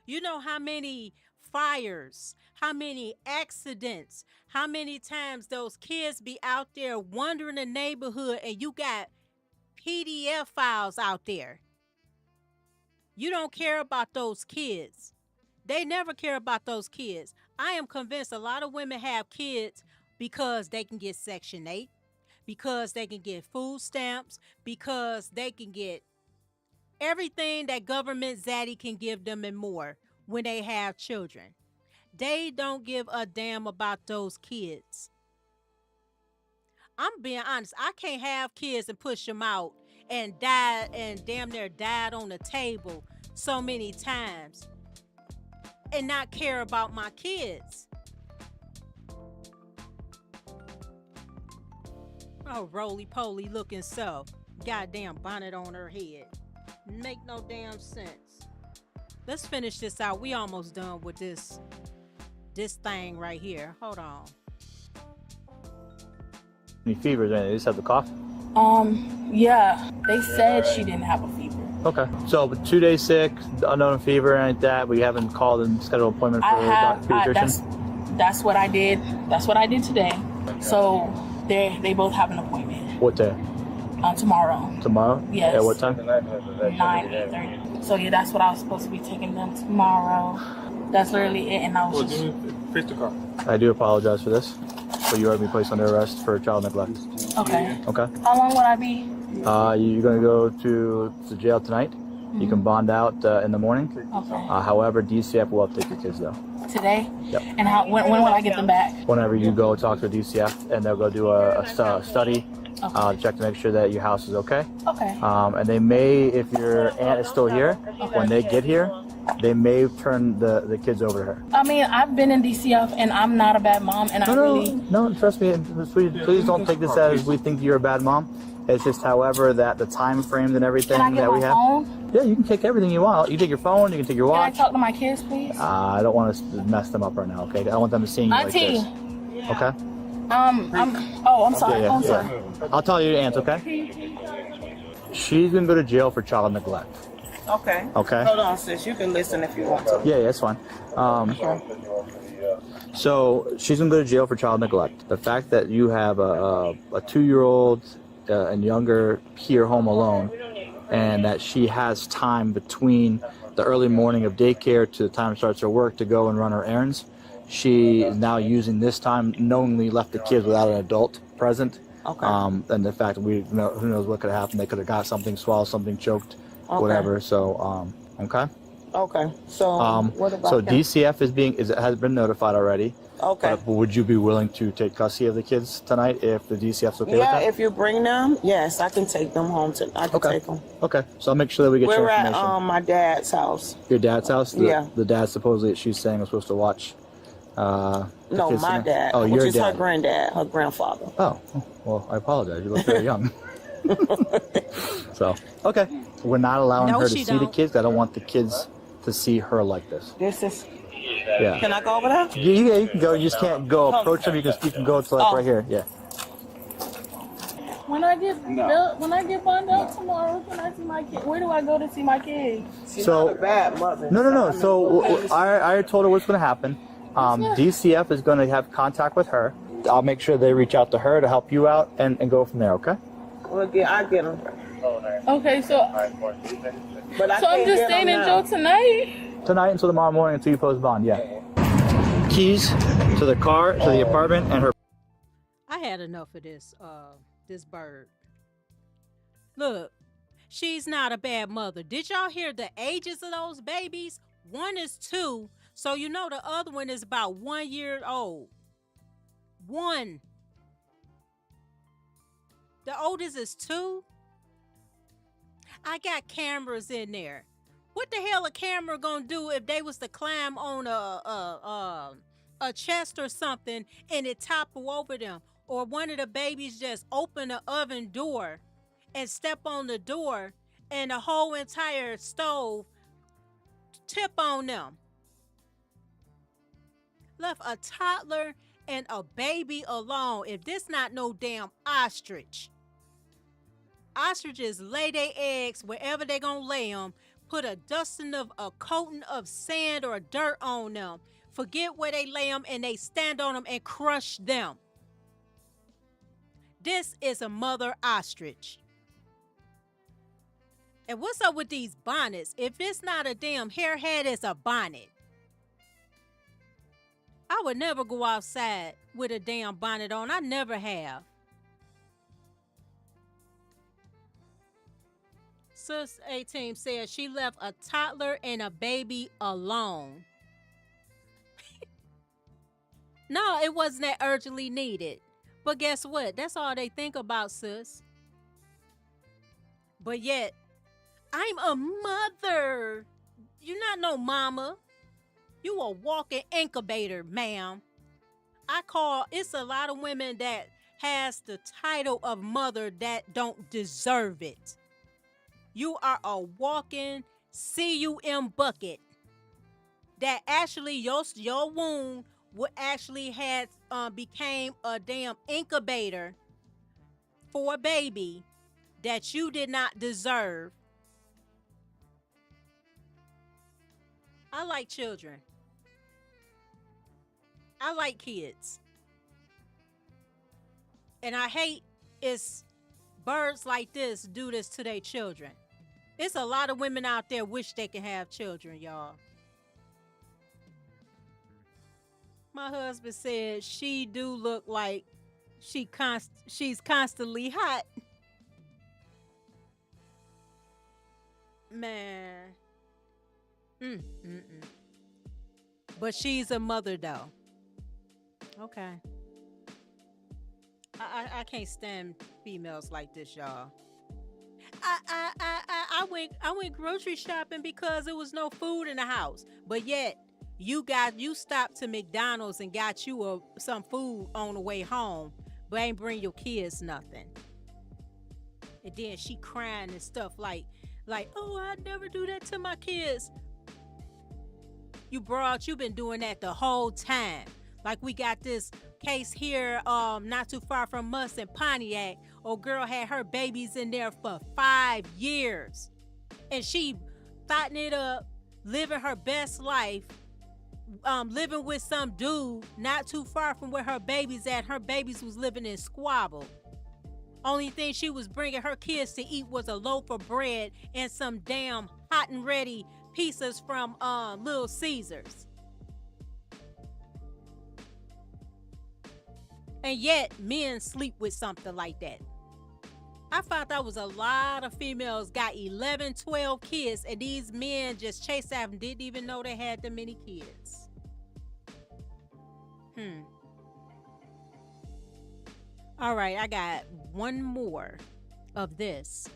You know how many fires, how many accidents, how many times those kids be out there wandering the neighborhood and you got PDF files out there. You don't care about those kids. They never care about those kids. I am convinced a lot of women have kids because they can get Section 8, because they can get food stamps, because they can get everything that government zaddy can give them and more when they have children. They don't give a damn about those kids. I'm being honest. I can't have kids and push them out and die and damn near died on the table so many times and not care about my kids. Oh, roly-poly looking self. Goddamn bonnet on her head. Make no damn sense. Let's finish this out. We almost done with this thing right here. Hold on. Any fevers or anything? They just have the cough? Yeah. They said she didn't have a fever. Okay. So 2 days sick, unknown fever, and like that, but you haven't called and scheduled an appointment for a pediatrician? That's what I did. That's what I did today. So they both have an appointment. What day? Tomorrow. Tomorrow? Yes. At what time? 8:30. So yeah, that's what I was supposed to be taking them tomorrow. That's literally it, and I was just... Fix the car. I do apologize for this, but you are being placed under arrest for child neglect. Okay. Okay. How long would I be? You're going to go to the jail tonight. Mm-hmm. You can bond out in the morning. Okay. However, DCF will take your kids though. Today? Yep. And when will I get them back? Whenever you go talk to DCF, and they'll go do a study. Okay. Check to make sure that your house is okay. Okay. And they may, if your aunt is still here, when they get here, they may turn the kids over to her. I mean, I've been in DCF and I'm not a bad mom, and No, trust me, please don't take this as we think you're a bad mom. It's just, however, that the time frames and everything that we have. Phone? Yeah, you can take everything you want. You can take your phone, you can take your watch. Can I talk to my kids, please? I don't want to mess them up right now, okay? I don't want them to see you like this. Okay? I'm sorry. Yeah. Sorry. I'll tell you your aunt, okay? She's gonna go to jail for child neglect. Okay. Okay. Hold on, sis. You can listen if you want to. Yeah, that's fine. So she's gonna go to jail for child neglect. The fact that you have a 2-year-old and younger here home alone, and that she has time between the early morning of daycare to the time it starts her work to go and run her errands. She is now using this time, knowingly left the kids without an adult present. Okay. And the fact that who knows what could have happened. They could have got something, swallowed something, choked, whatever. So, okay. Okay. So, what about so him? DCF has been notified already. Okay. But would you be willing to take custody of the kids tonight if the DCF's okay with Yeah, that? if you bring them, yes, I can take them home. I can take them. Okay. So I'll make sure that we get your We're information. at my dad's house. Your dad's house? Yeah. The dad supposedly that she's saying was supposed to watch. No, kids my tonight. dad, Oh, which your is dad. her granddad, her grandfather. Oh, well, I apologize. You look very young. So, okay. We're not allowing her to see the kids. I don't want the kids to see her like this. This is... Yeah. Can I go over there? Yeah, you can go. You just can't go approach them. You can go to right here. Yeah. When I get bonded out tomorrow, can I see my kid? Where do I go to see my kids? She's not a bad mother. No. So I told her what's going to happen. DCF is going to have contact with her. I'll make sure they reach out to her to help you out and go from there. Okay. Well, I get them. Okay, so I'm just staying in jail tonight. Tonight until tomorrow morning until you post bond. Yeah. Keys to the car, to the apartment, and her. I had had enough of this bird. Look, she's not a bad mother. Did y'all hear the ages of those babies? One is 2, so you know the other one is about 1 year old. 1. The oldest is 2. I got cameras in there. What the hell a camera gonna do if they was to climb on a chest or something and it topple over them? Or one of the babies just open the oven door and step on the door and the whole entire stove tip on them. Left a toddler and a baby alone. If this not no damn ostrich. Ostriches lay their eggs wherever they gonna lay them. Put a coating of sand or dirt on them. Forget where they lay them and they stand on them and crush them. This is a mother ostrich. And what's up with these bonnets? If it's not a damn hair hat, it's a bonnet. I would never go outside with a damn bonnet on. I never have. Sis 18 says she left a toddler and a baby alone. No, it wasn't that urgently needed. But guess what? That's all they think about, sis. But yet, I'm a mother. You're not no mama. You a walking incubator, ma'am. It's a lot of women that has the title of mother that don't deserve it. You are a walking CUM bucket that actually your womb would actually became a damn incubator for a baby that you did not deserve. I like children. I like kids. And I hate it's birds like this do this to their children. It's a lot of women out there wish they can have children, y'all. My husband said she do look like she's constantly hot. Man. But she's a mother though. Okay. I can't stand females like this, y'all. I went grocery shopping because there was no food in the house. But yet you stopped to McDonald's and got you some food on the way home, but ain't bring your kids nothing. And then she crying and stuff like, oh, I'd never do that to my kids. You been doing that the whole time. Like we got this case here, not too far from us in Pontiac. Old girl had her babies in there for 5 years. And she fighting it up, living her best life, living with some dude not too far from where her babies at. Her babies was living in squabble. Only thing she was bringing her kids to eat was a loaf of bread and some damn hot and ready pizzas from Little Caesars. And yet men sleep with something like that. I thought that was a lot of females got 11, 12 kids, and these men just chased after them, didn't even know they had that many kids. All right, I got one more of this.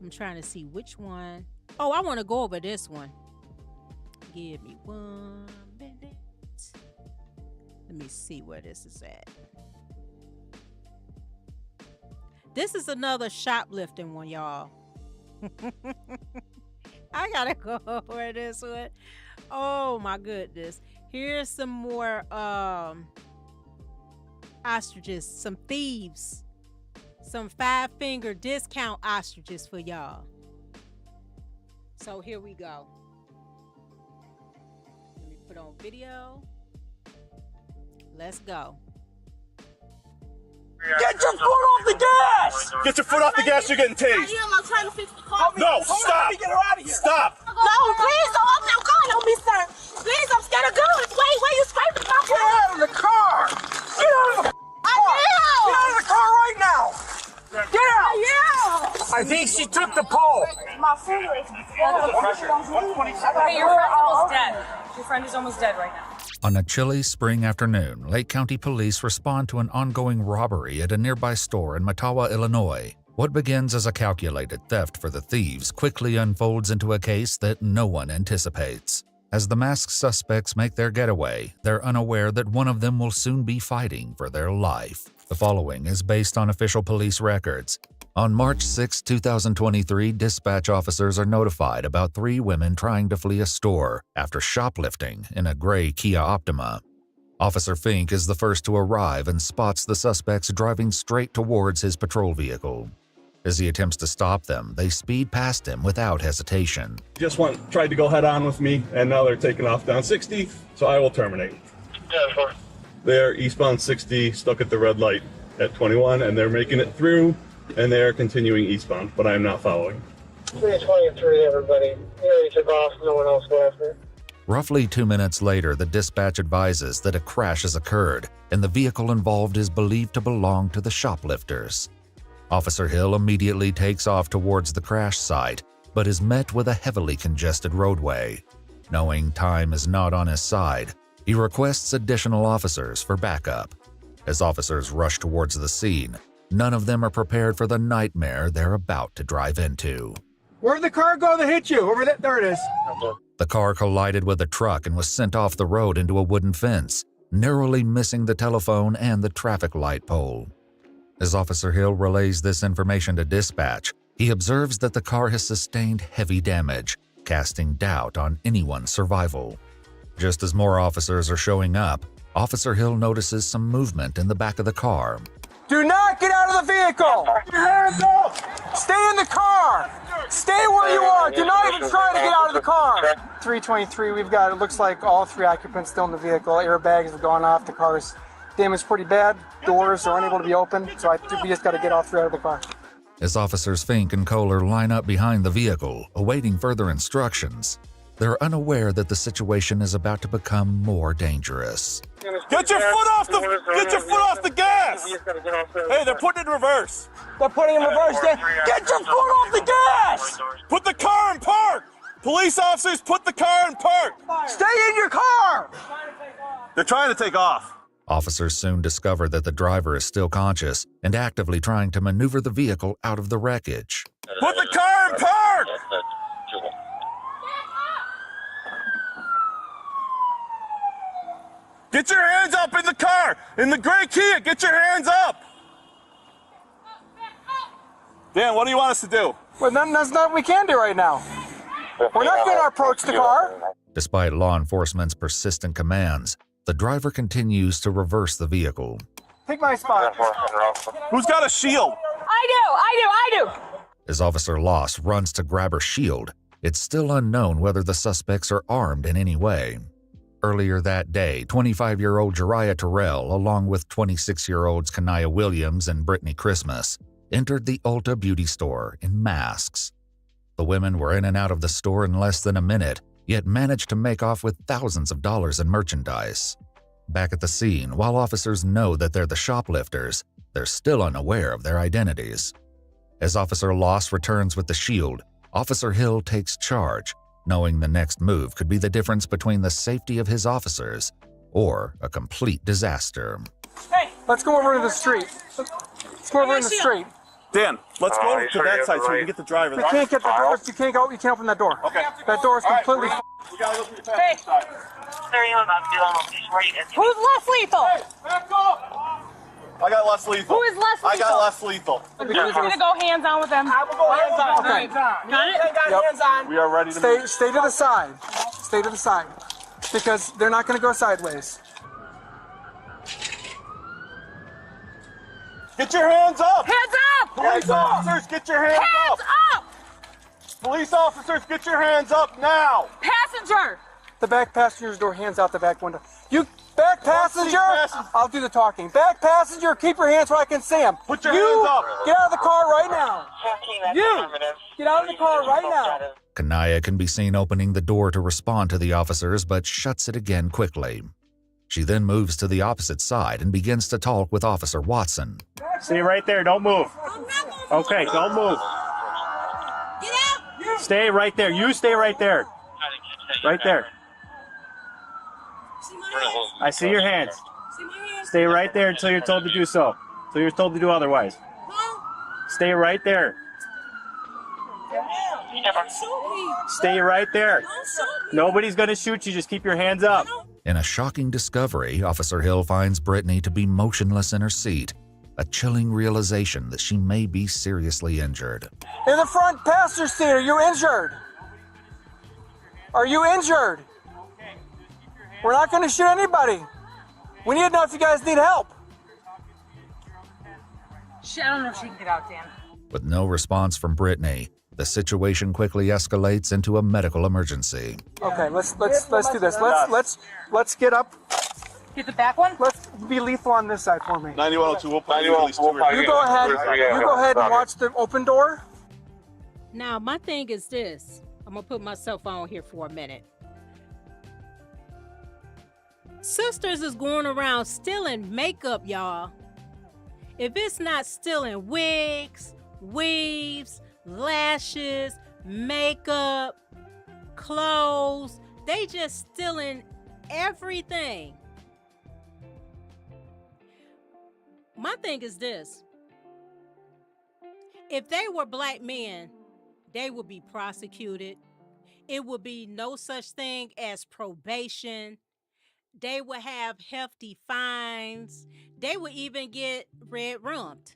I'm trying to see which one. Oh, I want to go over this one. Give me 1 minute. Let me see where this is at. This is another shoplifting one, y'all. I gotta go over this one. Oh my goodness. Here's some more ostriches, some thieves, some 5-finger discount ostriches for y'all. So here we go. Let me put on video. Let's go. Get your foot off the gas! Get your foot off the gas, you're getting tased. I'm trying to fix the car. No, stop! Get her out of here. Stop! No, please don't open that car on me, sir. Please, I'm scared of guns. Wait, you scraping my car? Get out of the car! Get out of the car! I am! I think she took the pole. Hey, your friend's almost dead. Your friend is almost dead right now. On a chilly spring afternoon, Lake County police respond to an ongoing robbery at a nearby store in Mattawa, Illinois. What begins as a calculated theft for the thieves quickly unfolds into a case that no one anticipates. As the masked suspects make their getaway, they're unaware that one of them will soon be fighting for their life. The following is based on official police records. On March 6, 2023, dispatch officers are notified about 3 women trying to flee a store after shoplifting in a gray Kia Optima. Officer Fink is the first to arrive and spots the suspects driving straight towards his patrol vehicle. As he attempts to stop them, they speed past him without hesitation. Just tried to go head on with me, and now they're taking off down 60, so I will terminate. Yeah, They're eastbound 60, stuck at the red light at 21, and they're making it through, and they are continuing eastbound, but I am not following. 323, everybody. We already took off, no one else go after. Roughly 2 minutes later, the dispatch advises that a crash has occurred, and the vehicle involved is believed to belong to the shoplifters. Officer Hill immediately takes off towards the crash site, but is met with a heavily congested roadway. Knowing time is not on his side, he requests additional officers for backup. As officers rush towards the scene, none of them are prepared for the nightmare they're about to drive into. Where'd the car go that hit you? Over there, there it is. The car collided with a truck and was sent off the road into a wooden fence, narrowly missing the telephone and the traffic light pole. As Officer Hill relays this information to dispatch, he observes that the car has sustained heavy damage, casting doubt on anyone's survival. Just as more officers are showing up, Officer Hill notices some movement in the back of the car. Do not get out of the vehicle! Your hands up! Stay in the car! Stay where you are! Do not even try to get out of the car! 323, we've got, it looks like all 3 occupants still in the vehicle. Airbags have gone off. The car's damaged pretty bad. Doors are unable to be opened, so we just got to get all 3 out of the car. As Officers Fink and Kohler line up behind the vehicle, awaiting further instructions, they're unaware that the situation is about to become more dangerous. Get your foot off the gas! Hey, they're putting it in reverse. They're putting it in reverse. Get your foot off the gas! Put the car in park! Police officers, put the car in park! Stay in your car! They're trying to take off. Officers soon discover that the driver is still conscious and actively trying to maneuver the vehicle out of the wreckage. Put the car in park! Get your hands up in the car! In the gray Kia, get your hands up! Dan, what do you want us to do? Well, that's not what we can do right now. We're not going to approach the car. Despite law enforcement's persistent commands, the driver continues to reverse the vehicle. Take my spot. Who's got a shield? I do! As Officer Loss runs to grab her shield, it's still unknown whether the suspects are armed in any way. Earlier that day, 25-year-old Jariah Terrell, along with 26-year-olds Kanaya Williams and Brittany Christmas, entered the Ulta beauty store in masks. The women were in and out of the store in less than a minute, yet managed to make off with thousands of dollars in merchandise. Back at the scene, while officers know that they're the shoplifters, they're still unaware of their identities. As Officer Loss returns with the shield, Officer Hill takes charge, knowing the next move could be the difference between the safety of his officers or a complete disaster. Hey, let's go over to the street. Let's go over in the street. Dan, let's go to that side so we can get the driver. We can't get the door. You can't go. You can't open that door. Okay. That door is completely. We gotta look for your passenger side. Who's less lethal? Hey, back up! I got less lethal. Who is less lethal? I got less lethal. You're gonna go hands on with them. I will go hands on. Okay. Got it? Yep. Hands on. We are ready to move. Stay to the side. Stay to the side. Because they're not going to go sideways. Get your hands up! Hands up! Police officers, get your hands up! Hands up! Police officers, get your hands up now! Passenger! The back passenger's door, hands out the back window. You back passenger! I'll do the talking. Back passenger, keep your hands where I can see them. Put your hands up! Get out of the car right now! You! Get out of the car right now! Kanaya can be seen opening the door to respond to the officers, but shuts it again quickly. She then moves to the opposite side and begins to talk with Officer Watson. Stay right there, don't move. Okay, don't move. Stay right there. You stay right there. Right there. I see your hands. Stay right there until you're told to do so. Until you're told to do otherwise. Stay right there. Stay right there. Nobody's going to shoot you. Just keep your hands up. In a shocking discovery, Officer Hill finds Brittany to be motionless in her seat, a chilling realization that she may be seriously injured. In the front passenger seat, are you injured? Are you injured? We're not going to shoot anybody. We need to know if you guys need help. I don't know if she can get out, Dan. With no response from Brittany, the situation quickly escalates into a medical emergency. Okay, let's do this. Let's get up. Get the back one? Let's be lethal on this side for me. 9102, we'll put you at least 2 or 3. You go ahead. You go ahead and watch the open door. Now, my thing is this. I'm going to put myself on here for a minute. Sisters is going around stealing makeup, y'all. If it's not stealing wigs, weaves, lashes, makeup, clothes, they just stealing everything. My thing is this. If they were black men, they would be prosecuted. It would be no such thing as probation. They would have hefty fines. They would even get red rummed.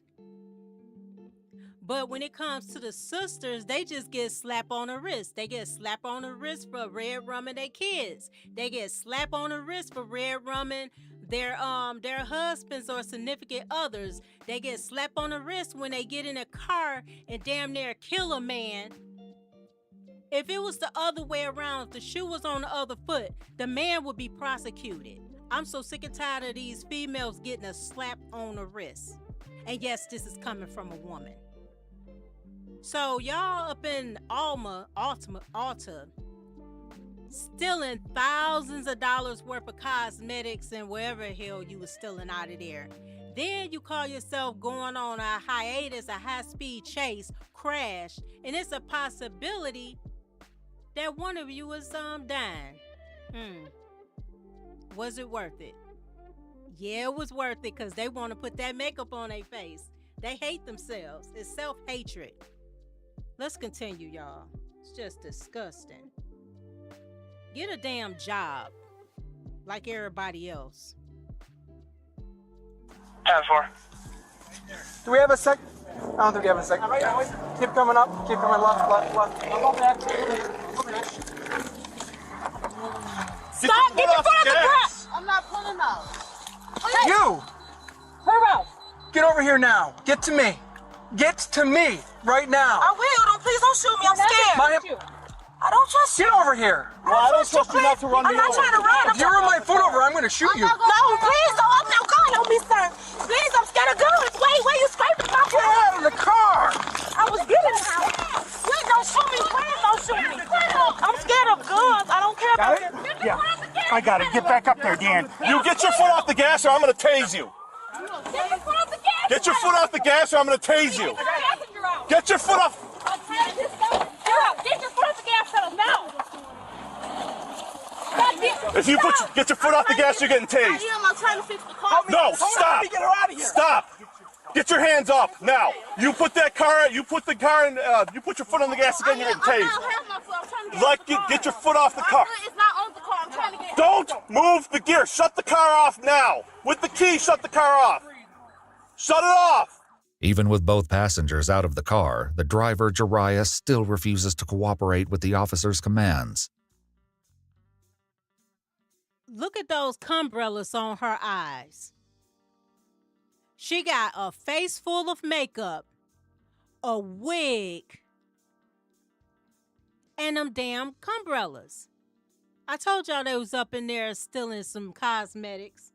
But when it comes to the sisters, they just get slap on the wrist. They get slap on the wrist for red rumming their kids. They get slap on the wrist for red rumming their husbands or significant others. They get slap on the wrist when they get in a car and damn near kill a man. If it was the other way around, if the shoe was on the other foot, the man would be prosecuted. I'm so sick and tired of these females getting a slap on the wrist. And yes, this is coming from a woman. So y'all up in Alta, stealing thousands of dollars worth of cosmetics and wherever the hell you was stealing out of there. Then you call yourself going on a hiatus, a high-speed chase, crash, and it's a possibility that one of you is dying. Was it worth it? Yeah, it was worth it because they want to put that makeup on their face. They hate themselves. It's self-hatred. Let's continue, y'all. It's just disgusting. Get a damn job like everybody else. 10-4. Do we have a sec? I don't think we have a sec. Keep coming up. Keep coming left. Stop! Get your foot off the grass! I'm not pulling out. You! Hurry! Get over here now. Get to me. Get to me right now. I will. Please don't shoot me. I'm scared. I don't trust you. Get over here. Well, I don't trust you not to run me over. I'm not trying to run. If you run my foot over, I'm going to shoot you. No, please don't. I'm not going. Help me, sir. Please, I'm scared of guns. Wait, you scraping my foot. Get out of the car. I was getting out. Please don't shoot me. Please don't shoot me. I'm scared of guns. I don't care about it. Yeah, I got it. Get back up there, Dan. You get your foot off the gas or I'm going to tase you. Get your foot off the gas or I'm going to tase you. Get your foot off. Get your foot off the gas pedal now. If you get your foot off the gas, you're getting tased. I'm trying to fix the car. No, stop. Stop. Get your hands up now. You put that car. You put the car in. You put your foot on the gas again. You're getting tased. Get your foot off the car. It's not on the car. I'm trying to get. Don't move the gear. Shut the car off now. With the key, shut the car off. Shut it off. Even with both passengers out of the car, the driver, Jariah, still refuses to cooperate with the officer's commands. Look at those umbrellas on her eyes. She got a face full of makeup, a wig, and them damn umbrellas. I told y'all they was up in there stealing some cosmetics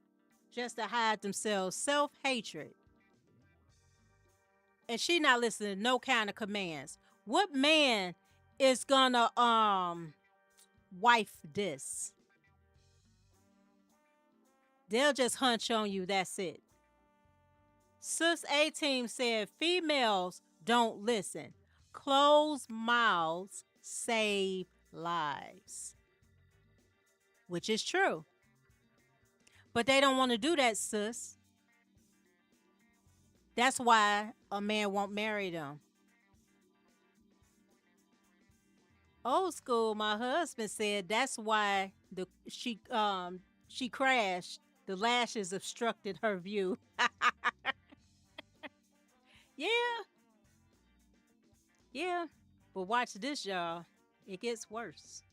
just to hide themselves. Self-hatred. And she not listening to no kind of commands. What man is gonna wife this? They'll just hunch on you, that's it. Sis A-Team said females don't listen. Closed mouths save lives. Which is true. But they don't want to do that, sis. That's why a man won't marry them. Old school, my husband said that's why she crashed. The lashes obstructed her view. Yeah. But watch this, y'all. It gets worse.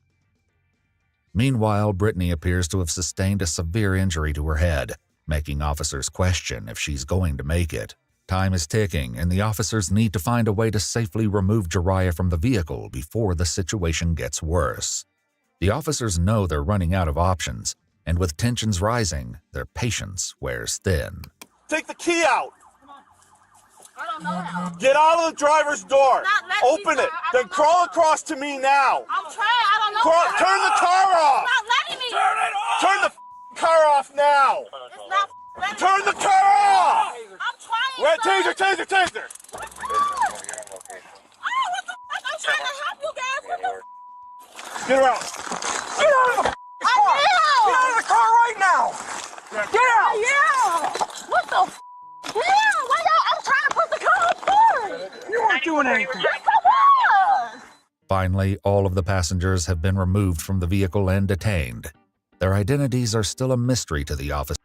Meanwhile, Brittany appears to have sustained a severe injury to her head, making officers question if she's going to make it. Time is ticking, and the officers need to find a way to safely remove Jariah from the vehicle before the situation gets worse. The officers know they're running out of options, and with tensions rising, their patience wears thin. Take the key out. Get out of the driver's door. Open it. Then crawl across to me now. I'm trying. I don't know. Turn the car off. It's not letting me. Turn it off. Turn the car off now. It's not letting Turn the car off. I'm trying. Wait, taser. Oh, what the fuck? I'm trying to help you guys. What the Get around. Get out of the car. Get out of the car right now. Get out. Yeah. What the Yeah, why y'all? I'm trying to put the car on forward. You weren't doing anything. Yes, I was. Finally, all of the passengers have been removed from the vehicle and detained. Their identities are still a mystery to the officer.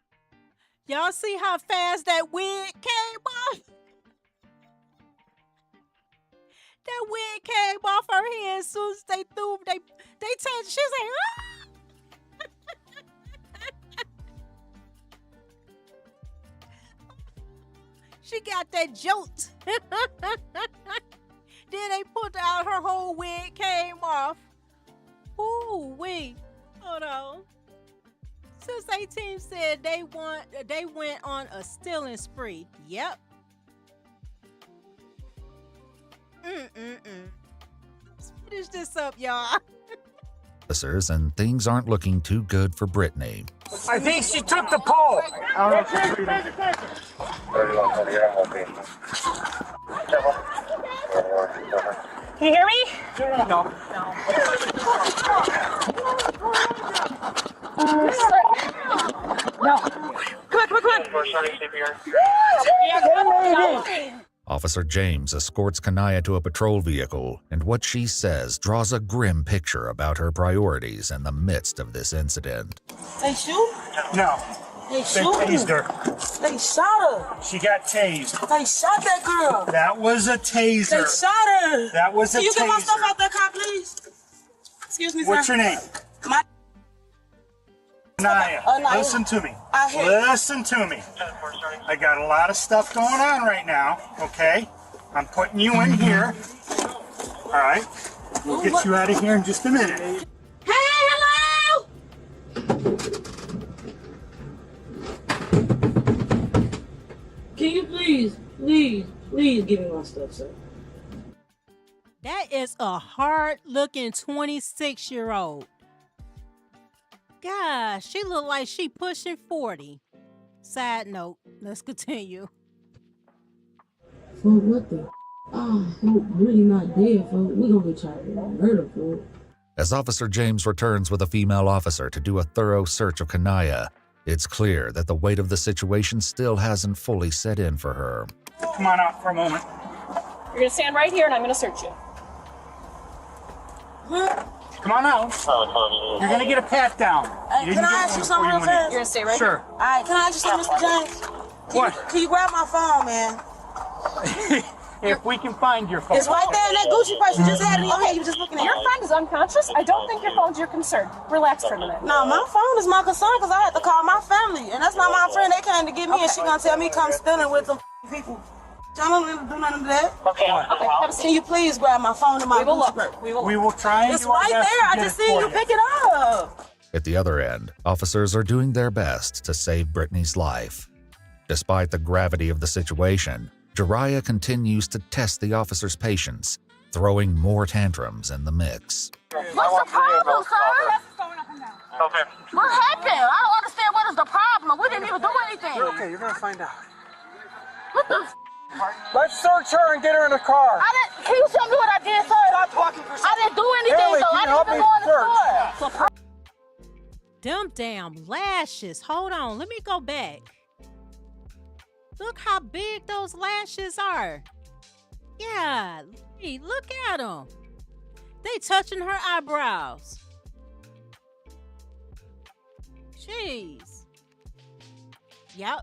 Y'all see how fast that wig came off? That wig came off her head as soon as they threw they touched. She's like, ah! She got that jolt. Then they pulled out her whole wig, came off. Ooh, wait. Hold on. Since 18 said they went on a stealing spree. Yep. Let's finish this up, y'all. Officers, and things aren't looking too good for Brittany. I think she took the pole. Can you hear me? No. No. Come on. Officer James escorts Kanaya to a patrol vehicle, and what she says draws a grim picture about her priorities in the midst of this incident. They shoot? No. They They shoot? tased her. They shot her. She got tased. They shot that girl. That was a taser. They shot her. That was a Can you get my taser. stuff out that car, please? Excuse me, sir. What's your name? My Anaya, Anaya. listen to me. I hear you. Listen to me. I got a lot of stuff going on right now, okay? I'm putting you in here. All right? We'll get you out of here in just a minute. Hey, hello! Can you please give me my stuff, sir? That is a hard-looking 26-year-old. Gosh, she look like she pushing 40. Side note, let's continue. For what the? Oh, hope really not dead, folks. We gonna get charged with murder, folks. As Officer James returns with a female officer to do a thorough search of Kanaya, it's clear that the weight of the situation still hasn't fully set in for her. Come on out for a moment. You're gonna stand right here and I'm gonna search you. Come on out. You're gonna get a pat down. You Can didn't I get ask one you something before real you went fast? in. You're gonna stay right Sure. here. All right, can I ask you something, Mr. James? Can you grab my phone, man? If we can find your phone. It's right there in that Gucci purse. You just had it in your hand. You were just looking at Your it. friend is unconscious. I don't think your phone's your concern. Relax for a minute. No, my phone is my concern because I had to call my family. And that's not my friend. They came to get me and she gonna tell me come stealing with some people. I don't do nothing to that. Okay. Can you please grab my phone and my We will Gucci look. purse? We will try and It's do our right best there. to I get just it seen for you pick it up. At the other end, officers are doing their best to save Brittany's life. Despite the gravity of the situation, Jariah continues to test the officer's patience, throwing more tantrums in the mix. What's the problem, sir? Okay. What happened? I don't understand what is the problem. We didn't even do anything. You're okay. You're gonna find out. What the? Let's search her and get her in the car. Can you tell me what I did, sir? Stop talking for I didn't do damn lashes. Hold on, let me go back. Look how big those lashes are. Yeah, look at them. They touching her eyebrows. Jeez. Yep.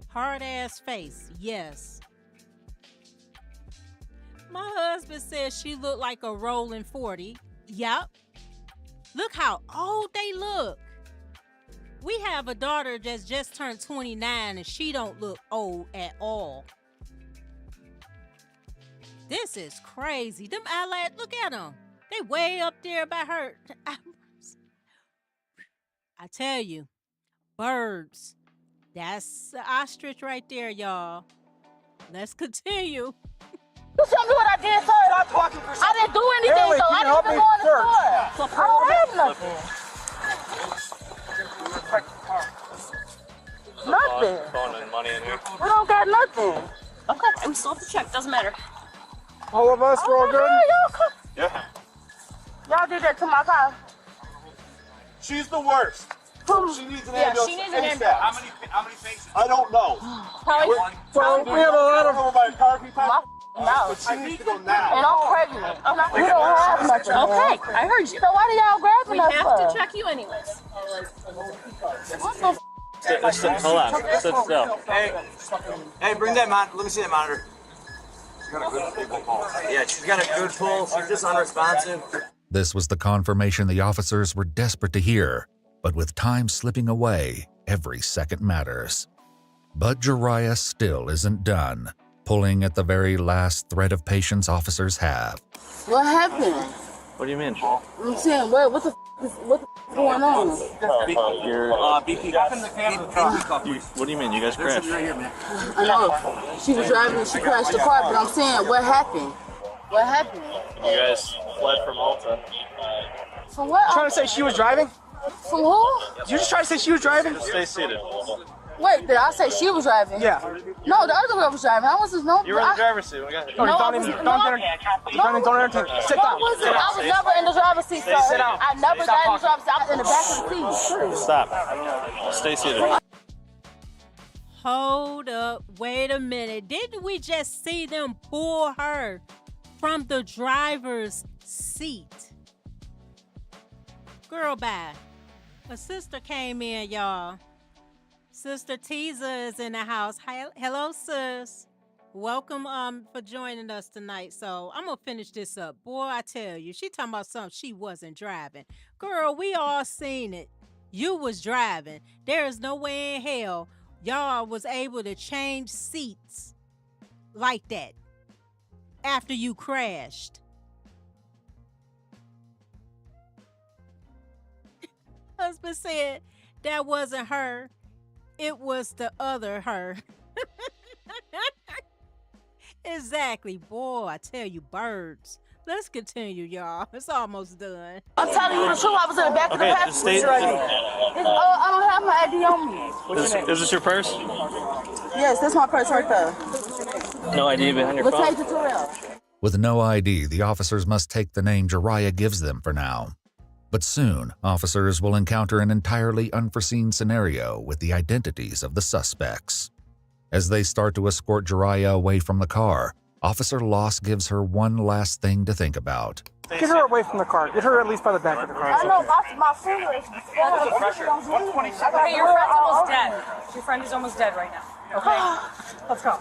Hard ass face, yes. My husband says she looked like a rolling 40. Yep. Look how old they look. We have a daughter that's just turned 29 and she don't look old at all. This is crazy. Them eyelashes, look at them. They way up there by her. I tell you, birds. That's the ostrich right there, y'all. Let's continue. You tell me what I did, sir. Stop talking for I didn't do anything, so I didn't even go in the store. I don't have nothing. Nothing. Phone and money in here. We don't got nothing. Okay, I'm still at the check. Doesn't matter. All of us, we're all good? Yeah. Y'all did that to my car. She's the worst. She needs an ambulance. She needs an ambulance. How many patients? I don't know. So we have a lot of... No. But she needs to go now. And I'm pregnant. We don't have nothing. Okay, I heard you. So why do y'all grabbing us for? We have to check you anyways. What the Hold on. Sit still. Hey, bring that monitor. Let me see that monitor. Yeah, she's got a good pulse. She's just unresponsive. This was the confirmation the officers were desperate to hear, but with time slipping away, every second matters. But Jariah still isn't done, pulling at the very last thread of patience officers have. What happened? What do you mean? I'm saying, what the is going on? Your BP. What do you mean? You guys crashed? I know. She was driving and she crashed the car, but I'm saying, what happened? What happened? You guys fled from Malta. From what? Trying to say she was driving? From who? Did you just try to say she was driving? Stay seated. Wait, did I say she was driving? Yeah. No, the other girl was driving. I wasn't no. You were in the driver's seat. We got No, don't entertain. Sit down. I was never in the driver's seat, sir. Sit down. I never got in the driver's seat. I was in the back of the seat. Stop. Stay seated. Hold up. Wait a minute. Didn't we just see them pull her from the driver's seat? Girl, bye. A sister came in, y'all. Sister Teaser is in the house. Hello, sis. Welcome for joining us tonight. So I'm gonna finish this up. Boy, I tell you, she talking about something she wasn't driving. Girl, we all seen it. You was driving. There is no way in hell y'all was able to change seats like that after you crashed. Husband said that wasn't her. It was the other her. Exactly. Boy, I tell you, birds. Let's continue, y'all. It's almost done. I'm telling you the truth. I was in the back of the passenger. I don't have my ID on me. Is this your purse? Yes, that's my purse right there. No ID behind your We'll phone? take it to Terrell. With no ID, the officers must take the name Jariah gives them for now. But soon, officers will encounter an entirely unforeseen scenario with the identities of the suspects. As they start to escort Jariah away from the car, Officer Loss gives her one last thing to think about. Get her away from the car. Get her at least by the back of the car. I know my finger is Hey, your friend's almost dead. Your friend is almost dead right now. Okay? Let's go.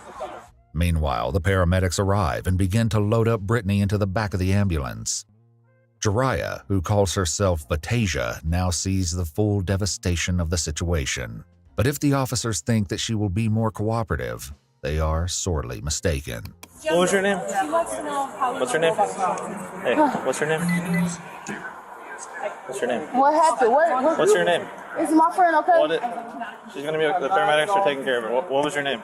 Meanwhile, the paramedics arrive and begin to load up Brittany into the back of the ambulance. Jariah, who calls herself Batasia, now sees the full devastation of the situation. But if the officers think that she will be more cooperative, they are sorely mistaken. What was your name? She wants to know how. What's her name? Hey, what's her name? What's your name? What happened? What's your name? Is my friend okay? She's gonna be. The paramedics are taking care of her. What was your name?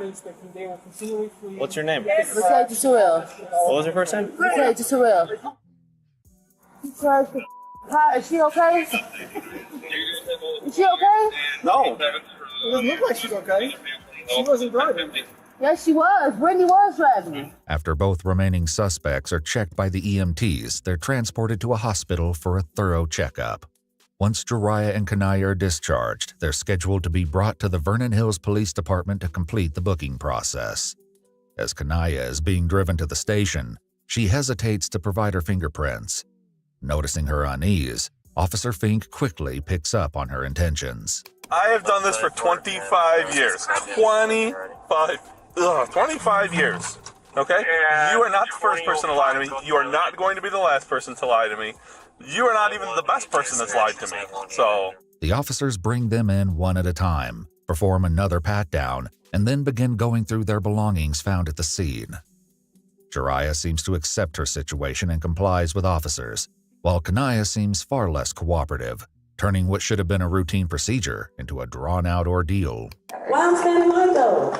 What's your name? Let's take to Terrell. What was your first name? Let's take to Terrell. Hi, is she okay? Is she okay? No. It doesn't look like she's okay. She wasn't driving. Yes, she was. Brittany was driving. After both remaining suspects are checked by the EMTs, they're transported to a hospital for a thorough checkup. Once Jariah and Kanaya are discharged, they're scheduled to be brought to the Vernon Hills Police Department to complete the booking process. As Kanaya is being driven to the station, she hesitates to provide her fingerprints. Noticing her unease, Officer Fink quickly picks up on her intentions. I have done this for 25 years. 25 years. Okay? You are not the first person to lie to me. You are not going to be the last person to lie to me. You are not even the best person that's lied to me. So The officers bring them in one at a time, perform another pat-down, and then begin going through their belongings found at the scene. Jariah seems to accept her situation and complies with officers, while Kanaya seems far less cooperative, turning what should have been a routine procedure into a drawn-out ordeal. Why I'm standing like though?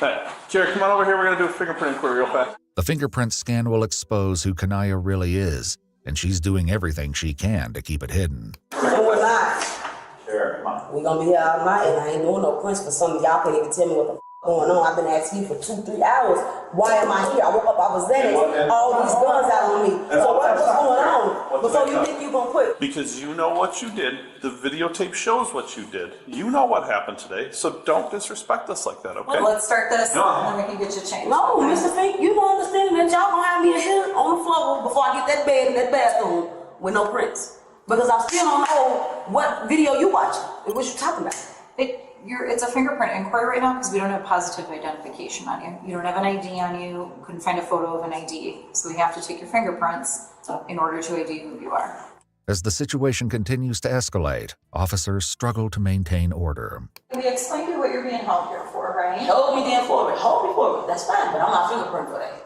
hey, Jerry, come on over here. We're going to do a fingerprint inquiry real fast. The fingerprint scan will expose who Kanaya really is, and she's doing everything she can to keep it hidden. And we're not. Sure, come on. We're gonna be here all night, and I ain't doing no prints for some of y'all. Can't even tell me what the going on. I've been asking you for 2-3 hours. Why am I here? I woke up, I was there. All these guns out on me. So what's going on? Before you think you're gonna quit? Because you know what you did. The videotape shows what you did. You know what happened today. So don't disrespect us like that, okay? Well, let's start this, and then we can get you changed. No, Mr. Fink, you don't understand that y'all gonna have me here on the floor before I get that bed in that bathroom with no prints. Because I still don't know what video you watching and what you talking about. It's a fingerprint inquiry right now because we don't have positive identification on you. You don't have an ID on you. Couldn't find a photo of an ID. So we have to take your fingerprints in order to ID who you are. As the situation continues to escalate, officers struggle to maintain order. We explained to you what you're being held here for, right? Hold me then forward. Hold me forward. That's fine, but I'm not fingerprint for that.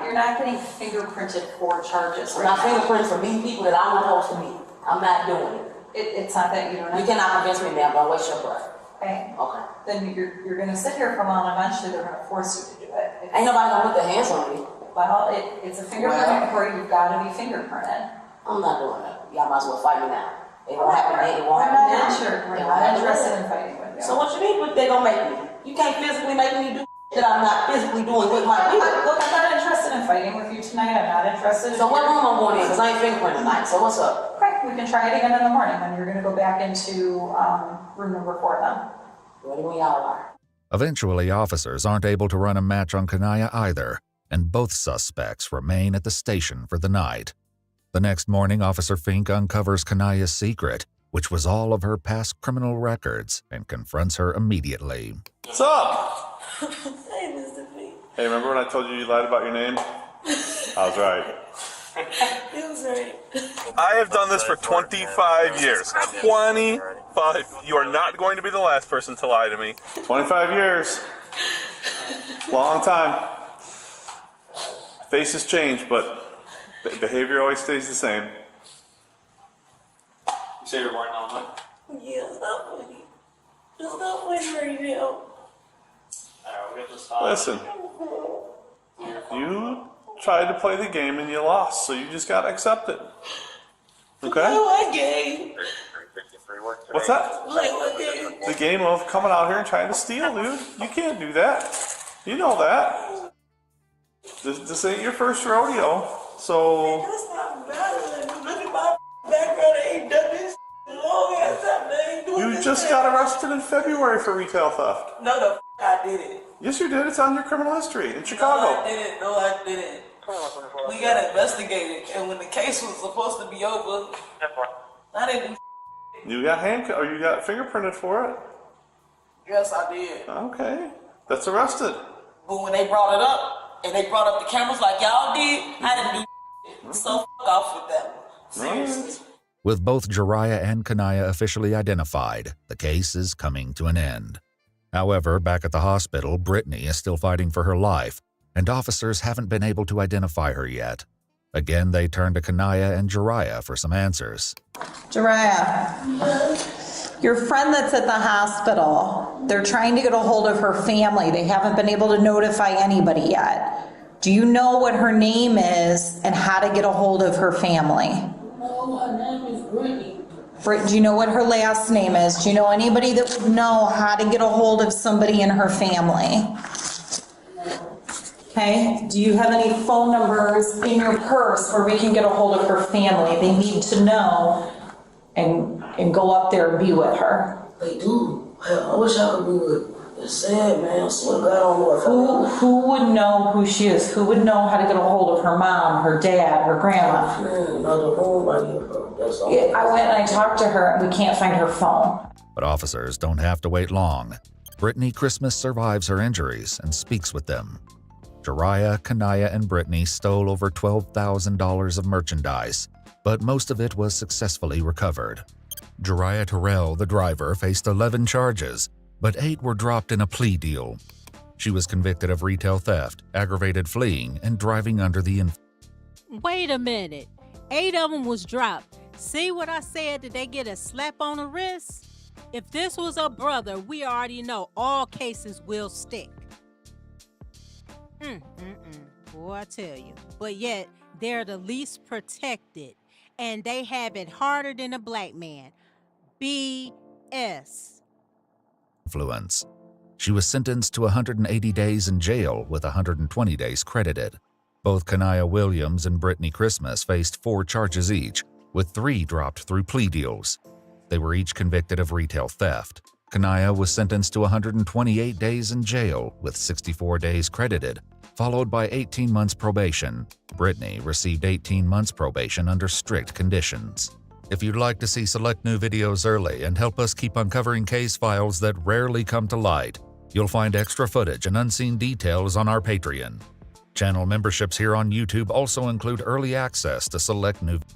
You're not getting fingerprinted for charges. I'm not fingerprint for meeting people that I'm supposed to meet. I'm not doing it. It's not that you don't. You cannot convince me, ma'am. Don't waste your breath. Okay. Okay. Then you're going to sit here for long. Eventually, they're going to force you to do it. Ain't nobody gonna put their hands on me. Well, it's a fingerprint inquiry. You've got to be fingerprinted. I'm not doing that. Y'all might as well fight me now. It won't happen then. It won't happen now. We're not interested in fighting with you. So what you mean? What they gonna make me? You can't physically make me do that I'm not physically doing with my people. Look, I'm not interested in fighting with you tonight. I'm not interested. So what room I'm going in? Because I ain't fingerprint tonight. So what's up? Okay, we can try it again in the morning when you're going to go back into room number 4 then. Ready when y'all are. Eventually, officers aren't able to run a match on Kanaya either, and both suspects remain at the station for the night. The next morning, Officer Fink uncovers Kanaya's secret, which was all of her past criminal records, and confronts her immediately. What's up? Hey, Mr. Fink. Hey, remember when I told you lied about your name? I was right. You was right. I have done this for 25 years. 25. You are not going to be the last person to lie to me. 25 years. Long time. Faces change, but behavior always stays the same. You say you're born in Illinois? Yeah, it's not funny. It's not funny right now. Listen, you tried to play the game and you lost, so you just gotta accept it. Okay? Play what game? What's that? Play what game? The game of coming out here and trying to steal, dude. You can't do that. You know that. This ain't your first rodeo, so. That's not valid. Look at my background. I ain't done this long ass time. I ain't doing You this just shit. got arrested in February for retail theft. No, the I did it. Yes, you did. It's on your criminal history in Chicago. No, I didn't. No, I didn't. We got investigated, and when the case was supposed to be over, I didn't do. You got handcuffed, or you got fingerprinted for it. Yes, I did. Okay, that's arrested. But when they brought it up, and they brought up the cameras like y'all did, I didn't do. So off with them. Seriously. With both Jariah and Kanaya officially identified, the case is coming to an end. However, back at the hospital, Brittany is still fighting for her life, and officers haven't been able to identify her yet. Again, they turn to Kanaya and Jariah for some answers. Jariah, your friend that's at the hospital, they're trying to get a hold of her family. They haven't been able to notify anybody yet. Do you know what her name is and how to get a hold of her family? No, her name is Brittany. Do you know what her last name is? Do you know anybody that would know how to get a hold of somebody in her family? Okay, do you have any phone numbers in your purse where we can get a hold of her family? They need to know and go up there and be with her. They do. I wish I could do it. It's sad, man. I swear to God, I don't know if Who would know who she is? Who would know how to get a hold of her mom, her dad, her grandma? Yeah, I went and I talked to her and we can't find her phone. But officers don't have to wait long. Brittany Christmas survives her injuries and speaks with them. Jariah, Kanaya, and Brittany stole over $12,000 of merchandise, but most of it was successfully recovered. Jariah Terrell, the driver, faced 11 charges, but 8 were dropped in a plea deal. She was convicted of retail theft, aggravated fleeing, and driving under the influence. Wait a minute. 8 of them was dropped. See what I said? Did they get a slap on the wrist? If this was a brother, we already know all cases will stick. Boy, I tell you. But yet, they're the least protected, and they have it harder than a black man. BS. Influence. She was sentenced to 180 days in jail with 120 days credited. Both Kanaya Williams and Brittany Christmas faced 4 charges each, with 3 dropped through plea deals. They were each convicted of retail theft. Kanaya was sentenced to 128 days in jail with 64 days credited, followed by 18 months probation. Brittany received 18 months probation under strict conditions. If you'd like to see select new videos early and help us keep uncovering case files that rarely come to light, you'll find extra footage and unseen details on our Patreon. Channel memberships here on YouTube also include early access to select new videos.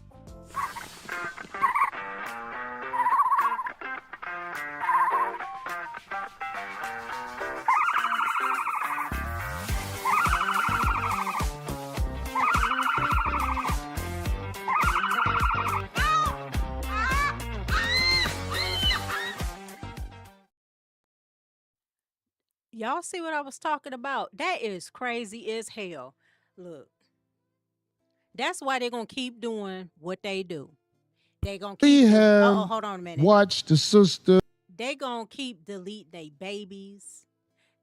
Y'all see what I was talking about? That is crazy as hell. Look, that's why they're going to keep doing what they do. They're going to keep... hold on a minute. Watch the sister. They going to keep deleting their babies.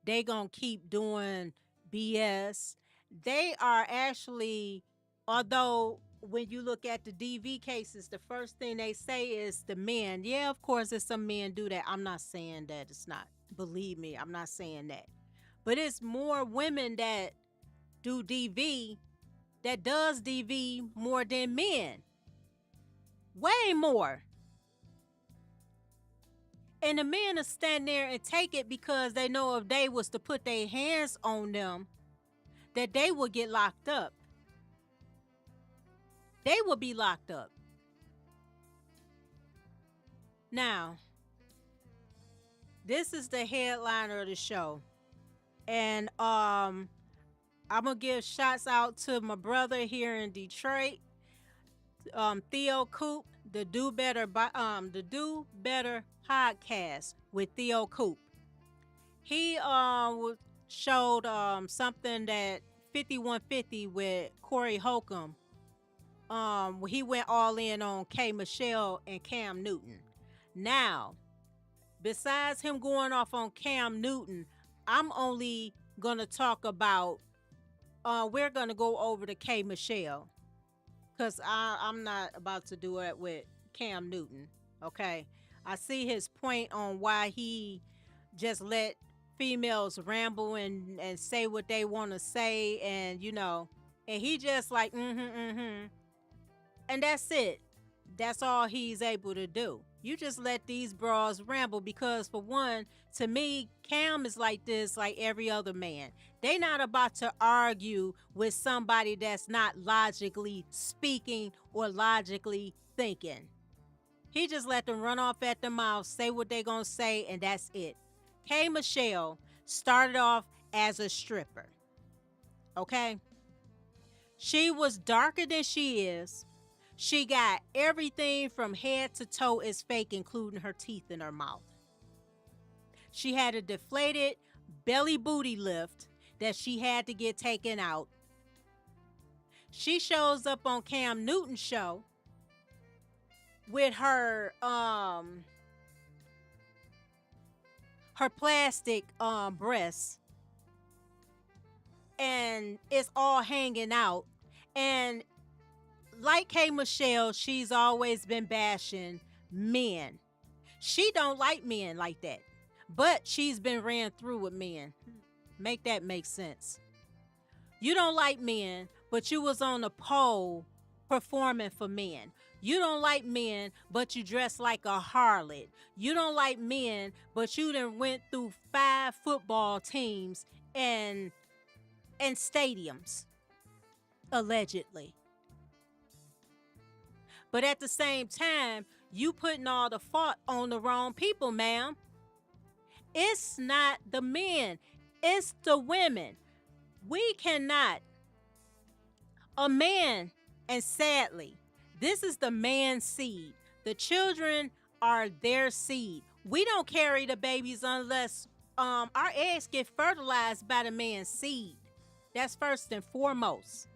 They going to keep doing BS. They are actually, although when you look at the DV cases, the first thing they say is the men. Yeah, of course, there's some men do that. I'm not saying that it's not. Believe me, I'm not saying that. But it's more women that do DV, that does DV more than men. Way more. And the men will stand there and take it because they know if they was to put their hands on them, that they will get locked up. They will be locked up. Now, this is the headliner of the show. And I'm gonna give shots out to my brother here in Detroit, Theo Coop, the Do Better podcast with Theo Coop. He showed something that 5150 with Corey Holcomb. He went all in on K.Michelle and Cam Newton. Now, besides him going off on Cam Newton, I'm only gonna talk about, we're gonna go over to K.Michelle, because I'm not about to do it with Cam Newton, okay? I see his point on why he just let females ramble and say what they want to say, and you know, and he just like, and that's it. That's all he's able to do. You just let these bras ramble because, for one, to me, Cam is like this like every other man. They not about to argue with somebody that's not logically speaking or logically thinking. He just let them run off at the mouth, say what they gonna say, and that's it. K.Michelle started off as a stripper, okay? She was darker than she is. She got everything from head to toe is fake, including her teeth in her mouth. She had a deflated belly booty lift that she had to get taken out. She shows up on Cam Newton's show with her plastic breasts, and it's all hanging out. And like K.Michelle, she's always been bashing men. She don't like men like that, but she's been ran through with men. Make that make sense. You don't like men, but you was on a pole performing for men. You don't like men, but you dress like a harlot. You don't like men, but you done went through 5 football teams and stadiums, allegedly. But at the same time, you putting all the fault on the wrong people, ma'am. It's not the men, it's the women. We cannot. A man, and sadly, this is the man's seed. The children are their seed. We don't carry the babies unless our eggs get fertilized by the man's seed. That's first and foremost.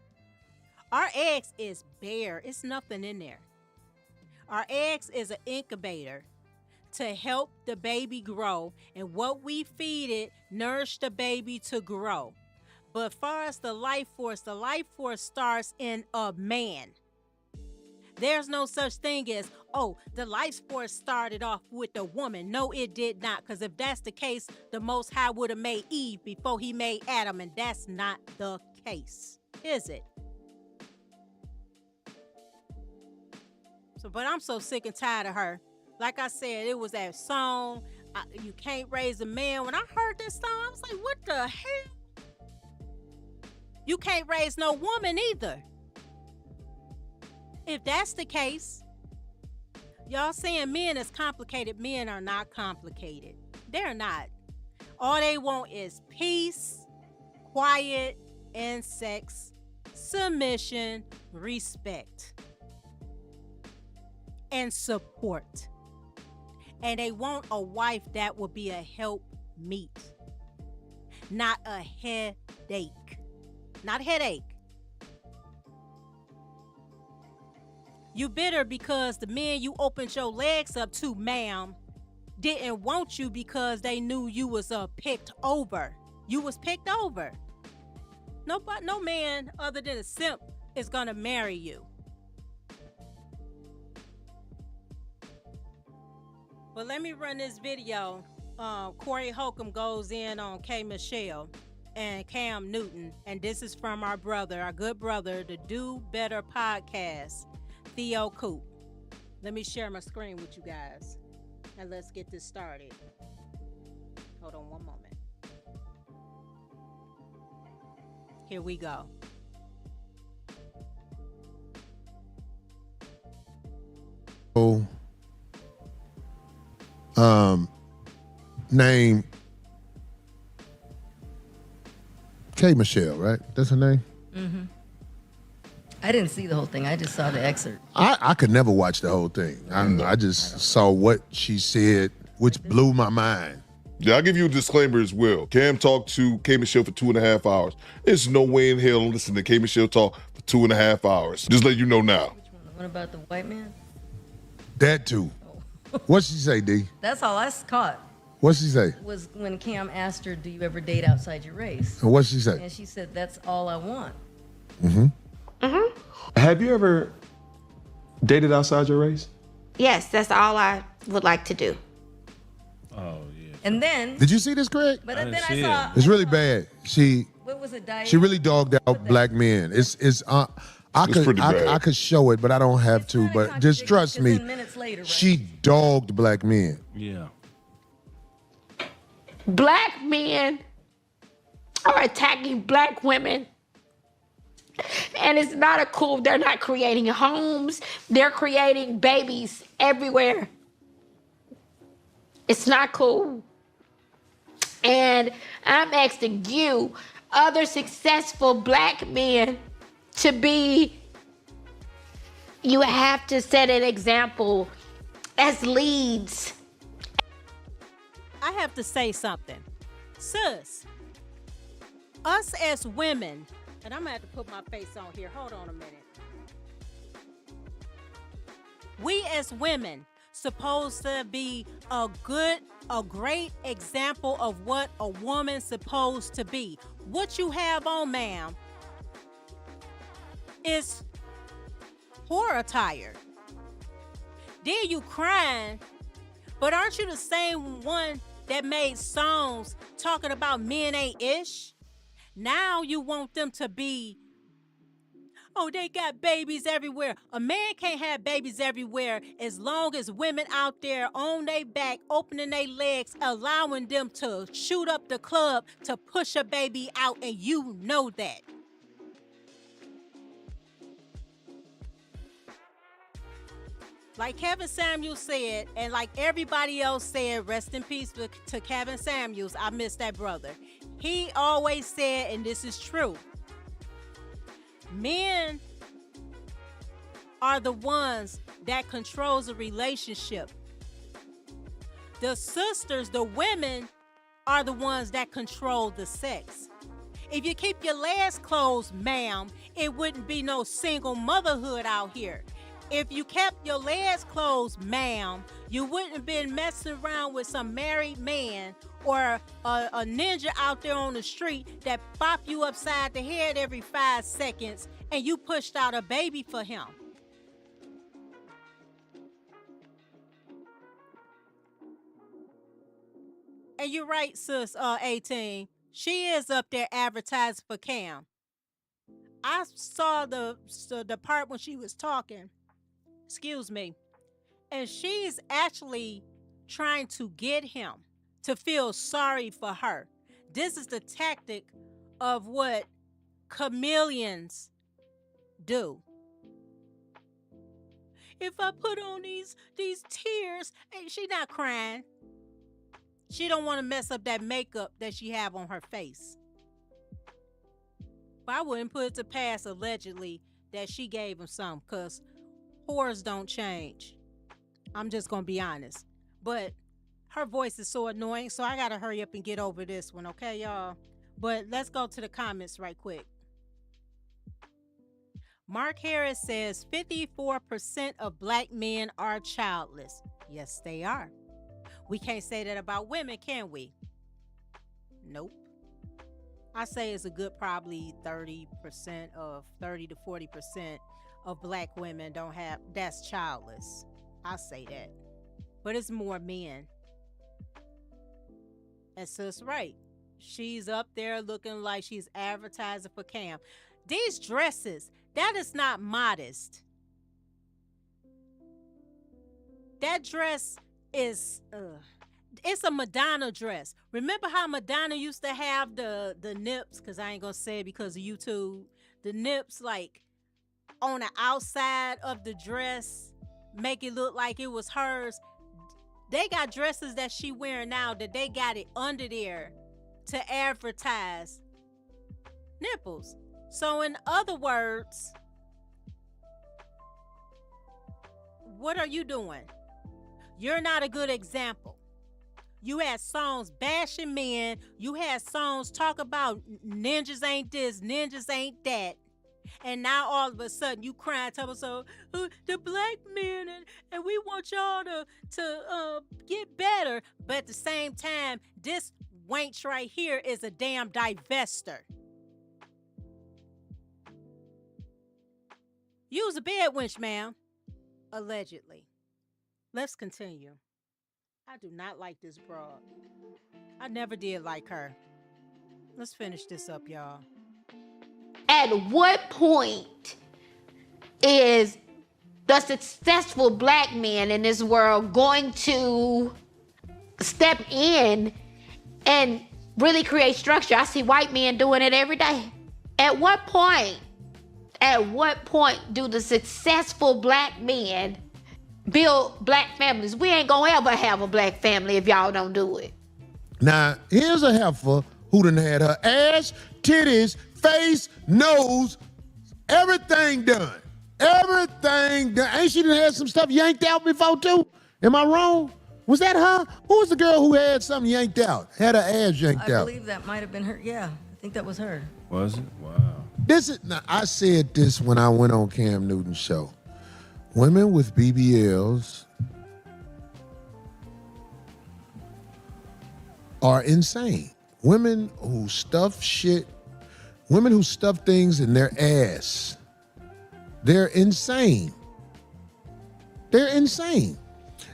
Our eggs is bare. It's nothing in there. Our eggs is an incubator to help the baby grow, and what we feed it nourish the baby to grow. But far as the life force starts in a man. There's no such thing as, oh, the life force started off with a woman. No, it did not. Because if that's the case, the Most High would have made Eve before he made Adam. And that's not the case, is it? So, but I'm so sick and tired of her. Like I said, it was that song, You Can't Raise a Man. When I heard this song, I was like, what the hell? You can't raise no woman either. If that's the case, y'all saying men is complicated. Men are not complicated. They're not. All they want is peace, quiet, and sex, submission, respect, and support. And they want a wife that will be a help meet, not a headache. Not a headache. You bitter because the men you opened your legs up to, ma'am, didn't want you because they knew you was picked over. You was picked over. No man other than a simp is gonna marry you. But let me run this video. Corey Holcomb goes in on K.Michelle and Cam Newton, and this is from our brother, our good brother, the Do Better podcast, Theo Coop. Let me share my screen with you guys, and let's get this started. Hold on one moment. Here we go. Name K.Michelle, right? That's her name? Mm-hmm. I didn't see the whole thing. I just saw the excerpt. I could never watch the whole thing. I just saw what she said, which blew my mind. Yeah, I'll give you a disclaimer as well. Cam talked to K.Michelle for 2.5 hours. There's no way in hell I'm listening to K.Michelle talk for 2.5 hours. Just let you know now. Which one? The one about the white man? That too. What'd she say, D? That's all I caught. What'd she say? Was when Cam asked her, do you ever date outside your race? And what'd she say? And she said, that's all I want. Mm-hmm. Mm-hmm. Have you ever dated outside your race? Yes, that's all I would like to do. Oh, yeah. And then... Did you see this, Craig? But then I saw... It's really bad. What was it, Diane? She really dogged out black men. I could show it, but I don't have to. But just trust me, later, right? She dogged black men. Yeah. Black men are attacking black women. And it's not a cool, they're not creating homes. They're creating babies everywhere. It's not cool. And I'm asking you, other successful black men, to be, you have to set an example as leads. I have to say something. Sis, us as women, and I'm gonna have to put my face on here. Hold on a minute. We as women supposed to be a great example of what a woman's supposed to be. What you have on, ma'am, is whore attire. Then you crying, but aren't you the same one that made songs talking about men ain't ish? Now you want them to be, oh, they got babies everywhere. A man can't have babies everywhere as long as women out there on their back, opening their legs, allowing them to shoot up the club to push a baby out, and you know that. Like Kevin Samuels said, and like everybody else said, rest in peace to Kevin Samuels. I miss that brother. He always said, and this is true, men are the ones that controls a relationship. The sisters, the women, are the ones that control the sex. If you keep your legs closed, ma'am, it wouldn't be no single motherhood out here. If you kept your legs closed, ma'am, you wouldn't have been messing around with some married man or a ninja out there on the street that bop you upside the head every 5 seconds and you pushed out a baby for him. And you're right, sis, 18. She is up there advertising for Cam. I saw the part when she was talking. Excuse me. And she's actually trying to get him to feel sorry for her. This is the tactic of what chameleons do. If I put on these tears, and she not crying. She don't want to mess up that makeup that she have on her face. But I wouldn't put it to pass allegedly that she gave him some, because whores don't change. I'm just going to be honest. But her voice is so annoying, so I got to hurry up and get over this one, okay, y'all? But let's go to the comments right quick. Mark Harris says 54% of black men are childless. Yes, they are. We can't say that about women, can we? Nope. I say it's a good probably 30% of 30 to 40% of black women that's childless. I say that. But it's more men. And sis right. She's up there looking like she's advertising for Cam. These dresses, that is not modest. That dress is it's a Madonna dress. Remember how Madonna used to have the nips, because I ain't gonna say it because of YouTube, the nips like on the outside of the dress, make it look like it was hers. They got dresses that she wearing now that they got it under there to advertise nipples. So in other words, what are you doing? You're not a good example. You had songs bashing men. You had songs talk about ninjas ain't this, ninjas ain't that. And now all of a sudden you crying, tell us so the black men and we want y'all to get better. But at the same time, this wench right here is a damn divester. You was a bed wench, ma'am. Allegedly. Let's continue. I do not like this broad. I never did like her. Let's finish this up, y'all. At what point is the successful black man in this world going to step in and really create structure? I see white men doing it every day. At what point do the successful black men build black families? We ain't gonna ever have a black family if y'all don't do it. Now, here's a heifer who done had her ass, titties, face, nose, everything done. Everything done. Ain't she done had some stuff yanked out before too? Am I wrong? Was that her? Who was the girl who had something yanked out? Had her ass yanked out? I believe that might have been her. Yeah, I think that was her. Was it? Wow. Now, I said this when I went on Cam Newton's show. Women with BBLs are insane. Women who stuff things in their ass, they're insane. They're insane.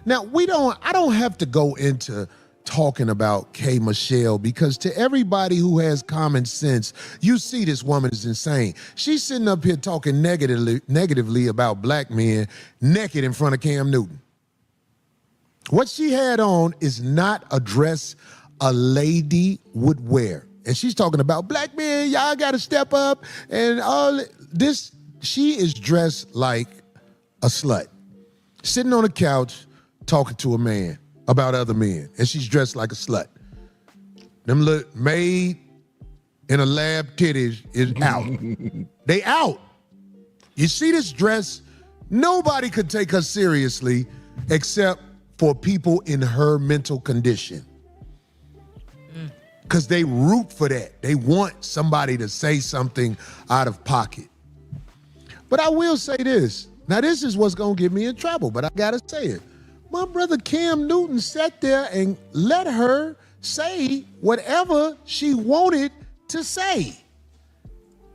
Now, I don't have to go into talking about K.Michelle because to everybody who has common sense, you see this woman is insane. She's sitting up here talking negatively about black men naked in front of Cam Newton. What she had on is not a dress a lady would wear. And she's talking about black men, y'all got to step up and all this. She is dressed like a slut, sitting on a couch talking to a man about other men, and she's dressed like a slut. Them look made in a lab titties is out. They out. You see this dress? Nobody could take her seriously except for people in her mental condition. Because they root for that. They want somebody to say something out of pocket. But I will say this. Now, this is what's going to get me in trouble, but I got to say it. My brother Cam Newton sat there and let her say whatever she wanted to say.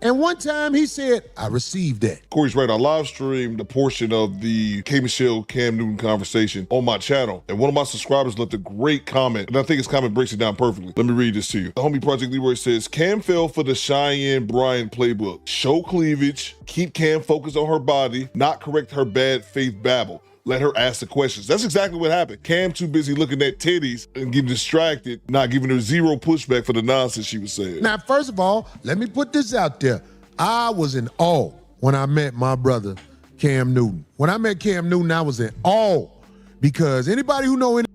And one time he said, I received that. Corey's right. I live streamed a portion of the K.Michelle Cam Newton conversation on my channel. And one of my subscribers left a great comment. And I think his comment breaks it down perfectly. Let me read this to you. The homie Project Leroy says, Cam fell for the Cheyenne Bryan playbook. Show cleavage, keep Cam focused on her body, not correct her bad faith babble. Let her ask the questions. That's exactly what happened. Cam too busy looking at titties and getting distracted, not giving her zero pushback for the nonsense she was saying. Now, first of all, let me put this out there. I was in awe when I met my brother, Cam Newton. When I met Cam Newton, I was in awe because anybody who know any.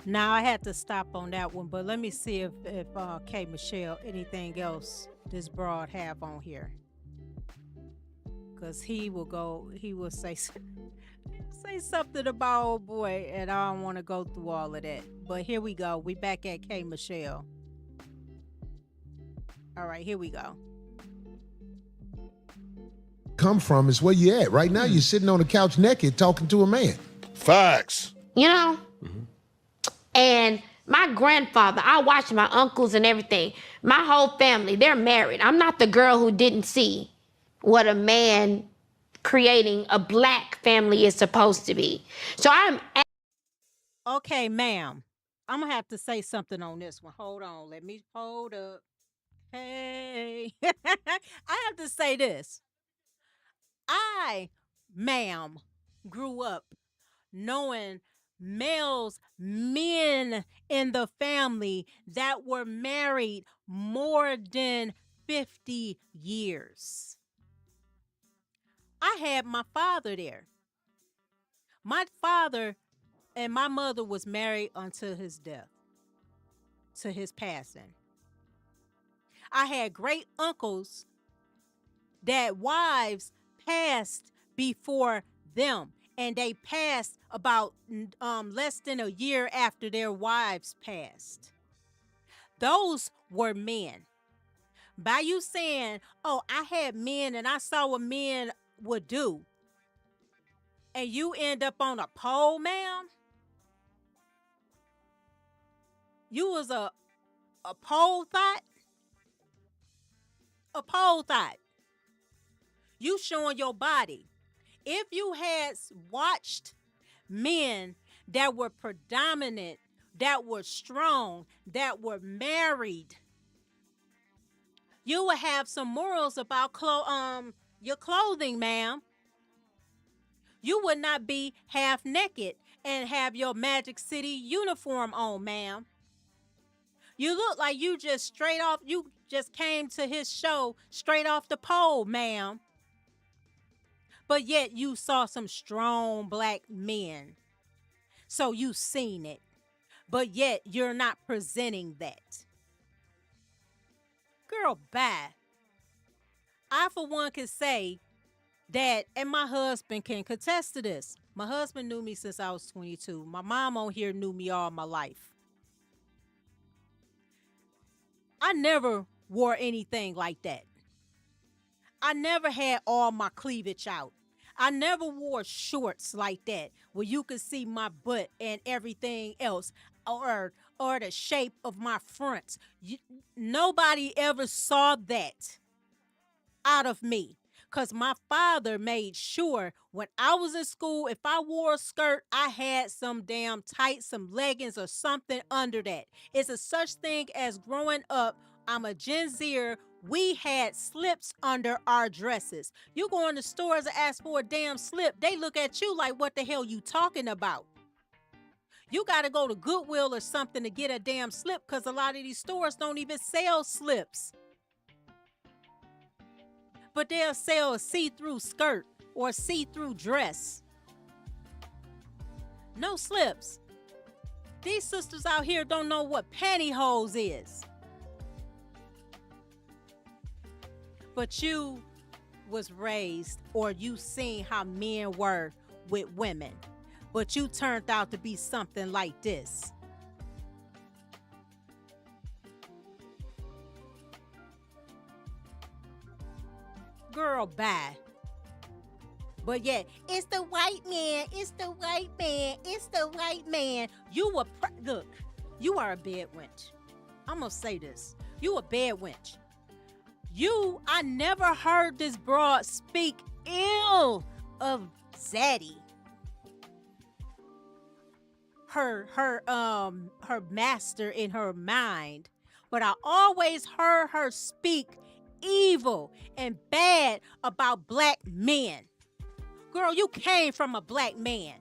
Now I had to stop on that one, but let me see if K.Michelle, anything else this broad have on here. Because he will say something about old boy, and I don't want to go through all of that. But here we go. We back at K.Michelle. All right, here we go. Come from is where you at. Right now, you're sitting on the couch naked talking to a man. Facts. You know? And my grandfather, I watched my uncles and everything. My whole family, they're married. I'm not the girl who didn't see what a man creating a black family is supposed to be. So Okay, ma'am. I'm going to have to say something on this one. Hold on. Let me hold up. Hey. I have to say this. Ma'am, grew up knowing men in the family that were married more than 50 years. I had my father there. My father and my mother was married until his death, to his passing. I had great uncles that wives passed before them, and they passed about less than a year after their wives passed. Those were men. By you saying, oh, I had men and I saw what men would do, and you end up on a pole, ma'am? You was a pole thought? A pole thought. You showing your body. If you had watched men that were predominant, that were strong, that were married, you would have some morals about your clothing, ma'am. You would not be half naked and have your Magic City uniform on, ma'am. You look like you just came to his show straight off the pole, ma'am. But yet you saw some strong black men. So you seen it. But yet you're not presenting that. Girl, bye. I, for one, can say that, and my husband can contest to this. My husband knew me since I was 22. My mom on here knew me all my life. I never wore anything like that. I never had all my cleavage out. I never wore shorts like that where you could see my butt and everything else, or the shape of my fronts. Nobody ever saw that out of me. Because my father made sure when I was in school, if I wore a skirt, I had some damn tights, some leggings or something under that. It's a such thing as growing up. I'm a Gen Zer. We had slips under our dresses. You go in the stores and ask for a damn slip, they look at you like, what the hell you talking about? You got to go to Goodwill or something to get a damn slip because a lot of these stores don't even sell slips. But they'll sell a see-through skirt or a see-through dress. No slips. These sisters out here don't know what pantyhose is. But you was raised or you seen how men were with women. But you turned out to be something like this. Girl, bye. But yeah, it's the white man, it's the white man, it's the white man. You were, look, you are a bad wench. I'm gonna say this. You a bad wench. I never heard this broad speak ill of Zaddy. Her master in her mind. But I always heard her speak evil and bad about black men. Girl, you came from a black man.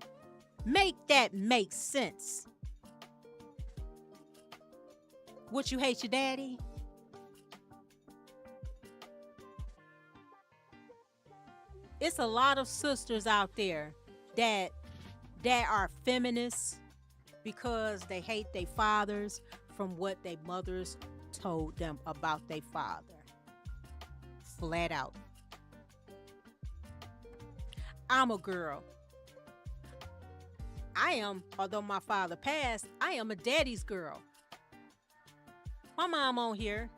Make that make sense. Would you hate your daddy? It's a lot of sisters out there that are feminists because they hate their fathers from what their mothers told them about their father. Flat out. I'm a girl. I am, although my father passed, I am a daddy's girl. My mom on here.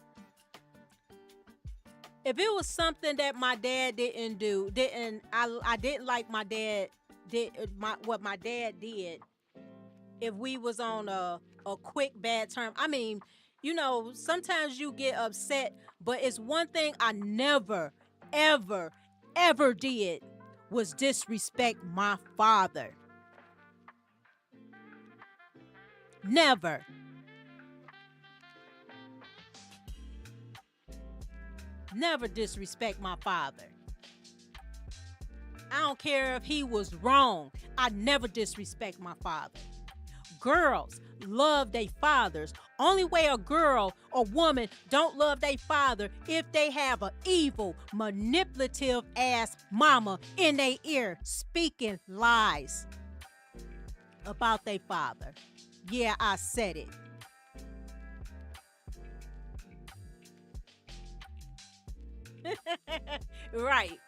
If it was something that my dad didn't do, I didn't like my dad what my dad did. If we was on a quick bad term, I mean, you know, sometimes you get upset, but it's one thing I never, ever, ever did was disrespect my father. Never. Never disrespect my father. I don't care if he was wrong. I never disrespect my father. Girls love their fathers. Only way a girl or woman don't love their father if they have an evil, manipulative ass mama in their ear speaking lies about their father. Yeah, I said it. Right.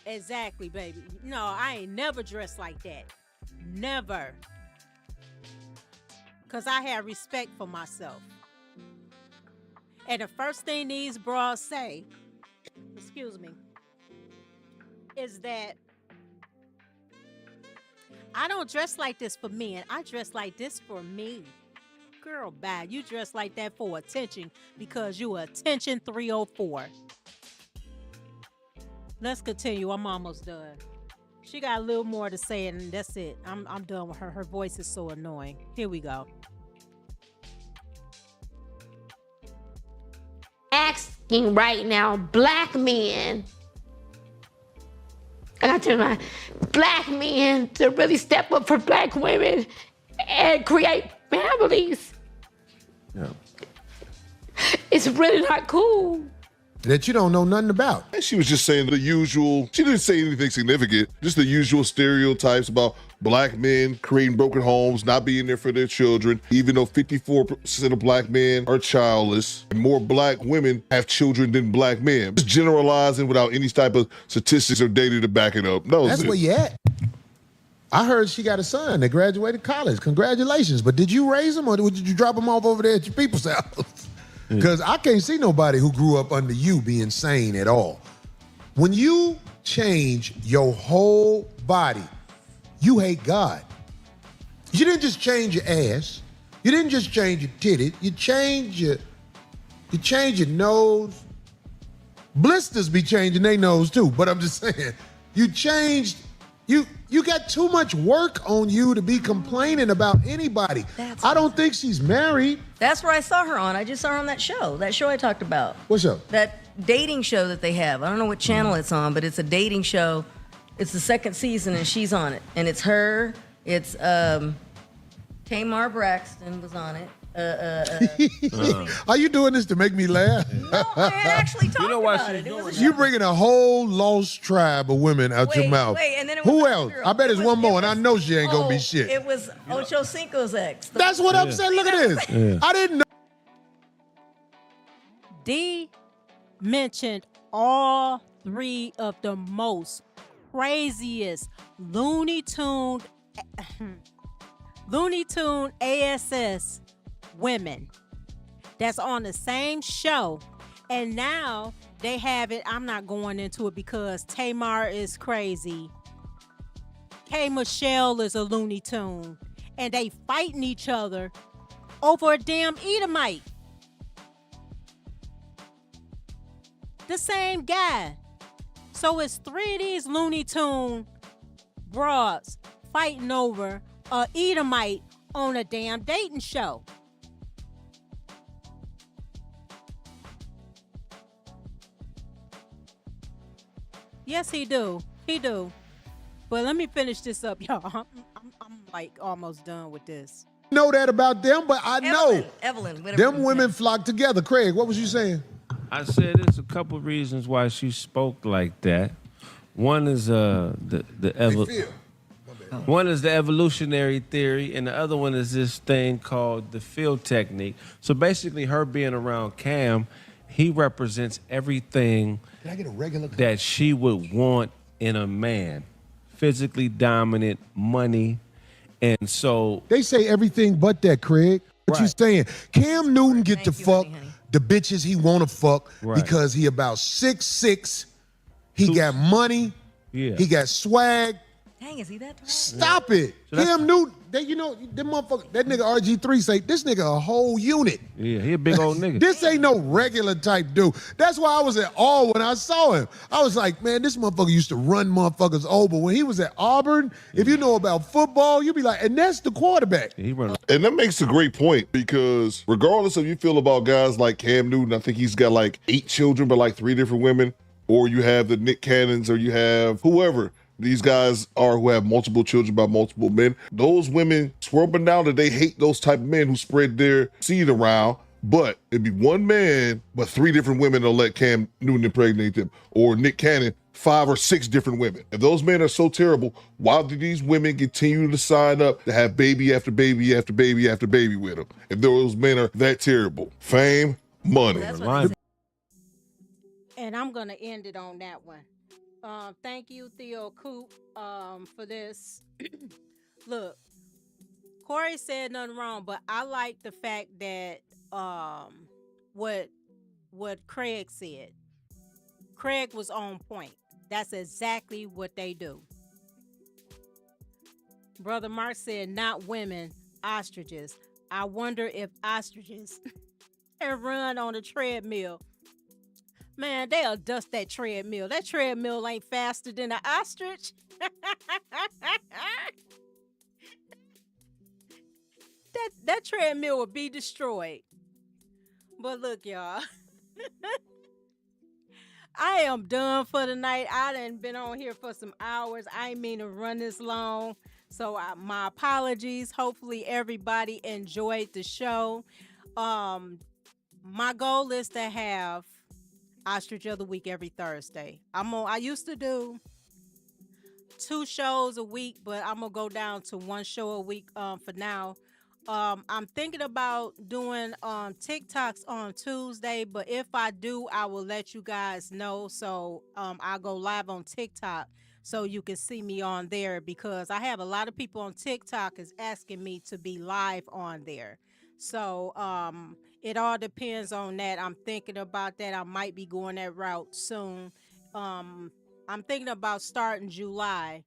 Exactly, baby. No, I ain't never dressed like that. Never. Because I have respect for myself. And the first thing these bras say, excuse me, is that I don't dress like this for men. I dress like this for me. Girl, bye. You dress like that for attention because you attention 304. Let's continue. I'm almost done. She got a little more to say and that's it. I'm done with her. Her voice is so annoying. Here we go. Asking right now, black men, I got to remind black men to really step up for black women and create families. Yeah. It's really not cool. That you don't know nothing about. And she was just saying the usual, she didn't say anything significant, just the usual stereotypes about black men creating broken homes, not being there for their children, even though 54% of black men are childless, and more black women have children than black men. Just generalizing without any type of statistics or data to back it up. No, that's where you at. I heard she got a son that graduated college. Congratulations. But did you raise him or did you drop him off over there at your people's house? Because I can't see nobody who grew up under you being sane at all. When you change your whole body, you hate God. You didn't just change your ass. You didn't just change your titties. You changed your nose, Blisters be changing their nose too, but I'm just saying, you changed, you got too much work on you to be complaining about anybody. I don't think she's married. That's where I saw her on. I just saw her on that show I talked about. What show? That dating show that they have. I don't know what channel it's on, but it's a dating show. It's the second season, and she's on it. And it's her. It's Tamar Braxton was on it. Are you doing this to make me laugh? No, I actually talked about it. It was a show. You bringing a whole lost tribe of women out your mouth. And then it was Who another else? girl. I bet It it's was- one more, it and I was- know she ain't gonna be shit. It was Ocho Cinco's ex. That's what I'm saying. Look at this. Yeah. I didn't know. D mentioned all three of the most craziest Looney Tune ASS women that's on the same show, and now they have it. I'm not going into it because Tamar is crazy. K.Michelle is a Looney Tune, and they fighting each other over a damn Edomite. The same guy. So it's three of these Looney Tune broads fighting over a Edomite on a damn dating show. Yes, he do. He do. But let me finish this up, y'all. I'm like almost done with this. Know that about them, but I know Evelyn, them women flock together. Craig, what was you saying? I said there's a couple reasons why she spoke like that. One is one is the evolutionary theory, and the other one is this thing called the field technique. So basically, her being around Cam, he represents everything Can I get a regular? that she would want in a man: physically dominant, money, and so They say everything but that, Craig. What you Right. saying? Cam Newton get to fuck the bitches he wanna fuck Right. because he about 6'6". He got money. Yeah. He got swag. Dang, is he that tall? Stop it. So that's- Cam Newton, that motherfucker, that nigga RG3 say, this nigga a whole unit. Yeah, he a big old nigga. This ain't no regular type dude. That's why I was at awe when I saw him. I was like, man, this motherfucker used to run motherfuckers over. When he was at Auburn, if you know about football, you'd be like, and that's the quarterback. He run. And that makes a great point because regardless of you feel about guys like Cam Newton, I think he's got like 8 children, but like 3 different women, or you have the Nick Cannons, or you have whoever. These guys are who have multiple children by multiple men. Those women swear up and down that they hate those type of men who spread their seed around. But it'd be one man, but 3 different women will let Cam Newton impregnate them. Or Nick Cannon, 5 or 6 different women. If those men are so terrible, why do these women continue to sign up to have baby after baby after baby after baby with them? If those men are that terrible. Fame, money. And I'm gonna end it on that one. Thank you, Theo Coop, for this. Look, Corey said nothing wrong, but I like the fact that what Craig said. Craig was on point. That's exactly what they do. Brother Mark said, not women, ostriches. I wonder if ostriches can run on a treadmill. Man, they'll dust that treadmill. That treadmill ain't faster than an ostrich. that treadmill will be destroyed. But look, y'all. I am done for the night. I done been on here for some hours. I ain't mean to run this long. So my apologies. Hopefully everybody enjoyed the show. My goal is to have Ostrich of the Week every Thursday. I used to do 2 shows a week, but I'm gonna go down to 1 show a week for now. I'm thinking about doing TikToks on Tuesday, but if I do, I will let you guys know. So I'll go live on TikTok so you can see me on there, because I have a lot of people on TikTok is asking me to be live on there. So it all depends on that. I'm thinking about that. I might be going that route soon. I'm thinking about starting July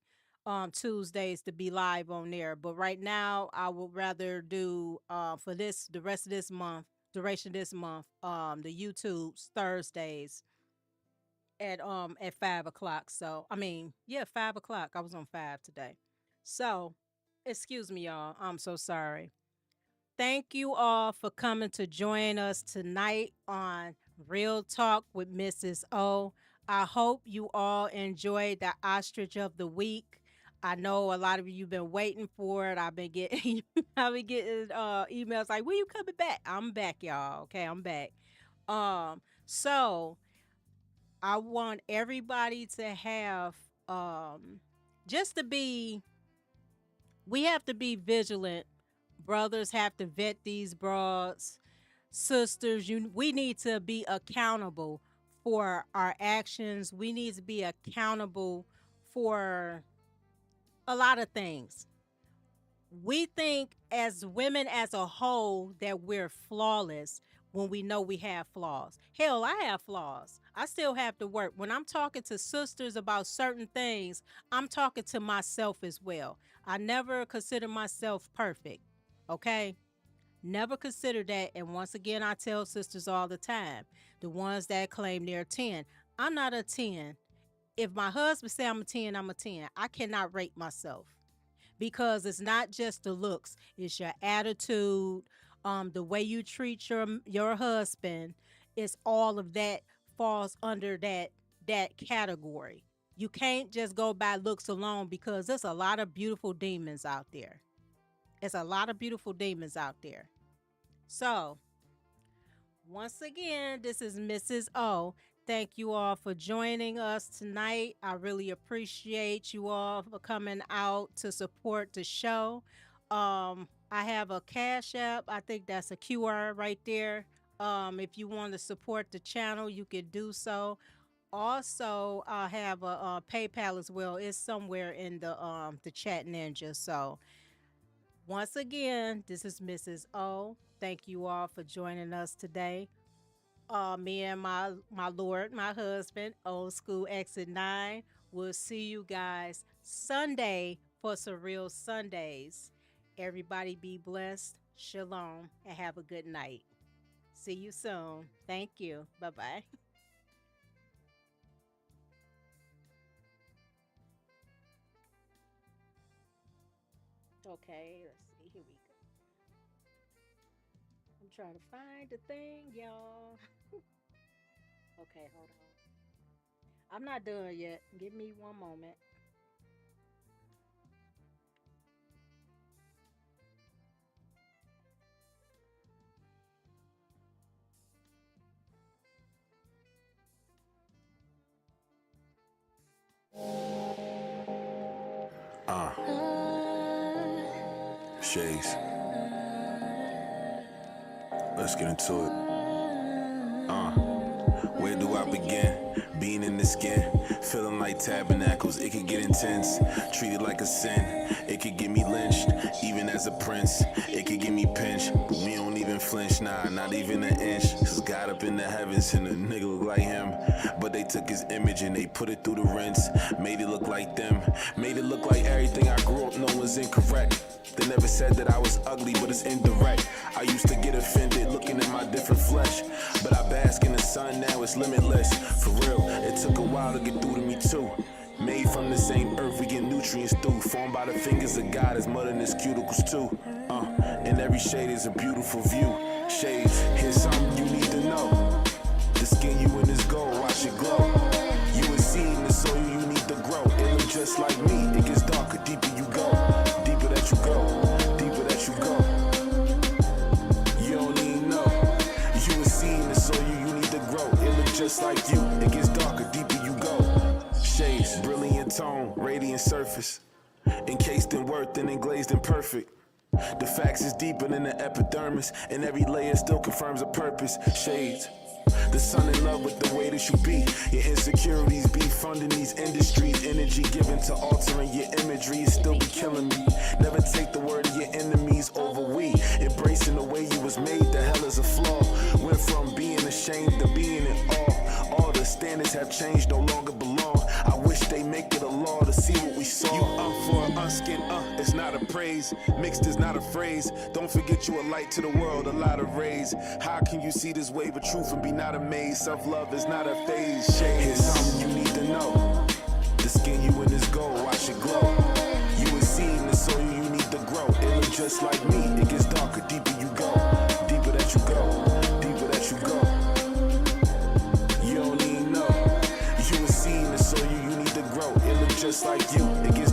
Tuesdays to be live on there. But right now, I would rather do for the rest of this month, duration of this month, the YouTube's Thursdays. at 5 o'clock. So 5 o'clock. I was on 5 today. So, excuse me, y'all. I'm so sorry. Thank you all for coming to join us tonight on Real Talk with Mrs. O. I hope you all enjoyed the Ostrich of the Week. I know a lot of you been waiting for it. I've been getting emails like, when you coming back? I'm back, y'all. Okay, I'm back. So I want everybody to have we have to be vigilant. Brothers have to vet these broads. Sisters, we need to be accountable for our actions. We need to be accountable for a lot of things. We think as women as a whole that we're flawless when we know we have flaws. Hell, I have flaws. I still have to work. When I'm talking to sisters about certain things, I'm talking to myself as well. I never consider myself perfect, okay? Never consider that. And once again, I tell sisters all the time, the ones that claim they're 10, I'm not a 10. If my husband say I'm a 10, I'm a 10. I cannot rate myself because it's not just the looks. It's your attitude, the way you treat your husband. It's all of that falls under that category. You can't just go by looks alone because there's a lot of beautiful demons out there. It's a lot of beautiful demons out there. So, once again, this is Mrs. O. Thank you all for joining us tonight. I really appreciate you all for coming out to support the show. I have a Cash App. I think that's a QR right there. If you want to support the channel, you can do so. Also, I have a PayPal as well. It's somewhere in the chat ninja. So, once again, this is Mrs. O. Thank you all for joining us today. Me and my Lord, my husband, Old School Exit 9. We'll see you guys Sunday for Surreal Sundays. Everybody be blessed. Shalom and have a good night. See you soon. Thank you. Bye-bye. Okay, let's see. Here we go. I'm trying to find the thing, y'all. Okay, hold on. I'm not done yet. Give me one moment. Shades. Let's get into it. Where do I begin? Being in the skin, feeling like tabernacles. It could get intense, treated like a sin. It could get me lynched, even as a prince. It could get me pinched, but we don't even flinch. Nah, not even an inch. Cause God up in the heavens and a nigga look like him. But they took his image and they put it through the rinse. Made it look like them. Made it look like everything I grew up knowing was incorrect. They never said that I was ugly, but it's indirect. I used to get offended looking at my different flesh, but I bask in the sun, now it's limitless. For real, it took a while to get through to me too. Made from the same earth, we get nutrients through. Formed by the fingers of God, as mud in his cuticles too. In every shade is a beautiful view. Shades, here's something you need to know. The skin you in is gold, watch it glow. You a seed in the soil, you need to grow. It look just like me, it gets darker, deeper you go. Deeper that you go, deeper that you go. You don't even know. You a seed in the soil, you need to grow. It look just like you, it gets darker, deeper you go. Shades, brilliant tone, radiant surface. Encased in worth and glazed and perfect. The facts is deeper than the epidermis, and every layer still confirms a purpose. Shades. The sun in love with the way that you be. Your insecurities be funding these industries. Energy given to altering your imagery still be killing me. Never take the word of your enemies over we. Embracing the way you was made, the hell is a flaw. Went from being ashamed to being in awe. All the standards have changed, no longer belong. I wish they make it a law to see what we saw. You for an unskin, it's not a praise. Mixed is not a phrase. Don't forget you a light to the world, a lot of rays. How can you see this wave of truth and be not amazed? Self-love is not a phase. Here's something you need to know. The skin you in is gold, watch it glow. You a seed in the soil, you need to grow. It look just like me, it gets darker, deeper you go. Deeper that you go, deeper that you go. You don't even know. You a seed in the soil, you need to grow. It look just like you, it gets